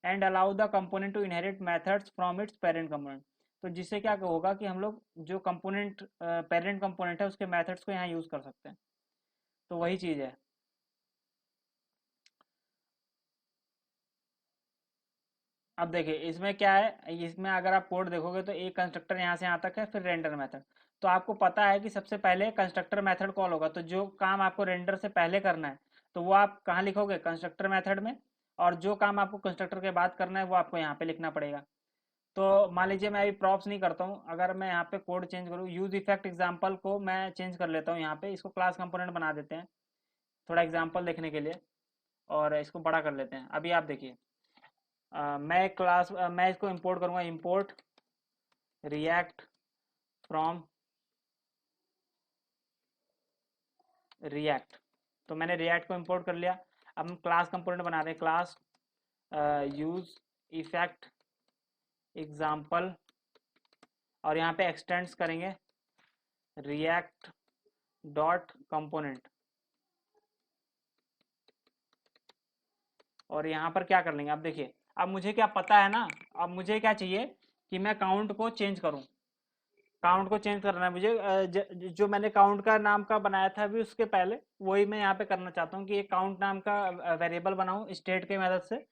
And allow the component to inherit methods from its parent component. तो जिससे क्या होगा कि हम लोग जो कंपोनेंट पेरेंट कंपोनेंट है उसके मेथड्स को यहाँ यूज कर सकते हैं। तो वही चीज़ है। अब देखिए इसमें क्या है, इसमें अगर आप कोड देखोगे तो एक कंस्ट्रक्टर यहाँ से यहाँ तक है, फिर रेंडर मेथड। तो आपको पता है कि सबसे पहले कंस्ट्रक्टर मेथड कॉल होगा, तो जो काम आपको रेंडर से पहले करना है तो वो आप कहाँ लिखोगे, कंस्ट्रक्टर मेथड में। और जो काम आपको कंस्ट्रक्टर के बाद करना है वो आपको यहाँ पे लिखना पड़ेगा। तो मान लीजिए मैं अभी प्रॉप्स नहीं करता हूँ, अगर मैं यहाँ पे कोड चेंज करूँ, यूज इफेक्ट एग्जाम्पल को मैं चेंज कर लेता हूँ, यहाँ पे इसको क्लास कंपोनेंट बना देते हैं थोड़ा एग्जाम्पल देखने के लिए, और इसको बड़ा कर लेते हैं। अभी आप देखिए मैं क्लास मैं इसको इंपोर्ट करूंगा, इंपोर्ट रिएक्ट फ्रॉम रिएक्ट। तो मैंने रिएक्ट को इंपोर्ट कर लिया। अब हम क्लास कंपोनेंट बना रहे हैं, क्लास यूज इफेक्ट एग्जाम्पल, और यहाँ पे एक्सटेंड्स करेंगे रिएक्ट डॉट कंपोनेंट। और यहाँ पर क्या कर लेंगे, अब देखिए अब मुझे क्या पता है ना, अब मुझे क्या चाहिए कि मैं काउंट को चेंज करूँ। काउंट को चेंज करना है मुझे, जो मैंने काउंट का नाम का बनाया था अभी उसके पहले, वही मैं यहाँ पे करना चाहता हूँ कि एक काउंट नाम का वेरिएबल बनाऊँ स्टेट के मदद से,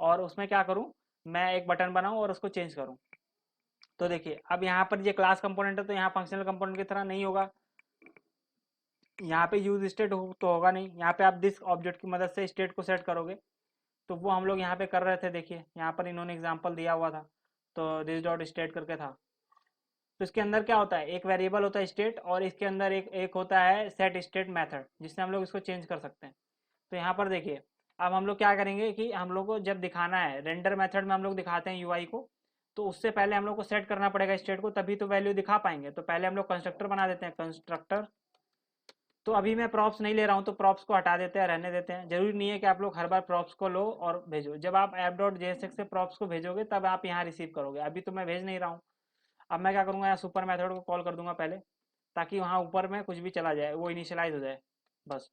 और उसमें क्या करूँ, मैं एक बटन बनाऊँ और उसको चेंज करूँ। तो देखिए अब यहाँ पर ये क्लास कंपोनेंट है तो यहाँ फंक्शनल कंपोनेंट की तरह नहीं होगा, यहाँ पे यूज स्टेट तो होगा नहीं, यहाँ पे आप दिस ऑब्जेक्ट की मदद से स्टेट को सेट करोगे। तो वो हम लोग यहाँ पे कर रहे थे, देखिए यहाँ पर इन्होंने एग्जाम्पल दिया हुआ था, तो दिस डॉट स्टेट करके था। तो इसके अंदर क्या होता है, एक वेरिएबल होता है स्टेट, और इसके अंदर एक एक होता है सेट स्टेट मेथड, जिससे हम लोग इसको चेंज कर सकते हैं। तो यहाँ पर देखिए अब हम लोग क्या करेंगे कि हम लोग को जब दिखाना है रेंडर मेथड में हम लोग दिखाते हैं यूआई को, तो उससे पहले हम लोग को सेट करना पड़ेगा स्टेट को, तभी तो वैल्यू दिखा पाएंगे। तो पहले हम लोग कंस्ट्रक्टर बना देते हैं, कंस्ट्रक्टर। तो अभी मैं प्रॉप्स नहीं ले रहा हूँ, तो प्रॉप्स को हटा देते हैं, रहने देते हैं। जरूरी नहीं है कि आप लोग हर बार प्रॉप्स को लो और भेजो, जब आप ऐप डॉट जेएसएक्स से प्रॉप्स को भेजोगे तब आप यहाँ रिसीव करोगे, अभी तो मैं भेज नहीं रहा हूँ। अब मैं क्या करूँगा, यहाँ सुपर मेथड को कॉल कर दूंगा पहले, ताकि वहाँ ऊपर में कुछ भी चला जाए वो इनिशियलाइज हो जाए। बस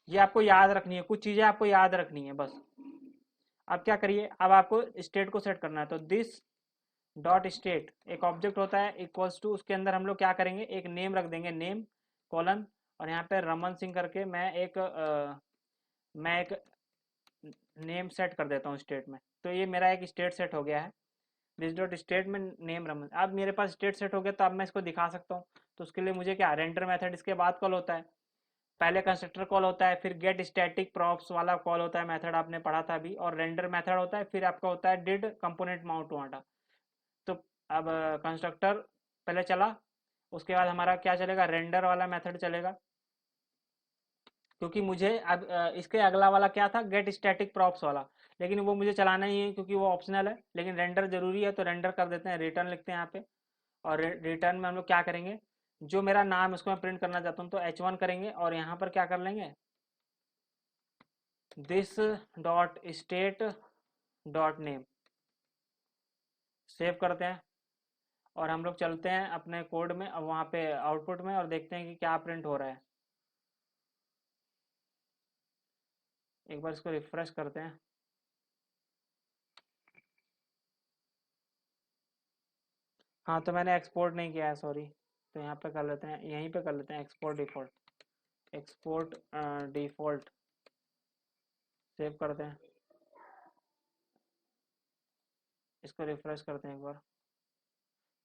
ये आपको याद रखनी है, कुछ चीज़ें आपको याद रखनी है बस। अब क्या करिए, अब आपको स्टेट को सेट करना है, तो दिस डॉट स्टेट एक ऑब्जेक्ट होता है इक्वल्स टू, उसके अंदर हम लोग क्या करेंगे, एक नेम रख देंगे, नेम कॉलन, और यहाँ पे रमन सिंह करके मैं एक नेम सेट कर देता हूँ स्टेट में। तो ये मेरा एक स्टेट सेट हो गया है, दिस डॉट स्टेट में नेम रमन। अब मेरे पास स्टेट सेट हो गया, तो अब मैं इसको दिखा सकता हूँ। तो उसके लिए मुझे क्या, रेंडर मेथड इसके बाद कॉल होता है, पहले कंस्ट्रक्टर कॉल होता है, फिर गेट स्टैटिक प्रॉप्स वाला कॉल होता है, मेथड आपने पढ़ा था अभी, और रेंडर मेथड होता है, फिर आपका होता है डिड कंपोनेंट माउंट वाटा। तो अब कंस्ट्रक्टर पहले चला, उसके बाद हमारा क्या चलेगा, रेंडर वाला मेथड चलेगा, क्योंकि मुझे अब इसके अगला वाला क्या था, गेट स्टैटिक प्रॉप्स वाला, लेकिन वो मुझे चलाना ही है क्योंकि वो ऑप्शनल है, लेकिन रेंडर जरूरी है, तो रेंडर कर देते हैं, रिटर्न लिखते हैं यहाँ पे। और रिटर्न में हम लोग क्या करेंगे, जो मेरा नाम है उसको मैं प्रिंट करना चाहता हूँ, तो H1 करेंगे, और यहाँ पर क्या कर लेंगे, this dot state dot name, save करते हैं। और हम लोग चलते हैं अपने कोड में, अब वहाँ पे आउटपुट में, और देखते हैं कि क्या प्रिंट हो रहा है। एक बार इसको रिफ्रेश करते हैं। हाँ तो मैंने एक्सपोर्ट नहीं किया है, सॉरी। तो यहाँ पे कर लेते हैं, यहीं पे कर लेते हैं export default, export default, save करते हैं। इसको रिफ्रेश करते हैं एक बार।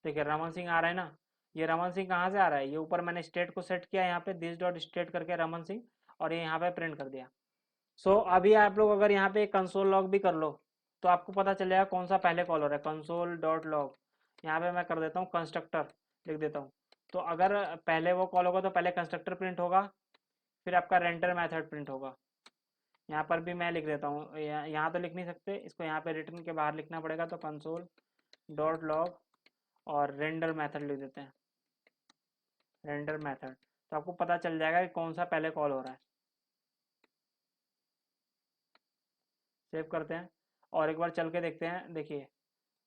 देखिए रमन सिंह आ रहा है ना, ये रमन सिंह कहाँ से आ रहा है, ये ऊपर मैंने स्टेट को सेट किया यहाँ पे, दिस डॉट स्टेट करके रमन सिंह, और ये यहाँ पे प्रिंट कर दिया। सो अभी आप लोग अगर यहाँ पे कंसोल लॉग भी कर लो तो आपको पता चलेगा कौन सा पहले कॉल हो रहा है, कंसोल डॉट लॉग। यहाँ पे मैं कर देता हूँ कंस्ट्रक्टर, लिख देता हूँ। तो अगर पहले वो कॉल होगा तो पहले कंस्ट्रक्टर प्रिंट होगा, फिर आपका रेंडर मेथड प्रिंट होगा। यहाँ पर भी मैं लिख देता हूँ, यहाँ तो लिख नहीं सकते, इसको यहाँ पे रिटर्न के बाहर लिखना पड़ेगा, तो कंसोल डॉट लॉग और रेंडर मेथड लिख देते हैं, रेंडर मेथड। तो आपको पता चल जाएगा कि कौन सा पहले कॉल हो रहा है। सेव करते हैं और एक बार चल के देखते हैं। देखिए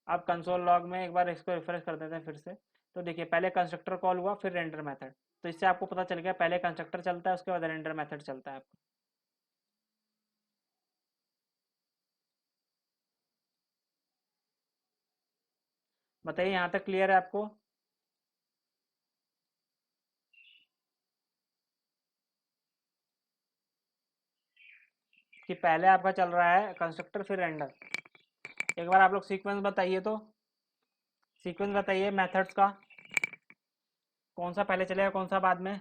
अब कंसोल लॉग में एक बार इसको रिफ्रेश कर देते हैं फिर से। तो देखिए पहले कंस्ट्रक्टर कॉल हुआ फिर रेंडर मेथड। तो इससे आपको पता चल गया पहले कंस्ट्रक्टर चलता है उसके बाद रेंडर मेथड चलता है आपका। बताइए यहाँ तक क्लियर है आपको? कि पहले आपका चल रहा है कंस्ट्रक्टर फिर रेंडर। एक बार आप लोग सीक्वेंस बताइए तो, सीक्वेंस बताइए मेथड्स का, कौन सा पहले चलेगा कौन सा बाद में।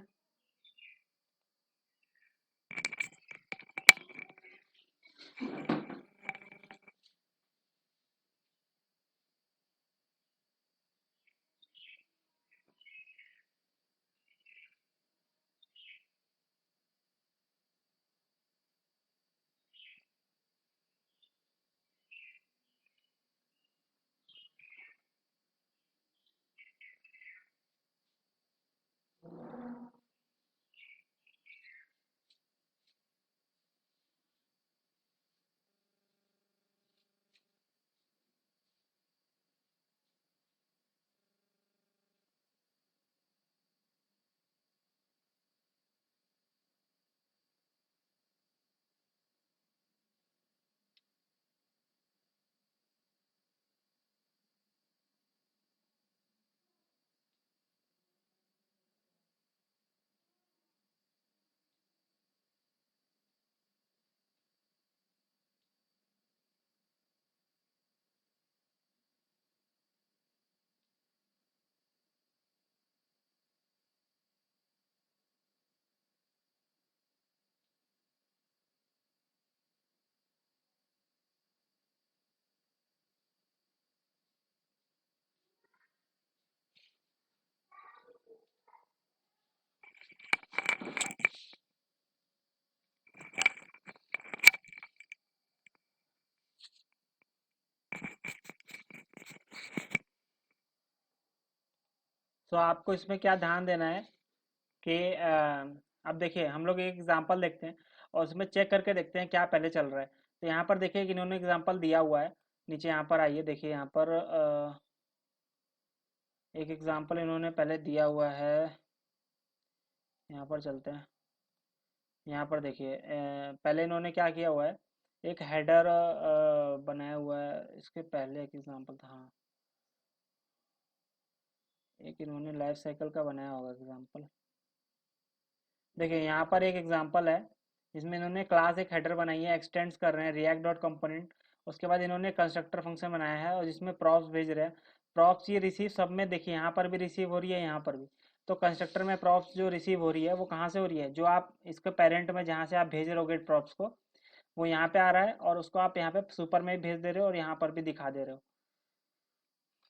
तो आपको इसमें क्या ध्यान देना है कि अब देखिए हम लोग एक एग्जांपल देखते हैं और उसमें चेक करके देखते हैं क्या पहले चल रहा है। तो यहाँ पर देखिए कि इन्होंने एग्जांपल दिया हुआ है। नीचे यहाँ पर आइए देखिए यहाँ पर एक एग्जांपल इन्होंने पहले दिया हुआ है। यहाँ पर चलते हैं। यहाँ पर देखिए पहले इन्होंने क्या किया हुआ है, एक हेडर बनाया हुआ है। इसके पहले एक एग्जांपल था, हाँ एक इन्होंने लाइफ साइकिल का बनाया होगा एग्जांपल। देखिए यहाँ पर एक एग्जांपल है जिसमें इन्होंने क्लास एक हेडर बनाई है, एक्सटेंड्स कर रहे हैं रिएक्ट डॉट कंपोनेंट। उसके बाद इन्होंने कंस्ट्रक्टर फंक्शन बनाया है और जिसमें प्रॉप्स भेज रहे हैं। प्रॉप्स ये रिसीव सब में देखिए यहाँ पर भी रिसीव हो रही है यहाँ पर भी। तो कंस्ट्रक्टर में प्रॉप्स जो रिसीव हो रही है वो कहाँ से हो रही है, जो आप इसके पेरेंट में जहाँ से आप भेज रहे हो गेट प्रॉप्स को वो यहाँ पे आ रहा है और उसको आप यहाँ पे सुपर में भी भेज दे रहे हो और यहाँ पर भी दिखा दे रहे हो।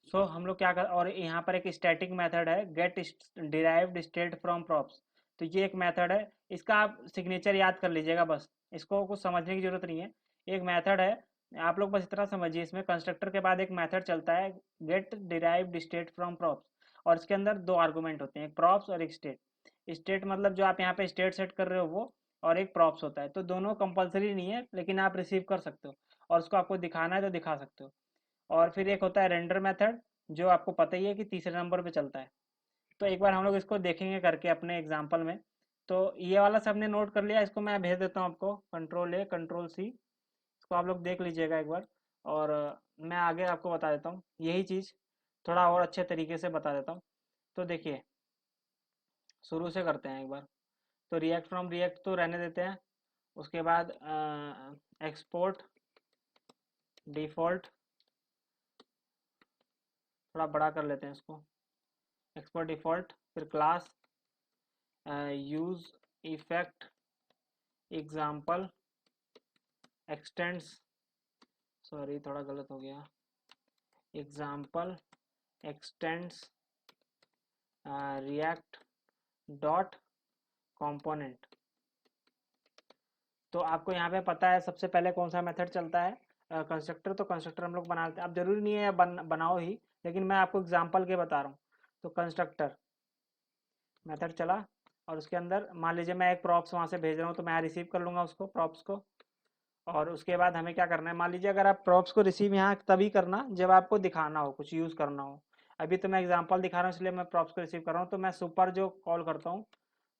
सो हम लोग क्या कर, और यहाँ पर एक स्टैटिक मेथड है get derived state from props. तो ये एक मेथड है, इसका आप सिग्नेचर याद कर लीजिएगा बस, इसको कुछ समझने की जरूरत नहीं है। एक मेथड है, आप लोग बस इतना समझिए इसमें कंस्ट्रक्टर के बाद एक मेथड चलता है get derived state from props. और इसके अंदर दो आर्गूमेंट होते हैं, एक प्रॉप्स और एक स्टेट। स्टेट मतलब जो आप यहाँ पे स्टेट सेट कर रहे हो वो, और एक प्रॉप्स होता है। तो दोनों कंपलसरी नहीं है लेकिन आप रिसीव कर सकते हो और उसको आपको दिखाना है तो दिखा सकते हो। और फिर एक होता है रेंडर मेथड, जो आपको पता ही है कि तीसरे नंबर पे चलता है। तो एक बार हम लोग इसको देखेंगे करके अपने एग्जाम्पल में। तो ये वाला सबने नोट कर लिया, इसको मैं भेज देता हूँ आपको, कंट्रोल A कंट्रोल C। इसको आप लोग देख लीजिएगा एक बार। और मैं आगे आपको बता देता हूँ यही चीज़, थोड़ा और अच्छे तरीके से बता देता हूँ। तो देखिए शुरू से करते हैं एक बार। तो रिएक्ट फ्रॉम रिएक्ट तो रहने देते हैं। उसके बाद एक्सपोर्ट डिफ़ॉल्ट, थोड़ा बड़ा कर लेते हैं इसको, एक्सपोर्ट डिफ़ॉल्ट। फिर class use effect example x tends, sorry थोड़ा गलत हो गया, example x tends react dot component. तो आपको यहाँ पे पता है सबसे पहले कौन सा मेथड चलता है, कंस्ट्रक्टर। तो कंस्ट्रक्टर हम लोग बना लेते हैं, अब जरूरी नहीं है बनाओ ही, लेकिन मैं आपको एग्जाम्पल के बता रहा हूँ। तो कंस्ट्रक्टर मेथड चला और उसके अंदर मान लीजिए मैं एक प्रॉप्स वहाँ से भेज रहा हूँ तो मैं रिसीव कर लूँगा उसको प्रॉप्स को। और उसके बाद हमें क्या करना है, मान लीजिए अगर आप प्रॉप्स को रिसीव यहाँ तभी करना जब आपको दिखाना हो, कुछ यूज़ करना हो। अभी तो मैं एग्जांपल दिखा रहा हूँ इसलिए मैं प्रॉप्स को रिसीव कर रहा हूँ, तो मैं सुपर जो कॉल करता हूँ,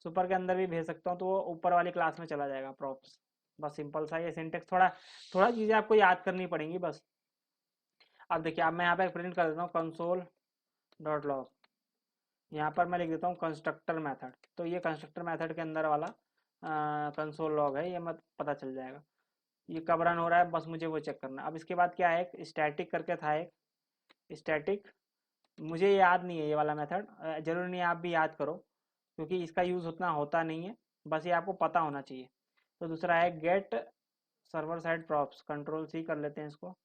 सुपर के अंदर भी भेज सकता हूँ, तो वो ऊपर वाली क्लास में चला जाएगा प्रॉप्स। बस सिंपल सा ये सिंटेक्स, थोड़ा थोड़ा चीज़ें आपको याद करनी पड़ेंगी बस। अब देखिए, अब मैं यहाँ पे प्रिंट कर देता हूँ कंसोल डॉट लॉग। यहाँ पर मैं लिख देता हूँ कंस्ट्रक्टर मेथड, तो ये कंस्ट्रक्टर मेथड के अंदर वाला कंसोल लॉग है, ये मत पता चल जाएगा। ये कब रन हो रहा है, बस मुझे वो चेक करना है। अब इसके बाद क्या है, एक स्टैटिक करके था, एक स्टैटिक, मुझे याद नहीं है ये वाला मेथड, जरूरी नहीं है आप भी याद करो क्योंकि इसका यूज़ उतना होता नहीं है, बस ये आपको पता होना चाहिए। तो दूसरा है get server side props, control C कर लेते हैं इसको,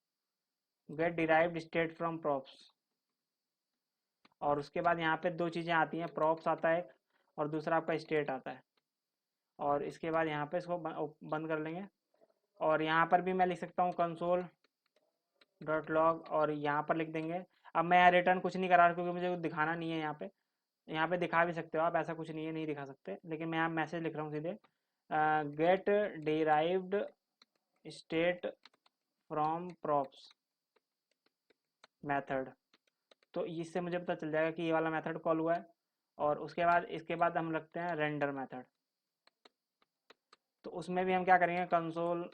get derived state from props. और उसके बाद यहाँ पे दो चीज़ें आती हैं, प्रॉप्स आता है और दूसरा आपका स्टेट आता है। और इसके बाद यहाँ पे इसको बंद कर लेंगे। और यहाँ पर भी मैं लिख सकता हूँ कंसोल डॉट लॉग, और यहाँ पर लिख देंगे। अब मैं यहाँ रिटर्न कुछ नहीं करा रहा क्योंकि मुझे दिखाना नहीं है यहाँ पे। यहाँ पे दिखा भी सकते हो आप, ऐसा कुछ नहीं है नहीं दिखा सकते, लेकिन मैं यहाँ मैसेज लिख रहा हूँ सीधे, get derived state from props method. तो इससे मुझे पता चल जाएगा कि ये वाला मेथड कॉल हुआ है। और उसके बाद इसके बाद हम रखते हैं रेंडर मेथड। तो उसमें भी हम क्या करेंगे, कंसोल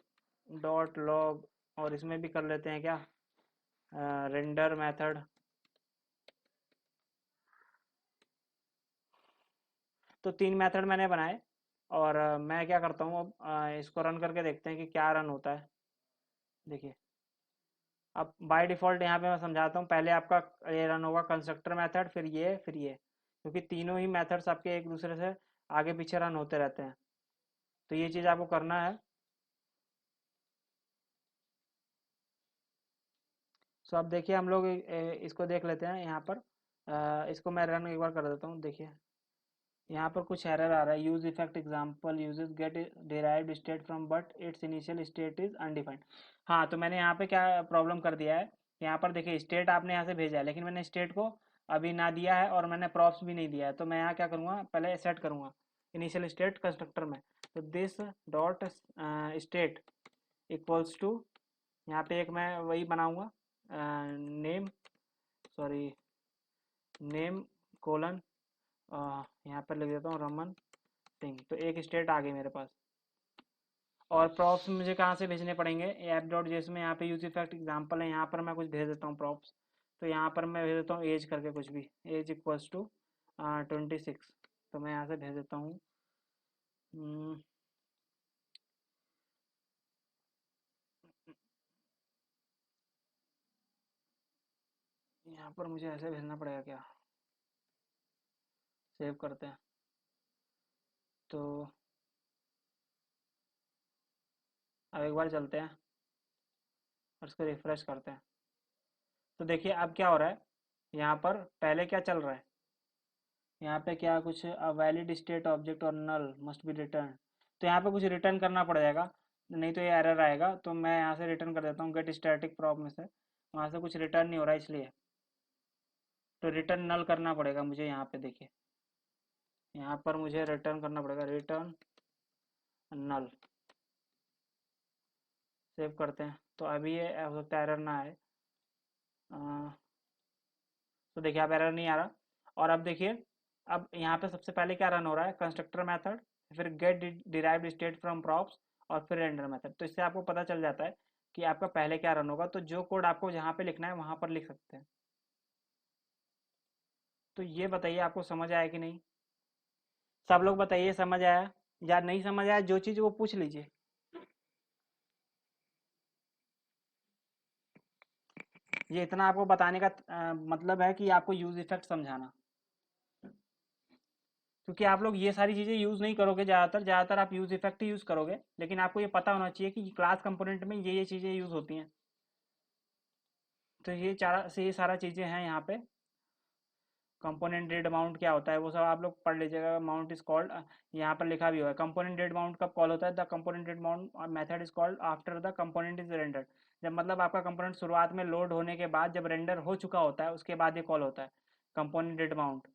डॉट लॉग, और इसमें भी कर लेते हैं क्या, रेंडर मेथड। तो तीन मेथड मैंने बनाए। और मैं क्या करता हूँ अब, इसको रन करके देखते हैं कि क्या रन होता है। देखिए, अब बाय डिफ़ॉल्ट यहाँ पे मैं समझाता हूँ, पहले आपका ये रन होगा कंस्ट्रक्टर मेथड, फिर ये, क्योंकि तीनों ही मेथड्स आपके एक दूसरे से आगे पीछे रन होते रहते हैं। तो ये चीज़ आपको करना है। सो अब देखिए, हम लोग इसको देख लेते हैं यहाँ पर। इसको मैं रन एक बार कर देता हूँ। देखिए, यहाँ पर कुछ एरर आ रहा है, use effect example uses get derived state from but its initial state is undefined. हाँ, तो मैंने यहाँ पे क्या प्रॉब्लम कर दिया है, यहाँ पर देखिए स्टेट आपने यहाँ से भेजा है, लेकिन मैंने स्टेट को अभी ना दिया है और मैंने प्रॉप्स भी नहीं दिया है। तो मैं यहाँ क्या करूँगा, पहले सेट करूँगा इनिशियल स्टेट कंस्ट्रक्टर में। तो this dot state equals to, यहाँ पे एक मैं वही बनाऊँगा, नेम, सॉरी, नेम कोलन, यहाँ पर लिख देता हूँ रमन सिंह। तो एक स्टेट आ गई मेरे पास। और प्रॉप्स मुझे कहाँ से भेजने पड़ेंगे, ऐप डॉट जेएस में, यहाँ पे यूज इफेक्ट एग्जाम्पल है, यहाँ पर मैं कुछ भेज देता हूँ प्रॉप्स। तो यहाँ पर मैं भेज देता हूँ एज करके कुछ भी, एज इक्वल्स टू 26। तो मैं यहाँ से भेज देता हूँ, हम्म, यहाँ पर मुझे ऐसे भेजना पड़ेगा क्या, सेव करते हैं। तो अब एक बार चलते हैं और इसको रिफ्रेश करते हैं। तो देखिए अब क्या हो रहा है, यहाँ पर पहले क्या चल रहा है, यहाँ पे क्या कुछ वैलिड स्टेट ऑब्जेक्ट और नल मस्ट बी रिटर्न। तो यहाँ पे कुछ रिटर्न करना पड़ जाएगा, नहीं तो ये एरर आएगा। तो मैं यहाँ से रिटर्न कर देता हूँ गेट स्टैटिक प्रॉप में से, वहाँ से कुछ रिटर्न नहीं हो रहा है इसलिए। तो रिटर्न नल करना पड़ेगा मुझे, यहाँ पे देखिए, यहाँ पर मुझे रिटर्न करना पड़ेगा, रिटर्न नल। सेव करते हैं। तो अभी ये हो सकता है एरर ना आए। तो देखिए अब एरर नहीं आ रहा। और अब देखिए, अब यहाँ पे सबसे पहले क्या रन हो रहा है, कंस्ट्रक्टर मेथड, फिर get derived state from props, और फिर रेंडर मेथड। तो इससे आपको पता चल जाता है कि आपका पहले क्या रन होगा। तो जो कोड आपको जहाँ पे लिखना है वहाँ पर लिख सकते हैं। तो ये बताइए आपको समझ आया कि नहीं, सब लोग बताइए समझ आया, या नहीं समझ आया जो चीज़ वो पूछ लीजिए। ये इतना आपको बताने का मतलब है कि आपको यूज इफेक्ट समझाना, क्योंकि आप लोग ये सारी चीज़ें यूज़ नहीं करोगे, ज़्यादातर आप यूज़ इफेक्ट ही यूज़ करोगे, लेकिन आपको ये पता होना चाहिए कि क्लास कंपोनेंट में ये चीज़ें यूज़ होती हैं। तो ये सारा चीज़ें हैं यहाँ पे। कंपोनेंट डेट माउंट क्या होता है वो सब आप लोग पढ़ लीजिएगा। माउंट इज कॉल्ड, यहाँ पर लिखा भी हुआ है, कंपोनेंट डेट माउंट कब कॉल होता है, the component did mount method is called after the component is rendered. जब मतलब आपका कंपोनेंट शुरुआत में लोड होने के बाद, जब रेंडर हो चुका होता है, उसके बाद ये कॉल होता है कंपोनेंट डेट माउंट।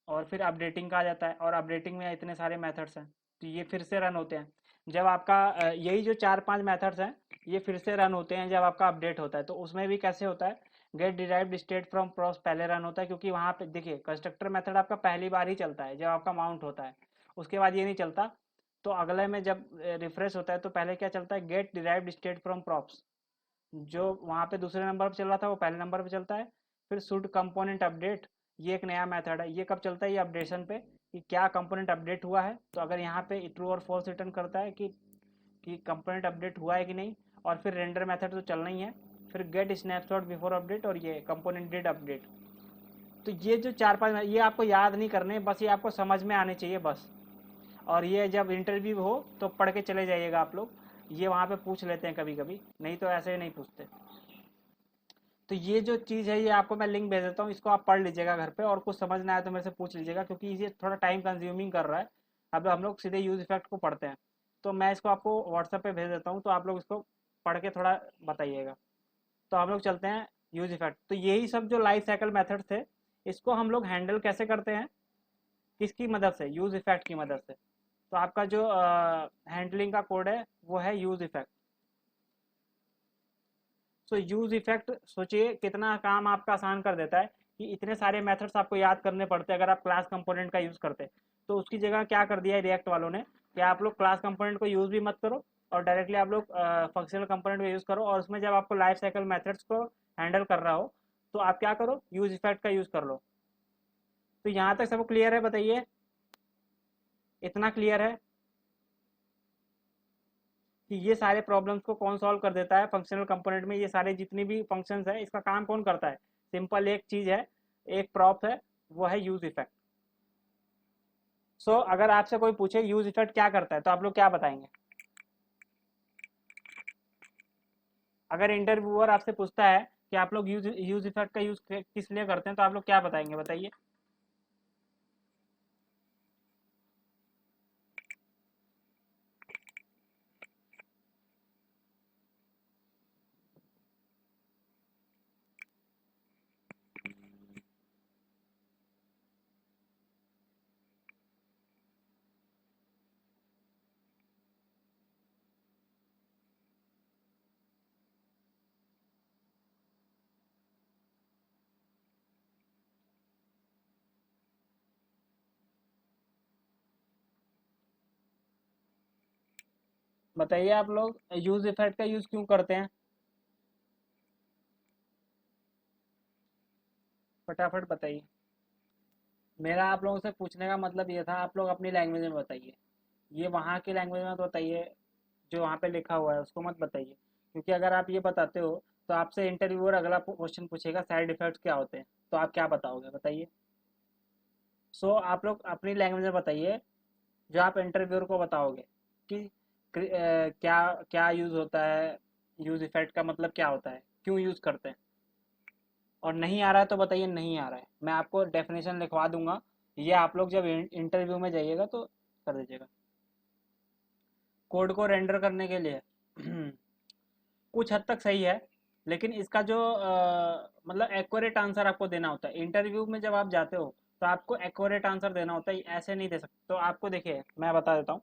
और फिर अपडेटिंग का आ जाता है, और अपडेटिंग में इतने सारे मेथड्स हैं, तो ये फिर से रन होते हैं। जब आपका यही जो 4-5 मेथड्स हैं ये फिर से रन होते हैं जब आपका अपडेट होता है। तो उसमें भी कैसे होता है, get derived state from props पहले रन होता है, क्योंकि वहाँ पे देखिए कंस्ट्रक्टर मेथड आपका पहली बार ही चलता है जब आपका माउंट होता है, उसके बाद ये नहीं चलता। तो अगले में जब रिफ्रेश होता है तो पहले क्या चलता है, get derived state from props, जो वहाँ पे दूसरे नंबर पे चल रहा था वो पहले नंबर पे चलता है। फिर शुड कंपोनेंट अपडेट, ये एक नया मेथड है, ये कब चलता है, ये अपडेशन पे कि क्या कंपोनेंट अपडेट हुआ है। तो अगर यहाँ पे ट्रू और फॉल्स रिटर्न करता है कि कंपोनेंट अपडेट हुआ है कि नहीं। और फिर रेंडर मेथड तो चलना ही है। फिर गेट स्नैपशॉट बिफोर अपडेट और ये कंपोनेंट डिड अपडेट। तो ये जो 4-5 ये आपको याद नहीं करने, बस ये आपको समझ में आने चाहिए बस। और ये जब इंटरव्यू हो तो पढ़ के चले जाइएगा आप लोग, ये वहाँ पे पूछ लेते हैं कभी कभी, नहीं तो ऐसे ही नहीं पूछते। तो ये जो चीज़ है ये आपको मैं लिंक भेज देता हूँ, इसको आप पढ़ लीजिएगा घर पे, और कुछ समझ ना आए तो मेरे से पूछ लीजिएगा, क्योंकि ये थोड़ा टाइम कंज्यूमिंग कर रहा है। अब हम लोग सीधे यूज इफेक्ट को पढ़ते हैं। तो मैं इसको आपको व्हाट्सएप पे भेज देता हूँ, तो आप लोग इसको पढ़ के थोड़ा बताइएगा। तो हम लोग चलते हैं यूज इफेक्ट। तो यही सब जो लाइफ साइकिल मेथड थे, इसको हम लोग हैंडल कैसे करते हैं, किसकी मदद से, यूज इफेक्ट की मदद से। तो आपका जो हैंडलिंग का कोड है वो है यूज इफेक्ट। सो यूज इफेक्ट सोचिए कितना काम आपका आसान कर देता है, कि इतने सारे मेथड्स आपको याद करने पड़ते हैं अगर आप क्लास कंपोनेंट का यूज करते। तो उसकी जगह क्या कर दिया है रिएक्ट वालों ने, कि आप लोग क्लास कंपोनेंट को यूज भी मत करो, और डायरेक्टली आप लोग फंक्शनल कंपोनेंट को यूज करो। और उसमें जब आपको लाइफ साइकिल मेथड्स को हैंडल कर रहा हो तो आप क्या करो, यूज इफेक्ट का यूज कर लो। तो यहाँ तक सबको क्लियर है, बताइए इतना क्लियर है कि ये सारे प्रॉब्लम्स को कौन सॉल्व कर देता है फंक्शनल कंपोनेंट में। ये सारे जितनी भी फंक्शंस है इसका काम कौन करता है, सिंपल एक चीज है, एक प्रॉप है, वो है यूज इफेक्ट। सो अगर आपसे कोई पूछे यूज इफेक्ट क्या करता है तो आप लोग क्या बताएंगे। अगर इंटरव्यूअर आपसे पूछता है कि आप लोग यूज इफेक्ट का यूज किस लिए करते हैं तो आप लोग क्या बताएंगे, बताइए। बताइए आप लोग यूज इफेक्ट का यूज क्यों करते हैं, फटाफट बताइए। मेरा आप लोगों से पूछने का मतलब ये था, आप लोग अपनी लैंग्वेज में बताइए, ये वहाँ की लैंग्वेज में तो बताइए, जो वहाँ पे लिखा हुआ है उसको मत बताइए। क्योंकि अगर आप ये बताते हो तो आपसे इंटरव्यूअर अगला क्वेश्चन पूछेगा साइड इफेक्ट्स क्या होते हैं, तो आप क्या बताओगे, बताइए। सो आप लोग अपनी लैंग्वेज में बताइए, जो आप इंटरव्यूअर को बताओगे कि क्या क्या यूज़ होता है, यूज़ इफेक्ट का मतलब क्या होता है, क्यों यूज़ करते हैं। और नहीं आ रहा है तो बताइए नहीं आ रहा है, मैं आपको डेफिनेशन लिखवा दूंगा, ये आप लोग जब इंटरव्यू में जाइएगा तो कर दीजिएगा। कोड को रेंडर करने के लिए कुछ हद तक सही है, लेकिन इसका जो मतलब एक्यूरेट आंसर आपको देना होता है इंटरव्यू में जब आप जाते हो, तो आपको एक्यूरेट आंसर देना होता है, ऐसे नहीं दे सकते। तो आपको देखिए मैं बता देता हूँ।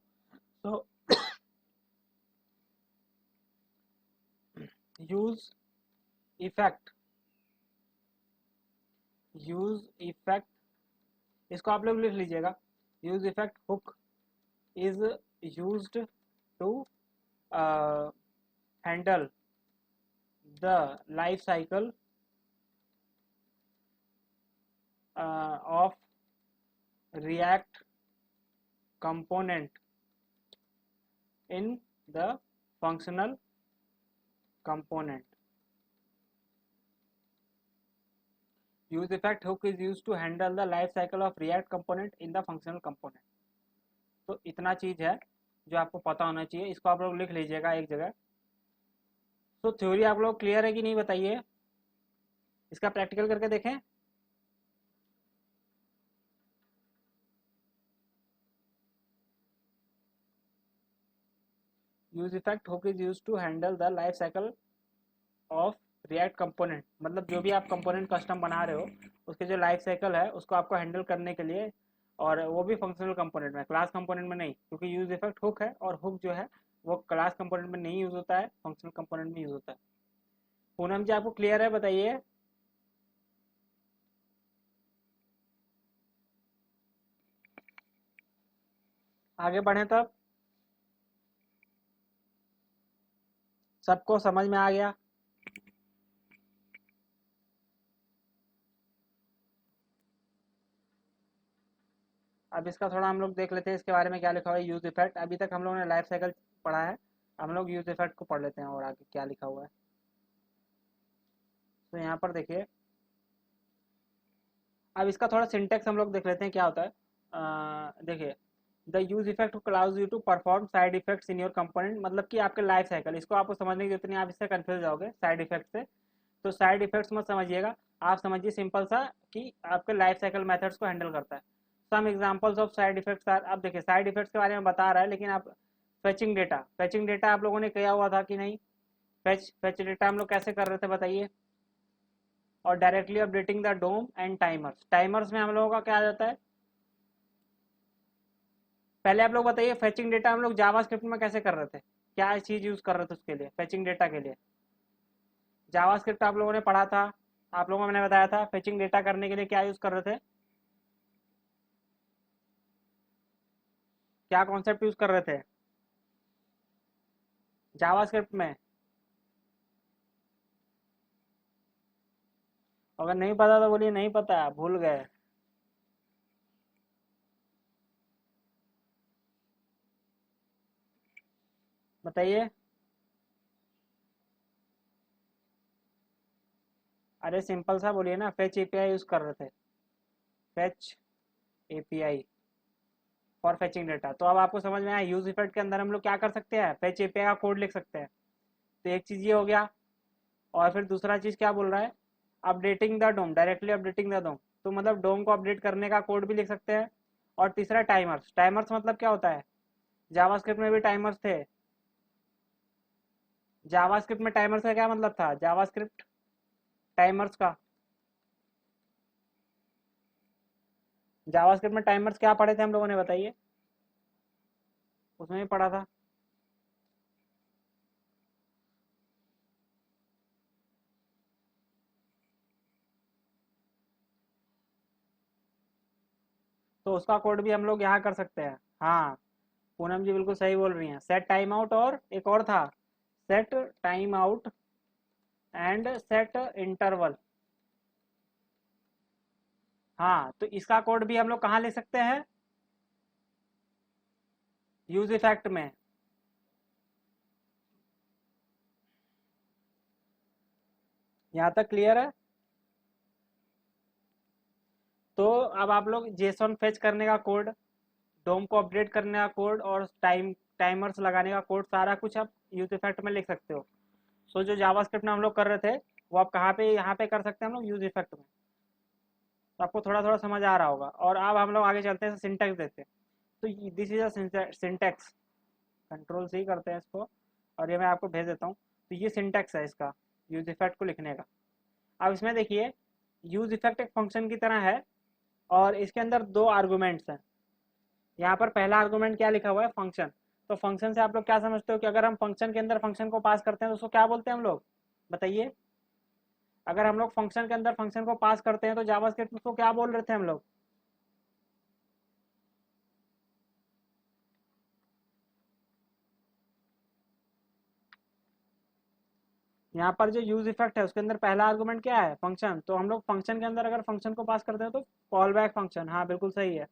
तो यूज इफेक्ट, यूज इफेक्ट, इसको आप लोग लिख लीजिएगा। Use effect hook is used to handle the life cycle of React component in the functional component. Use effect hook is used to handle the life cycle of React component in the functional component. तो इतना चीज है जो आपको पता होना चाहिए, इसको आप लोग लिख लीजिएगा एक जगह। तो थ्योरी आप लोग क्लियर है कि नहीं, बताइए, इसका प्रैक्टिकल करके देखें। Use effect hook is use to handle the life cycle of React component, मतलब जो भी आप कंपोनेंट कस्टम बना रहे हो उसके जो लाइफ साइकिल है उसको आपको हैंडल करने के लिए और वो भी फंक्शनल कंपोनेंट में, क्लास कंपोनेंट में नहीं, क्योंकि यूज इफेक्ट हुक है और हुक जो है वो क्लास कंपोनेंट में नहीं यूज होता है, फंक्शनल कंपोनेंट में यूज होता है। पूनम जी आपको क्लियर है, बताइए। आगे बढ़े तब, सबको समझ में आ गया? अब इसका थोड़ा हम लोग देख लेते हैं इसके बारे में क्या लिखा हुआ है। यूज इफेक्ट, अभी तक हम लोगों ने लाइफ साइकिल पढ़ा है, हम लोग यूज इफेक्ट को पढ़ लेते हैं और आगे क्या लिखा हुआ है। तो यहाँ पर देखिए, अब इसका थोड़ा सिंटेक्स हम लोग देख लेते हैं क्या होता है। देखिए, the use effect allows you to perform side effects in your component, मतलब कि आपके लाइफ साइकिल, इसको आपको समझने की जितनी आप इससे कंफ्यूज जाओगे साइड इफेक्ट से, तो साइड इफेक्ट्स मत समझिएगा, आप समझिए सिंपल सा कि आपके लाइफ साइकिल मेथड्स को हैंडल करता है। Some examples of side effects are, अब देखिए साइड इफेक्ट्स के बारे में बता रहा है, लेकिन आप फेचिंग डेटा आप लोगों ने किया हुआ था कि नहीं? फेच डेटा हम लोग कैसे कर रहे थे बताइए। और directly updating the DOM and timers, timers में हम लोगों का क्या आ जाता है? पहले आप लोग बताइए, फेचिंग डेटा हम लोग जावास्क्रिप्ट में कैसे कर रहे थे, क्या चीज यूज कर रहे थे उसके लिए, फेचिंग डेटा के लिए? जावास्क्रिप्ट आप लोगों ने पढ़ा था, आप लोगों को मैंने बताया था फेचिंग डेटा करने के लिए क्या यूज कर रहे थे, क्या कॉन्सेप्ट यूज कर रहे थे जावास्क्रिप्ट में? अगर नहीं पता तो बोलिए नहीं पता, भूल गए। बताइए। अरे सिंपल सा बोलिए ना, फेच एपीआई यूज कर रहे थे, fetch API for fetching data. तो अब आपको समझ में आया, यूज इफेक्ट के अंदर हम लोग क्या कर सकते हैं, फेच एपीआई का कोड लिख सकते हैं। तो एक चीज ये हो गया, और फिर दूसरा चीज क्या बोल रहा है, updating the DOM, directly updating the DOM, तो मतलब डोम को अपडेट करने का कोड भी लिख सकते हैं। और तीसरा टाइमर्स, टाइमर्स मतलब क्या होता है, जावास्क्रिप्ट में भी टाइमर्स थे, जावास्क्रिप्ट में टाइमर्स का क्या मतलब था, जावास्क्रिप्ट टाइमर्स का, जावास्क्रिप्ट में टाइमर्स क्या पढ़े थे हम लोगों ने बताइए, उसमें भी पढ़ा था। तो उसका कोड भी हम लोग यहाँ कर सकते हैं। हाँ, पूनम जी बिल्कुल सही बोल रही हैं, सेट टाइम आउट, और एक और था, set time out and set interval. हाँ, तो इसका कोड भी हम लोग कहाँ ले सकते हैं, यूज इफेक्ट में। यहाँ तक क्लियर है? तो अब आप लोग जेसन फेच करने का कोड, डोम को अपडेट करने का कोड, और टाइमर्स लगाने का कोड, सारा कुछ आप यूज इफेक्ट में लिख सकते हो। सो जो जावास्क्रिप्ट में हम लोग कर रहे थे, वो आप कहाँ पे, यहाँ पे कर सकते हैं हम लोग, यूज इफेक्ट में। तो आपको थोड़ा थोड़ा समझ आ रहा होगा। और अब हम लोग आगे चलते हैं, सिंटेक्स देते हैं। तो this is a syntax, control C करते हैं इसको, और ये मैं आपको भेज देता हूँ। तो ये सिंटेक्स है इसका, यूज इफेक्ट को लिखने का। अब इसमें देखिए, यूज इफेक्ट एक फंक्शन की तरह है, और इसके अंदर दो आर्गूमेंट्स हैं। यहाँ पर पहला आर्गूमेंट क्या लिखा हुआ है, फंक्शन। तो फंक्शन से आप लोग क्या समझते हो कि अगर हम फंक्शन के अंदर फंक्शन को पास करते हैं तो उसको क्या बोलते हैं हम लोग, बताइए। अगर हम लोग फंक्शन के अंदर फंक्शन को पास करते हैं तो जावास्क्रिप्ट में उसको क्या बोल रहे थे हम लोग, यहाँ पर जो यूज इफेक्ट है उसके अंदर पहला आर्गूमेंट क्या है, फंक्शन। तो हम लोग फंक्शन के अंदर अगर फंक्शन को पास करते हैं तो कॉल बैक फंक्शन, हाँ बिल्कुल सही है।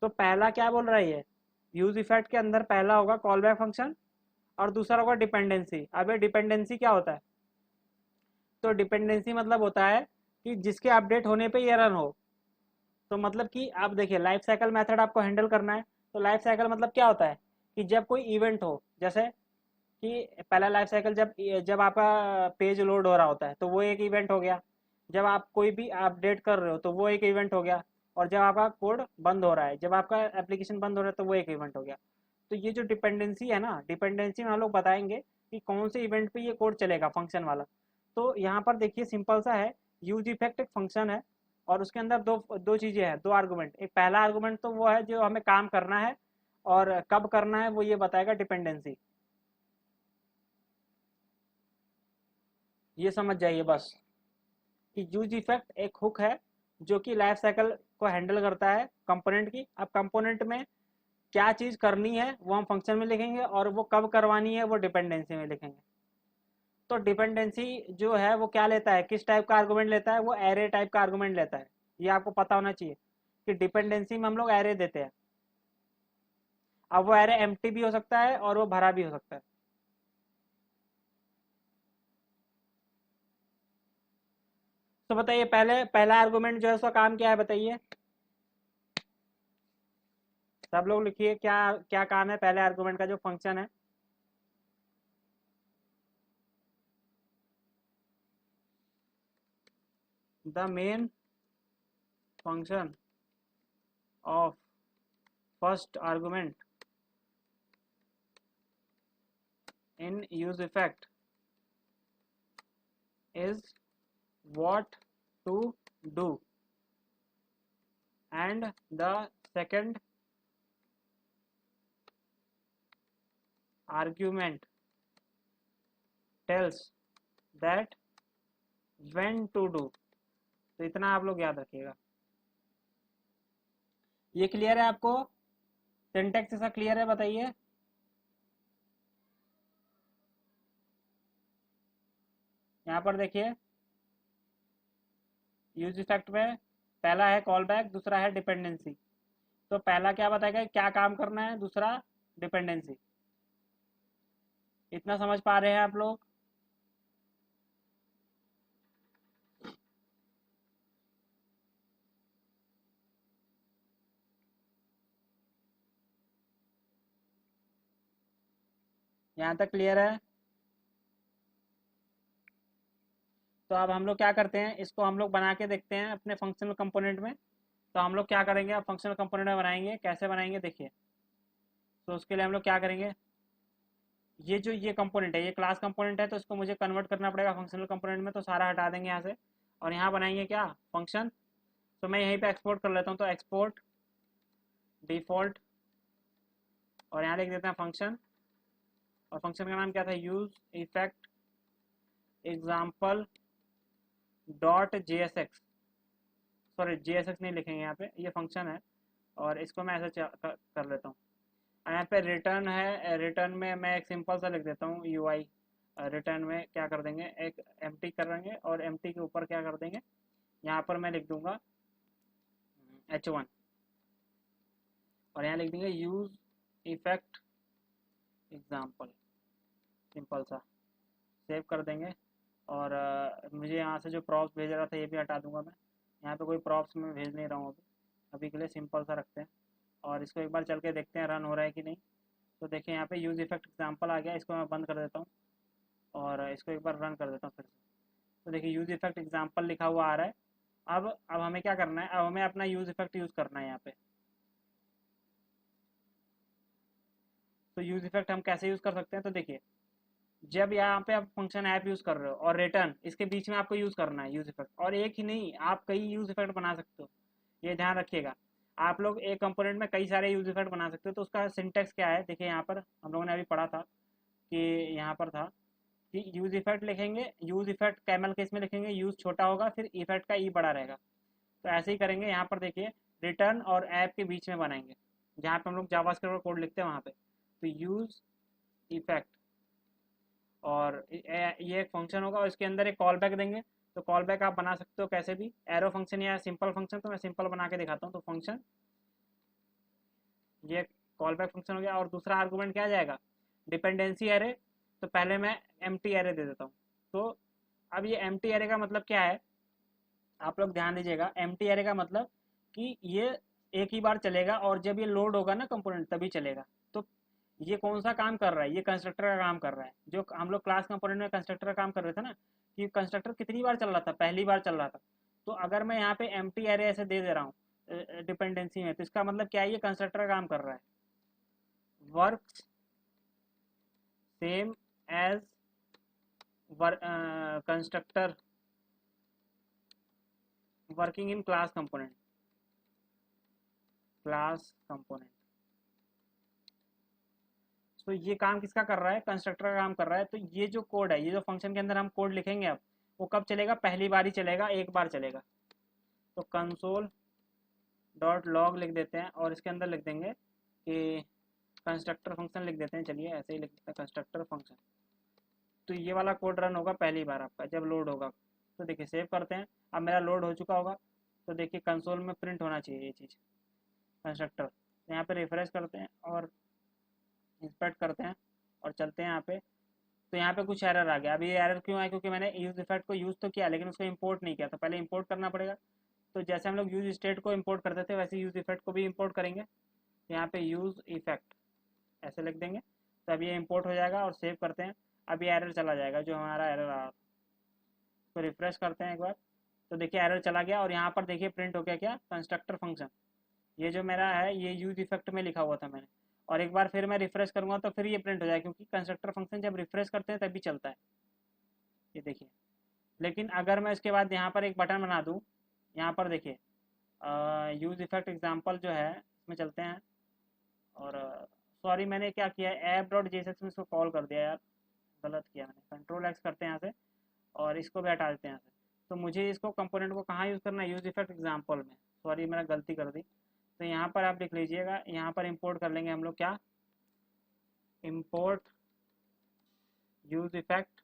तो पहला क्या बोल रहा है ये, यूज इफेक्ट के अंदर पहला होगा कॉल बैक फंक्शन, और दूसरा होगा डिपेंडेंसी। अब ये डिपेंडेंसी क्या होता है, तो डिपेंडेंसी मतलब होता है कि जिसके अपडेट होने पे ये रन हो। तो मतलब कि आप देखिए, लाइफ साइकिल मेथड आपको हैंडल करना है। तो लाइफ साइकिल मतलब क्या होता है, कि जब कोई इवेंट हो, जैसे कि पहला लाइफ साइकिल जब जब आपका पेज लोड हो रहा होता है तो वो एक इवेंट हो गया, जब आप कोई भी अपडेट कर रहे हो तो वो एक इवेंट हो गया, और जब आपका कोड बंद हो रहा है, जब आपका एप्लीकेशन बंद हो रहा है तो वो एक इवेंट हो गया। तो ये जो डिपेंडेंसी है ना, डिपेंडेंसी में हम लोग बताएंगे कि कौन से इवेंट पे ये कोड चलेगा, फंक्शन वाला। तो यहाँ पर देखिए सिंपल सा है, यूज इफेक्ट एक फंक्शन है, और उसके अंदर दो दो चीज़ें हैं, दो आर्गूमेंट। एक पहला आर्गूमेंट तो वो है जो हमें काम करना है और कब करना है वो ये बताएगा डिपेंडेंसी। ये समझ जाइए बस कि यूज इफेक्ट एक हुक है जो कि लाइफ साइकिल को हैंडल करता है कंपोनेंट की। अब कंपोनेंट में क्या चीज़ करनी है वो हम फंक्शन में लिखेंगे और वो कब करवानी है वो डिपेंडेंसी में लिखेंगे। तो डिपेंडेंसी जो है वो क्या लेता है, किस टाइप का आर्गूमेंट लेता है, वो एरे टाइप का आर्गूमेंट लेता है। ये आपको पता होना चाहिए कि डिपेंडेंसी में हम लोग एरे देते हैं। अब वो एरे एम्प्टी भी हो सकता है और वो भरा भी हो सकता है। तो बताइए पहले पहला आर्गूमेंट जो है उसका काम क्या है बताइए, सब लोग लिखिए क्या क्या काम है पहले आर्गूमेंट का जो फंक्शन है। The main function of first argument in use effect is what to do, and the second argument tells that when to do। तो इतना आप लोग याद रखिएगा। ये क्लियर है आपको, सिंटेक्स ऐसा क्लियर है बताइए। यहाँ पर देखिए यूज इफेक्ट में पहला है कॉल बैक, दूसरा है डिपेंडेंसी। तो पहला क्या बताएगा क्या काम करना है, दूसरा डिपेंडेंसी। इतना समझ पा रहे हैं आप लोग। यहाँ तक क्लियर है। तो अब हम लोग क्या करते हैं, इसको हम लोग बना के देखते हैं अपने फंक्शनल कंपोनेंट में। तो हम लोग क्या करेंगे, अब फंक्शनल कंपोनेंट में बनाएंगे, कैसे बनाएंगे देखिए। तो उसके लिए हम लोग क्या करेंगे, ये जो ये कंपोनेंट है ये क्लास कंपोनेंट है, तो इसको मुझे कन्वर्ट करना पड़ेगा फंक्शनल कंपोनेंट में। तो सारा हटा देंगे यहाँ से और यहाँ बनाएंगे क्या, फंक्शन। तो मैं यहीं पे एक्सपोर्ट कर लेता हूँ, तो एक्सपोर्ट डिफॉल्ट और यहाँ लिख देते हैं फंक्शन। और फंक्शन का नाम क्या था, use effect example dot JSX। Sorry JSX नहीं लिखेंगे यहाँ पे, ये फंक्शन है और इसको मैं ऐसा कर लेता हूँ। यहाँ पे रिटर्न है, रिटर्न में मैं एक सिंपल सा लिख देता हूँ UI। रिटर्न में क्या कर देंगे, एक एम्प्टी करेंगे और एम्प्टी के ऊपर क्या कर देंगे, यहाँ पर मैं लिख दूंगा H1 और यहाँ लिख देंगे यूज इफेक्ट एग्जाम्पल, सिंपल सा सेव कर देंगे। और मुझे यहाँ से जो प्रॉप्स भेज रहा था ये भी हटा दूंगा मैं। यहाँ पे कोई प्रॉप्स मैं भेज नहीं रहा हूँ अभी, अभी के लिए सिंपल सा रखते हैं। और इसको एक बार चल के देखते हैं रन हो रहा है कि नहीं। तो देखिए यहाँ पे यूज इफेक्ट एग्जाम्पल आ गया, इसको मैं बंद कर देता हूँ और इसको एक बार रन कर देता हूँ फिर से। तो देखिए यूज इफेक्ट एग्जाम्पल लिखा हुआ आ रहा है। अब हमें क्या करना है, अब हमें अपना यूज इफेक्ट यूज़ करना है यहाँ पे। तो यूज इफेक्ट हम कैसे यूज़ कर सकते हैं, तो देखिए जब यहाँ पे आप फंक्शन ऐप यूज़ कर रहे हो और रिटर्न इसके बीच में आपको यूज़ करना है यूज इफेक्ट, और एक ही नहीं आप कई यूज इफेक्ट बना सकते हो, ये ध्यान रखिएगा। आप लोग एक कंपोनेंट में कई सारे यूज इफेक्ट बना सकते हो। तो उसका सिंटेक्स क्या है देखिए, यहाँ पर हम लोगों ने अभी पढ़ा था कि यहाँ पर था कि यूज इफेक्ट लिखेंगे, यूज इफेक्ट कैमल केस में लिखेंगे, यूज छोटा होगा फिर इफेक्ट का ई बड़ा रहेगा। तो ऐसे ही करेंगे यहाँ पर देखिए, रिटर्न और ऐप के बीच में बनाएंगे जहाँ पे हम लोग जावास्क्रिप्ट कोड लिखते हैं वहाँ पे। तो यूज इफेक्ट और ये एक फंक्शन होगा और इसके अंदर एक कॉल बैक देंगे। तो कॉल बैक आप बना सकते हो कैसे भी, एरो फंक्शन या सिंपल फंक्शन। तो मैं सिंपल बना के दिखाता हूँ। तो फंक्शन ये कॉल बैक फंक्शन हो गया और दूसरा आर्गूमेंट क्या आ जाएगा, डिपेंडेंसी एरे। तो पहले मैं एम्प्टी एरे दे देता हूँ। तो अब ये एम्प्टी एरे का मतलब क्या है, आप लोग ध्यान दीजिएगा। एम्प्टी एरे का मतलब कि ये एक ही बार चलेगा और जब ये लोड होगा ना कंपोनेंट तभी चलेगा। तो ये कौन सा काम कर रहा है, ये कंस्ट्रक्टर का काम कर रहा है। जो हम लोग क्लास कंपोनेंट में कंस्ट्रक्टर का काम कर रहे थे ना, कि कंस्ट्रक्टर कितनी बार चल रहा था, पहली बार चल रहा था। तो अगर मैं यहाँ पे एम्प्टी एरे ऐसे दे दे रहा हूँ डिपेंडेंसी में, तो इसका मतलब क्या है, ये कंस्ट्रक्टर का काम कर रहा है। Work same as constructor working in class component, class component. तो ये काम किसका कर रहा है, कंस्ट्रक्टर का काम कर रहा है। तो ये जो कोड है, ये जो फंक्शन के अंदर हम कोड लिखेंगे अब, वो कब चलेगा, पहली बार ही चलेगा, एक बार चलेगा। तो कंसोल डॉट लॉग लिख देते हैं और इसके अंदर लिख देंगे कि कंस्ट्रक्टर फंक्शन लिख देते हैं, चलिए ऐसे ही लिख देते हैं कंस्ट्रक्टर फंक्शन। तो ये वाला कोड रन होगा पहली बार आपका जब लोड होगा। तो देखिए सेव करते हैं, अब मेरा लोड हो चुका होगा। तो देखिए कंसोल में प्रिंट होना चाहिए ये चीज़ कंस्ट्रक्टर। यहाँ पे रिफ्रेश करते हैं और इंस्पेक्ट करते हैं और चलते हैं यहाँ पे। तो यहाँ पे कुछ एरर आ गया। अभी ये एरर क्यों आया, क्योंकि मैंने यूज इफेक्ट को यूज़ तो किया लेकिन उसको इंपोर्ट नहीं किया, तो पहले इंपोर्ट करना पड़ेगा। तो जैसे हम लोग यूज स्टेट को इंपोर्ट करते थे वैसे यूज इफेक्ट को भी इंपोर्ट करेंगे। यहाँ पे यूज इफेक्ट ऐसे लिख देंगे, तो अब ये इंपोर्ट हो जाएगा और सेव करते हैं। अब ये एरर चला जाएगा जो हमारा एरर आ रहा। तो रिफ्रेश करते हैं एक बार, तो देखिए एरर चला गया और यहाँ पर देखिए प्रिंट हो गया क्या, कंस्ट्रक्टर फंक्शन। ये जो मेरा है ये यूज इफेक्ट में लिखा हुआ था मैंने। और एक बार फिर मैं रिफ्रेश करूँगा तो फिर ये प्रिंट हो जाएगा, क्योंकि कंस्ट्रक्टर फंक्शन जब रिफ्रेश करते हैं तभी चलता है, ये देखिए। लेकिन अगर मैं इसके बाद यहाँ पर एक बटन बना दूँ, यहाँ पर देखिए यूज इफेक्ट एग्जाम्पल जो है इसमें चलते हैं। और सॉरी मैंने क्या किया है, ऐप डॉट जेएसएक्स में इसको कॉल कर दिया यार, गलत किया मैंने। कंट्रोल एक्स करते हैं यहाँ से और इसको भी हटा देते हैं यहाँ से। तो मुझे इसको कंपोनेंट को कहाँ यूज़ करना है, यूज इफेक्ट एग्जाम्पल में। सॉरी मैंने गलती कर दी। तो यहाँ पर आप लिख लीजिएगा, यहाँ पर इंपोर्ट कर लेंगे हम लोग क्या, import use effect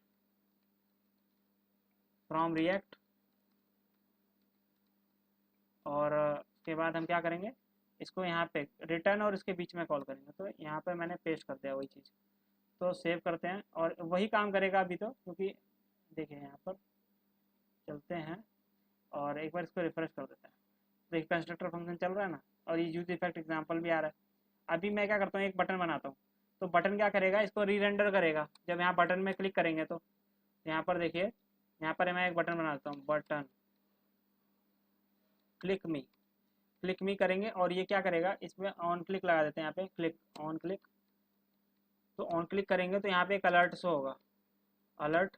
from react. और उसके बाद हम क्या करेंगे, इसको यहाँ पे रिटर्न और इसके बीच में कॉल करेंगे। तो यहाँ पे मैंने पेस्ट कर दिया वही चीज़। तो सेव करते हैं और वही काम करेगा अभी तो, क्योंकि देखिए यहाँ पर चलते हैं और एक बार इसको रिफ्रेश कर देते हैं। देखिए कंस्ट्रक्टर फंक्शन चल रहा है ना, और ये यूज इफेक्ट एग्जाम्पल भी आ रहा है। अभी मैं क्या करता हूँ, एक बटन बनाता हूँ। तो बटन क्या करेगा, इसको री रेंडर करेगा। जब यहाँ बटन में क्लिक करेंगे तो यहाँ पर देखिए, यहाँ पर मैं एक बटन बनाता हूँ, बटन क्लिक मी। क्लिक मी करेंगे और ये क्या करेगा, इसमें ऑन क्लिक लगा देते हैं, यहाँ पे क्लिक ऑन क्लिक। तो ऑन क्लिक करेंगे तो यहाँ पे एक अलर्ट शो होगा, अलर्ट।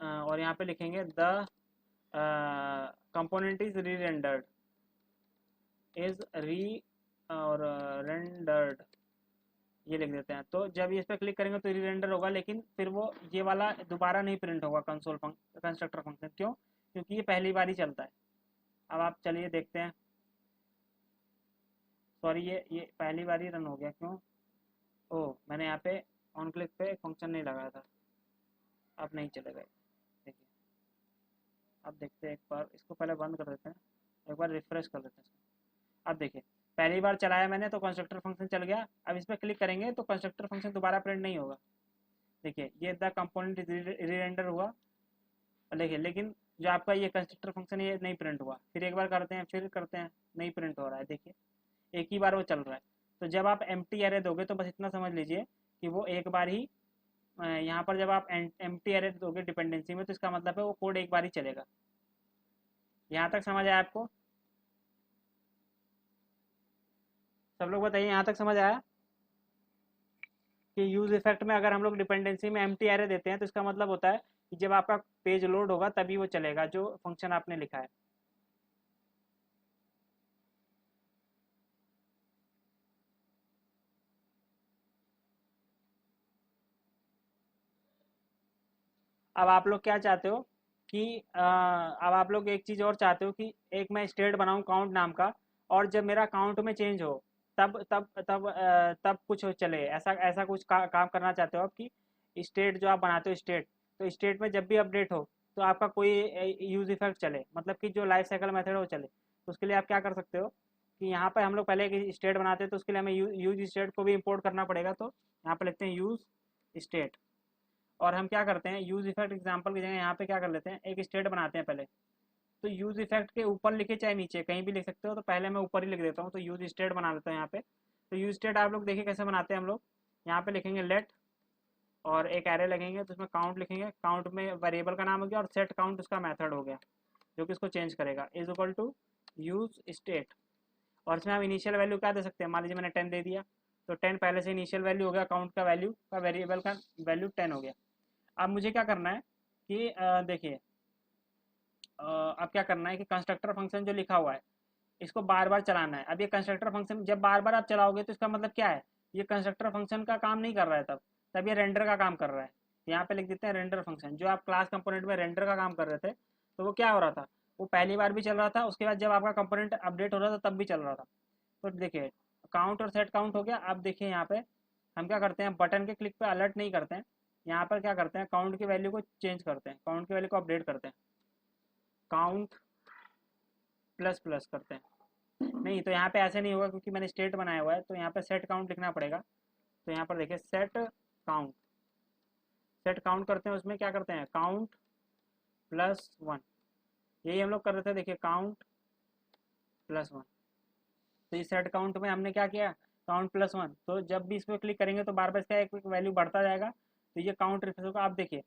और यहाँ पे लिखेंगे द कंपोनेंट इज री रेंडर्ड, इज री और रेंडर्ड, ये लिख देते हैं। तो जब ये इस पर क्लिक करेंगे तो री रेंडर होगा, लेकिन फिर वो ये वाला दोबारा नहीं प्रिंट होगा कंसोल कंस्ट्रक्टर फंक्शन। क्यों, क्योंकि ये पहली बार ही चलता है। अब आप चलिए देखते हैं, सॉरी ये पहली बार ही रन हो गया, क्यों, ओह मैंने यहाँ पे ऑन क्लिक पे फंक्शन नहीं लगाया था, अब नहीं चलेगा। देखिए अब देखते हैं, एक बार इसको पहले बंद कर देते हैं, एक बार रिफ्रेश कर देते हैं इसको। अब देखिए पहली बार चलाया मैंने तो कंस्ट्रक्टर फंक्शन चल गया। अब इस पर क्लिक करेंगे तो कंस्ट्रक्टर फंक्शन दोबारा प्रिंट नहीं होगा। देखिए ये द कंपोनेंट री रेंडर हुआ, देखिए, लेकिन जो आपका ये कंस्ट्रक्टर फंक्शन ये नहीं प्रिंट हुआ। फिर एक बार करते हैं, फिर करते हैं, नहीं प्रिंट हो रहा है। देखिए एक ही बार वो चल रहा है। तो जब आप एम्प्टी एरे दोगे तो बस इतना समझ लीजिए कि वो एक बार ही, यहाँ पर जब आप एम्प्टी एरे दोगे डिपेंडेंसी में, तो इसका मतलब है वो कोड एक बार ही चलेगा। यहाँ तक समझ आया आपको, सब लोग बताइए यहाँ तक समझ आया कि यूज इफेक्ट में अगर हम लोग डिपेंडेंसी में एम्प्टी एरे देते हैं तो इसका मतलब होता है कि जब आपका पेज लोड होगा तभी वो चलेगा जो फंक्शन आपने लिखा है। अब आप लोग क्या चाहते हो कि अब आप लोग एक चीज़ और चाहते हो कि एक मैं स्टेट बनाऊं काउंट नाम का, और जब मेरा काउंट में चेंज हो तब कुछ चले, ऐसा ऐसा कुछ काम करना चाहते हो आप कि स्टेट जो आप बनाते हो स्टेट, तो स्टेट में जब भी अपडेट हो तो आपका कोई यूज इफेक्ट चले, मतलब कि जो लाइफ साइकिल मेथड है वो चले। तो उसके लिए आप क्या कर सकते हो कि यहाँ पर हम लोग पहले एक स्टेट बनाते हैं तो उसके लिए हमें यूज स्टेट को भी इम्पोर्ट करना पड़ेगा। तो यहाँ पर लिखते हैं यूज स्टेट, और हम क्या करते हैं यूज इफेक्ट एग्जाम्पल की जगह यहाँ पे क्या कर लेते हैं, एक स्टेट बनाते हैं पहले। तो यूज इफेक्ट के ऊपर लिखे चाहे नीचे कहीं भी लिख सकते हो, तो पहले मैं ऊपर ही लिख देता हूँ। तो यूज स्टेट बना लेता हूँ यहाँ पे। तो यूज स्टेट आप लोग देखिए कैसे बनाते हैं हम लोग, यहाँ पे लिखेंगे लेट और एक एरे लगेंगे, तो उसमें काउंट लिखेंगे, काउंट में वेरिएबल का नाम हो गया और सेट काउंट उसका मेथड हो गया जो कि इसको चेंज करेगा, is equal to use state. और इसमें हम इनिशियल वैल्यू क्या दे सकते हैं, मान लीजिए मैंने 10 दे दिया, तो 10 पहले से इनिशियल वैल्यू हो गया, काउंट का वैल्यू का वेरिएबल का वैल्यू 10 हो गया। अब मुझे क्या करना है कि देखिए अब क्या करना है कि कंस्ट्रक्टर फंक्शन जो लिखा हुआ है इसको बार बार चलाना है। अब ये कंस्ट्रक्टर फंक्शन जब बार बार आप चलाओगे तो इसका मतलब क्या है, ये कंस्ट्रक्टर फंक्शन का काम नहीं कर रहा है, तब ये रेंडर का काम कर रहा है। यहाँ पे लिख देते हैं रेंडर फंक्शन। जो आप क्लास कंपोनेंट में रेंडर का काम कर रहे थे तो वो क्या हो रहा था, वो पहली बार भी चल रहा था, उसके बाद जब आपका कंपोनेंट अपडेट हो रहा था तब भी चल रहा था। तो देखिए काउंट और सेट काउंट हो गया। अब देखिए यहाँ पे हम क्या करते हैं, बटन के क्लिक पे अलर्ट नहीं करते हैं, यहाँ पर क्या करते हैं काउंट की वैल्यू को चेंज करते हैं, काउंट की वैल्यू को अपडेट करते हैं, काउंट प्लस प्लस करते हैं। नहीं तो यहाँ पे ऐसे नहीं होगा क्योंकि मैंने स्टेट बनाया हुआ है, तो यहाँ पे सेट काउंट लिखना पड़ेगा। तो यहाँ पर देखिए सेट काउंट, सेट काउंट करते हैं, उसमें क्या करते हैं काउंट प्लस वन, यही हम लोग कर रहे थे। देखिए काउंट प्लस वन, तो इस सेट काउंट में हमने क्या किया काउंट प्लस वन, तो जब भी इस पर क्लिक करेंगे तो बार बार इसका एक वैल्यू बढ़ता जाएगा, तो ये काउंट रिफ्रेश होगा। आप देखिए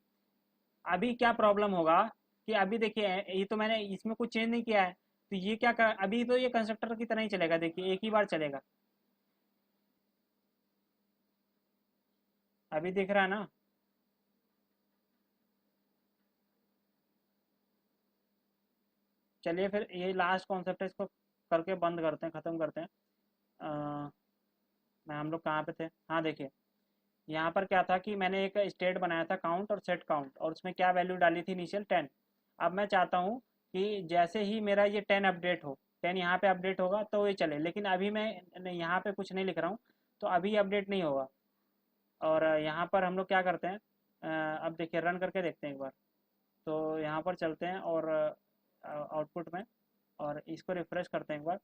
अभी क्या प्रॉब्लम होगा कि अभी देखिए ये तो मैंने इसमें कुछ चेंज नहीं किया है, तो ये क्या कर, अभी तो ये कंस्ट्रक्टर की तरह ही चलेगा। देखिए एक ही बार चलेगा, अभी दिख रहा है ना। चलिए फिर ये लास्ट कॉन्सेप्ट है, इसको करके बंद करते हैं, ख़त्म करते हैं। अ, मैं हम लोग कहाँ पे थे, हाँ देखिए यहाँ पर क्या था कि मैंने एक स्टेट बनाया था काउंट और सेट काउंट, और उसमें क्या वैल्यू डाली थी इनिशियल 10। अब मैं चाहता हूँ कि जैसे ही मेरा ये 10 अपडेट हो, 10 यहाँ पे अपडेट होगा तो ये चले, लेकिन अभी मैं यहाँ पे कुछ नहीं लिख रहा हूँ, तो अभी अपडेट नहीं होगा। और यहाँ पर हम लोग क्या करते हैं, अब देखिए रन करके देखते हैं एक बार। तो यहाँ पर चलते हैं और आउटपुट में, और इसको रिफ्रेश करते हैं एक बार।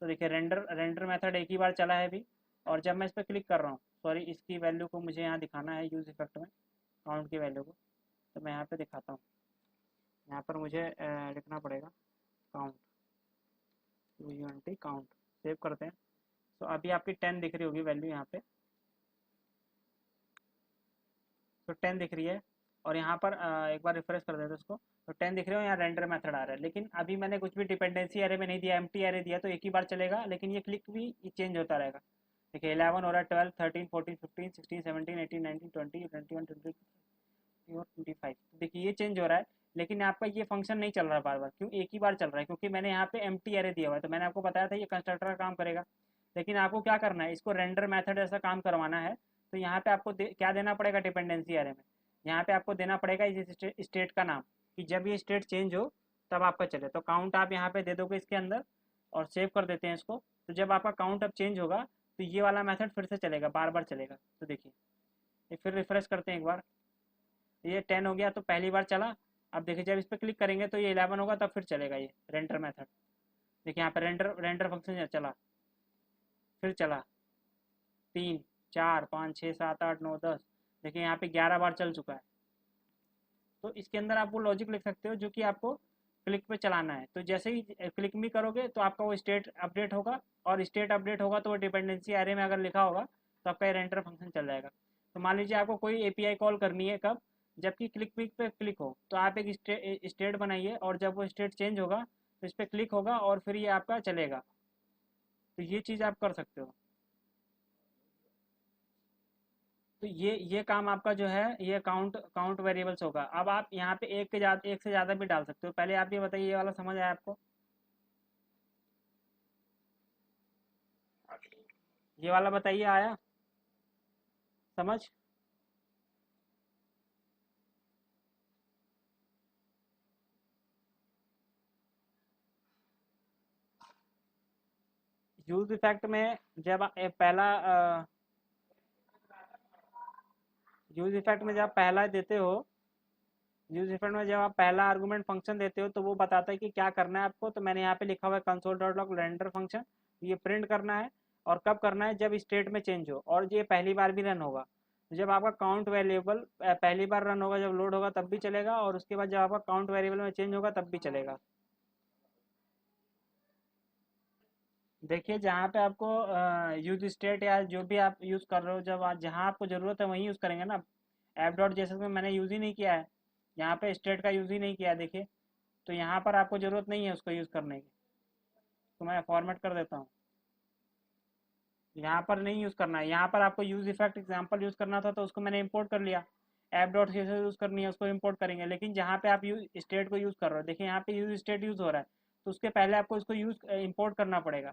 तो देखिए रेंडर रेंडर मेथड एक ही बार चला है अभी, और जब मैं इस पर क्लिक कर रहा हूँ, सॉरी इसकी वैल्यू को मुझे यहाँ दिखाना है यूज़ इफेक्ट में, काउंट की वैल्यू को, तो मैं यहाँ पे दिखाता हूँ। यहाँ पर मुझे लिखना पड़ेगा काउंट, काउंट, सेव करते हैं। तो अभी आपकी 10 दिख रही होगी वैल्यू यहाँ पे, तो 10 दिख रही है। और यहाँ पर एक बार रिफ्रेश कर देते हैं उसको, तो 10 दिख रहे हो, यहाँ रेंडर मेथड आ रहा है, लेकिन अभी मैंने कुछ भी डिपेंडेंसी एरे में नहीं दिया, एम्प्टी एरे दिया, तो एक ही बार चलेगा, लेकिन ये क्लिक भी चेंज होता रहेगा। देखिए 11 हो रहा है, 12, 13, 14, 15, 16, 17, 18, 19, 20, 21, 22 और 25। देखिए ये चेंज हो रहा है, लेकिन आपका ये फंक्शन नहीं चल रहा है बार बार। क्यों एक ही बार चल रहा है, क्योंकि मैंने यहाँ पे एम्प्टी एरे दिया हुआ है। तो मैंने आपको बताया था ये कंस्ट्रक्टर का काम करेगा, लेकिन आपको क्या करना है, इसको रेंडर मेथड ऐसा काम करवाना है। तो यहाँ पे आपको क्या देना पड़ेगा डिपेंडेंसी एरे में, यहाँ पे आपको देना पड़ेगा इस स्टेट का नाम, कि जब ये स्टेट चेंज हो तब आपका चले। तो काउंट आप यहाँ पे दे दोगे इसके अंदर, और सेव कर देते हैं इसको। तो जब आपका काउंट अब चेंज होगा तो ये वाला मेथड फिर से चलेगा, बार बार चलेगा। तो देखिए ये फिर रिफ्रेश करते हैं एक बार, ये 10 हो गया तो पहली बार चला। अब देखिए जब इस पर क्लिक करेंगे तो ये 11 होगा, तब फिर चलेगा ये रेंडर मेथड। देखिए यहाँ पर रेंडर रेंडर फंक्शन चला, फिर चला 3, 4, 5, 6, 7, 8, 9, 10। देखिए यहाँ पे 11 बार चल चुका है। तो इसके अंदर आप वो लॉजिक लिख सकते हो जो कि आपको क्लिक पे चलाना है। तो जैसे ही क्लिक भी करोगे तो आपका वो स्टेट अपडेट होगा, और स्टेट अपडेट होगा तो वो डिपेंडेंसी एरे में अगर लिखा होगा तो आपका रेंडर फंक्शन चल जाएगा। तो मान लीजिए आपको कोई एपीआई कॉल करनी है कब, जबकि क्लिक पिक पे क्लिक हो, तो आप एक स्टेट बनाइए, और जब वो स्टेट चेंज होगा तो इस पर क्लिक होगा और फिर ये आपका चलेगा। तो ये चीज़ आप कर सकते हो। तो ये काम आपका जो है ये काउंट काउंट वेरिएबल्स होगा। अब आप यहाँ पे एक से ज़्यादा भी डाल सकते हो। पहले आप ये बताइए, ये वाला समझ आया आपको, ये वाला बताइए आया समझ। यूज इफेक्ट में जब पहला यूज इफेक्ट में जब आप पहला देते हो, यूज इफेक्ट में जब आप पहला आर्गुमेंट फंक्शन देते हो तो वो बताता है कि क्या करना है आपको। तो मैंने यहाँ पे लिखा हुआ है console dot log render function, ये प्रिंट करना है। और कब करना है, जब स्टेट में चेंज हो, और ये पहली बार भी रन होगा। तो जब आपका काउंट वेरिएबल पहली बार रन होगा, जब लोड होगा तब भी चलेगा, और उसके बाद जब आपका काउंट वेरिएबल में चेंज होगा तब भी चलेगा। देखिए जहाँ पे आपको यूज स्टेट या जो भी आप यूज़ कर रहे हो, जब आप जहाँ आपको ज़रूरत है वहीं यूज़ करेंगे ना। ऐप डॉट जेएसएस में मैंने यूज़ ही नहीं किया है, यहाँ पे स्टेट का यूज़ ही नहीं किया है देखिए। तो यहाँ पर आपको ज़रूरत नहीं है उसको यूज़ करने की, तो मैं फॉर्मेट कर देता हूँ। यहाँ पर नहीं यूज़ करना है, यहाँ पर आपको यूज़ इफेक्ट एग्जाम्पल यूज़ करना था तो उसको मैंने इंपोर्ट कर लिया। App dot C S S use करनी है उसको इंपोर्ट करेंगे, लेकिन जहाँ पे आप यूज स्टेट को यूज़ कर रहे हो, देखिए यहाँ पे यूज स्टेट यूज़ हो रहा है, तो उसके पहले आपको इसको यूज़ इंपोर्ट करना पड़ेगा।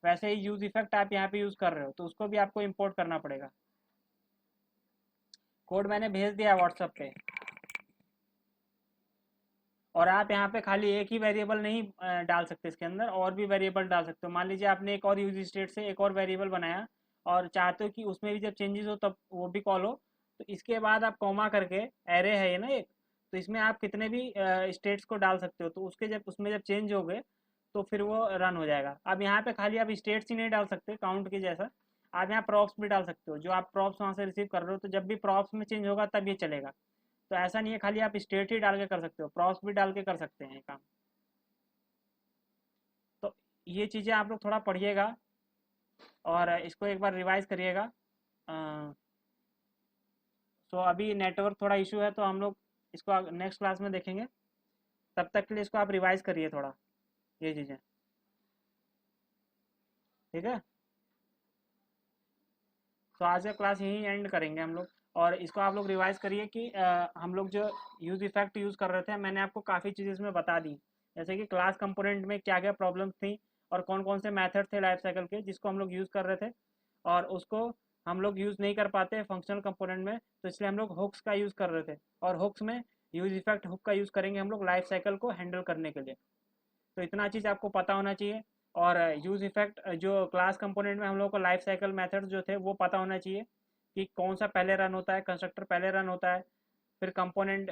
वैसे ही यूज इफेक्ट आप यहाँ पे यूज़ कर रहे हो तो उसको भी आपको इंपोर्ट करना पड़ेगा। कोड मैंने भेज दिया है व्हाट्सएप पे। और आप यहाँ पे खाली एक ही वेरिएबल नहीं डाल सकते, इसके अंदर और भी वेरिएबल डाल सकते हो। मान लीजिए आपने एक और यूज स्टेट से एक और वेरिएबल बनाया और चाहते हो कि उसमें भी जब चेंजेस हो तब वो भी कॉल हो, तो इसके बाद आप कॉमा करके, एरे है ये ना एक, तो इसमें आप कितने भी स्टेट्स को डाल सकते हो, तो उसके जब उसमें जब चेंज हो गए तो फिर वो रन हो जाएगा। अब यहाँ पे खाली आप स्टेट्स ही नहीं डाल सकते काउंट के जैसा, आप यहाँ प्रॉप्स भी डाल सकते हो, जो आप प्रॉप्स वहाँ से रिसीव कर रहे हो, तो जब भी प्रॉप्स में चेंज होगा तब ये चलेगा। तो ऐसा नहीं है खाली आप स्टेट ही डाल के कर सकते हो, प्रॉप्स भी डाल के कर सकते हैं ये काम। तो ये चीज़ें आप लोग थोड़ा पढ़िएगा और इसको एक बार रिवाइज करिएगा। सो अभी नेटवर्क थोड़ा इशू है तो हम लोग इसको नेक्स्ट क्लास में देखेंगे। तब तक के लिए इसको आप रिवाइज करिए थोड़ा, ये चीज़ें, ठीक है। तो आज का क्लास यहीं एंड करेंगे हम लोग। और इसको आप लोग रिवाइज करिए कि हम लोग जो यूज इफेक्ट यूज़ कर रहे थे, मैंने आपको काफ़ी चीज़ें इसमें बता दी, जैसे कि क्लास कंपोनेंट में क्या क्या प्रॉब्लम्स थी और कौन कौन से मेथड थे लाइफ साइकिल के जिसको हम लोग यूज़ कर रहे थे, और उसको हम लोग यूज़ नहीं कर पाते फंक्शनल कंपोनेंट में, तो इसलिए हम लोग हुक्स का यूज़ कर रहे थे। और हुक्स में यूज इफेक्ट हुक का यूज़ करेंगे हम लोग लाइफ साइकिल को हैंडल करने के लिए। तो इतना चीज़ आपको पता होना चाहिए। और यूज इफेक्ट जो क्लास कंपोनेंट में हम लोग को लाइफ साइकिल मेथड्स जो थे वो पता होना चाहिए कि कौन सा पहले रन होता है, कंस्ट्रक्टर पहले रन होता है, फिर कंपोनेंट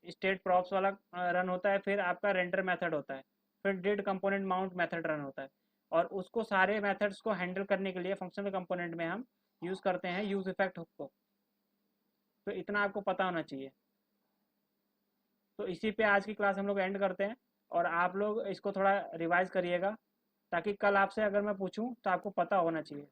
स्टेट प्रॉप्स वाला रन होता है, फिर आपका रेंडर मेथड होता है, फिर did component mount method run होता है। और उसको सारे मेथड्स को हैंडल करने के लिए फंक्शनल कंपोनेंट में हम यूज़ करते हैं यूज इफेक्ट हुक को। तो इतना आपको पता होना चाहिए। तो इसी पे आज की क्लास हम लोग एंड करते हैं, और आप लोग इसको थोड़ा रिवाइज करिएगा ताकि कल आपसे अगर मैं पूछूं तो आपको पता होना चाहिए।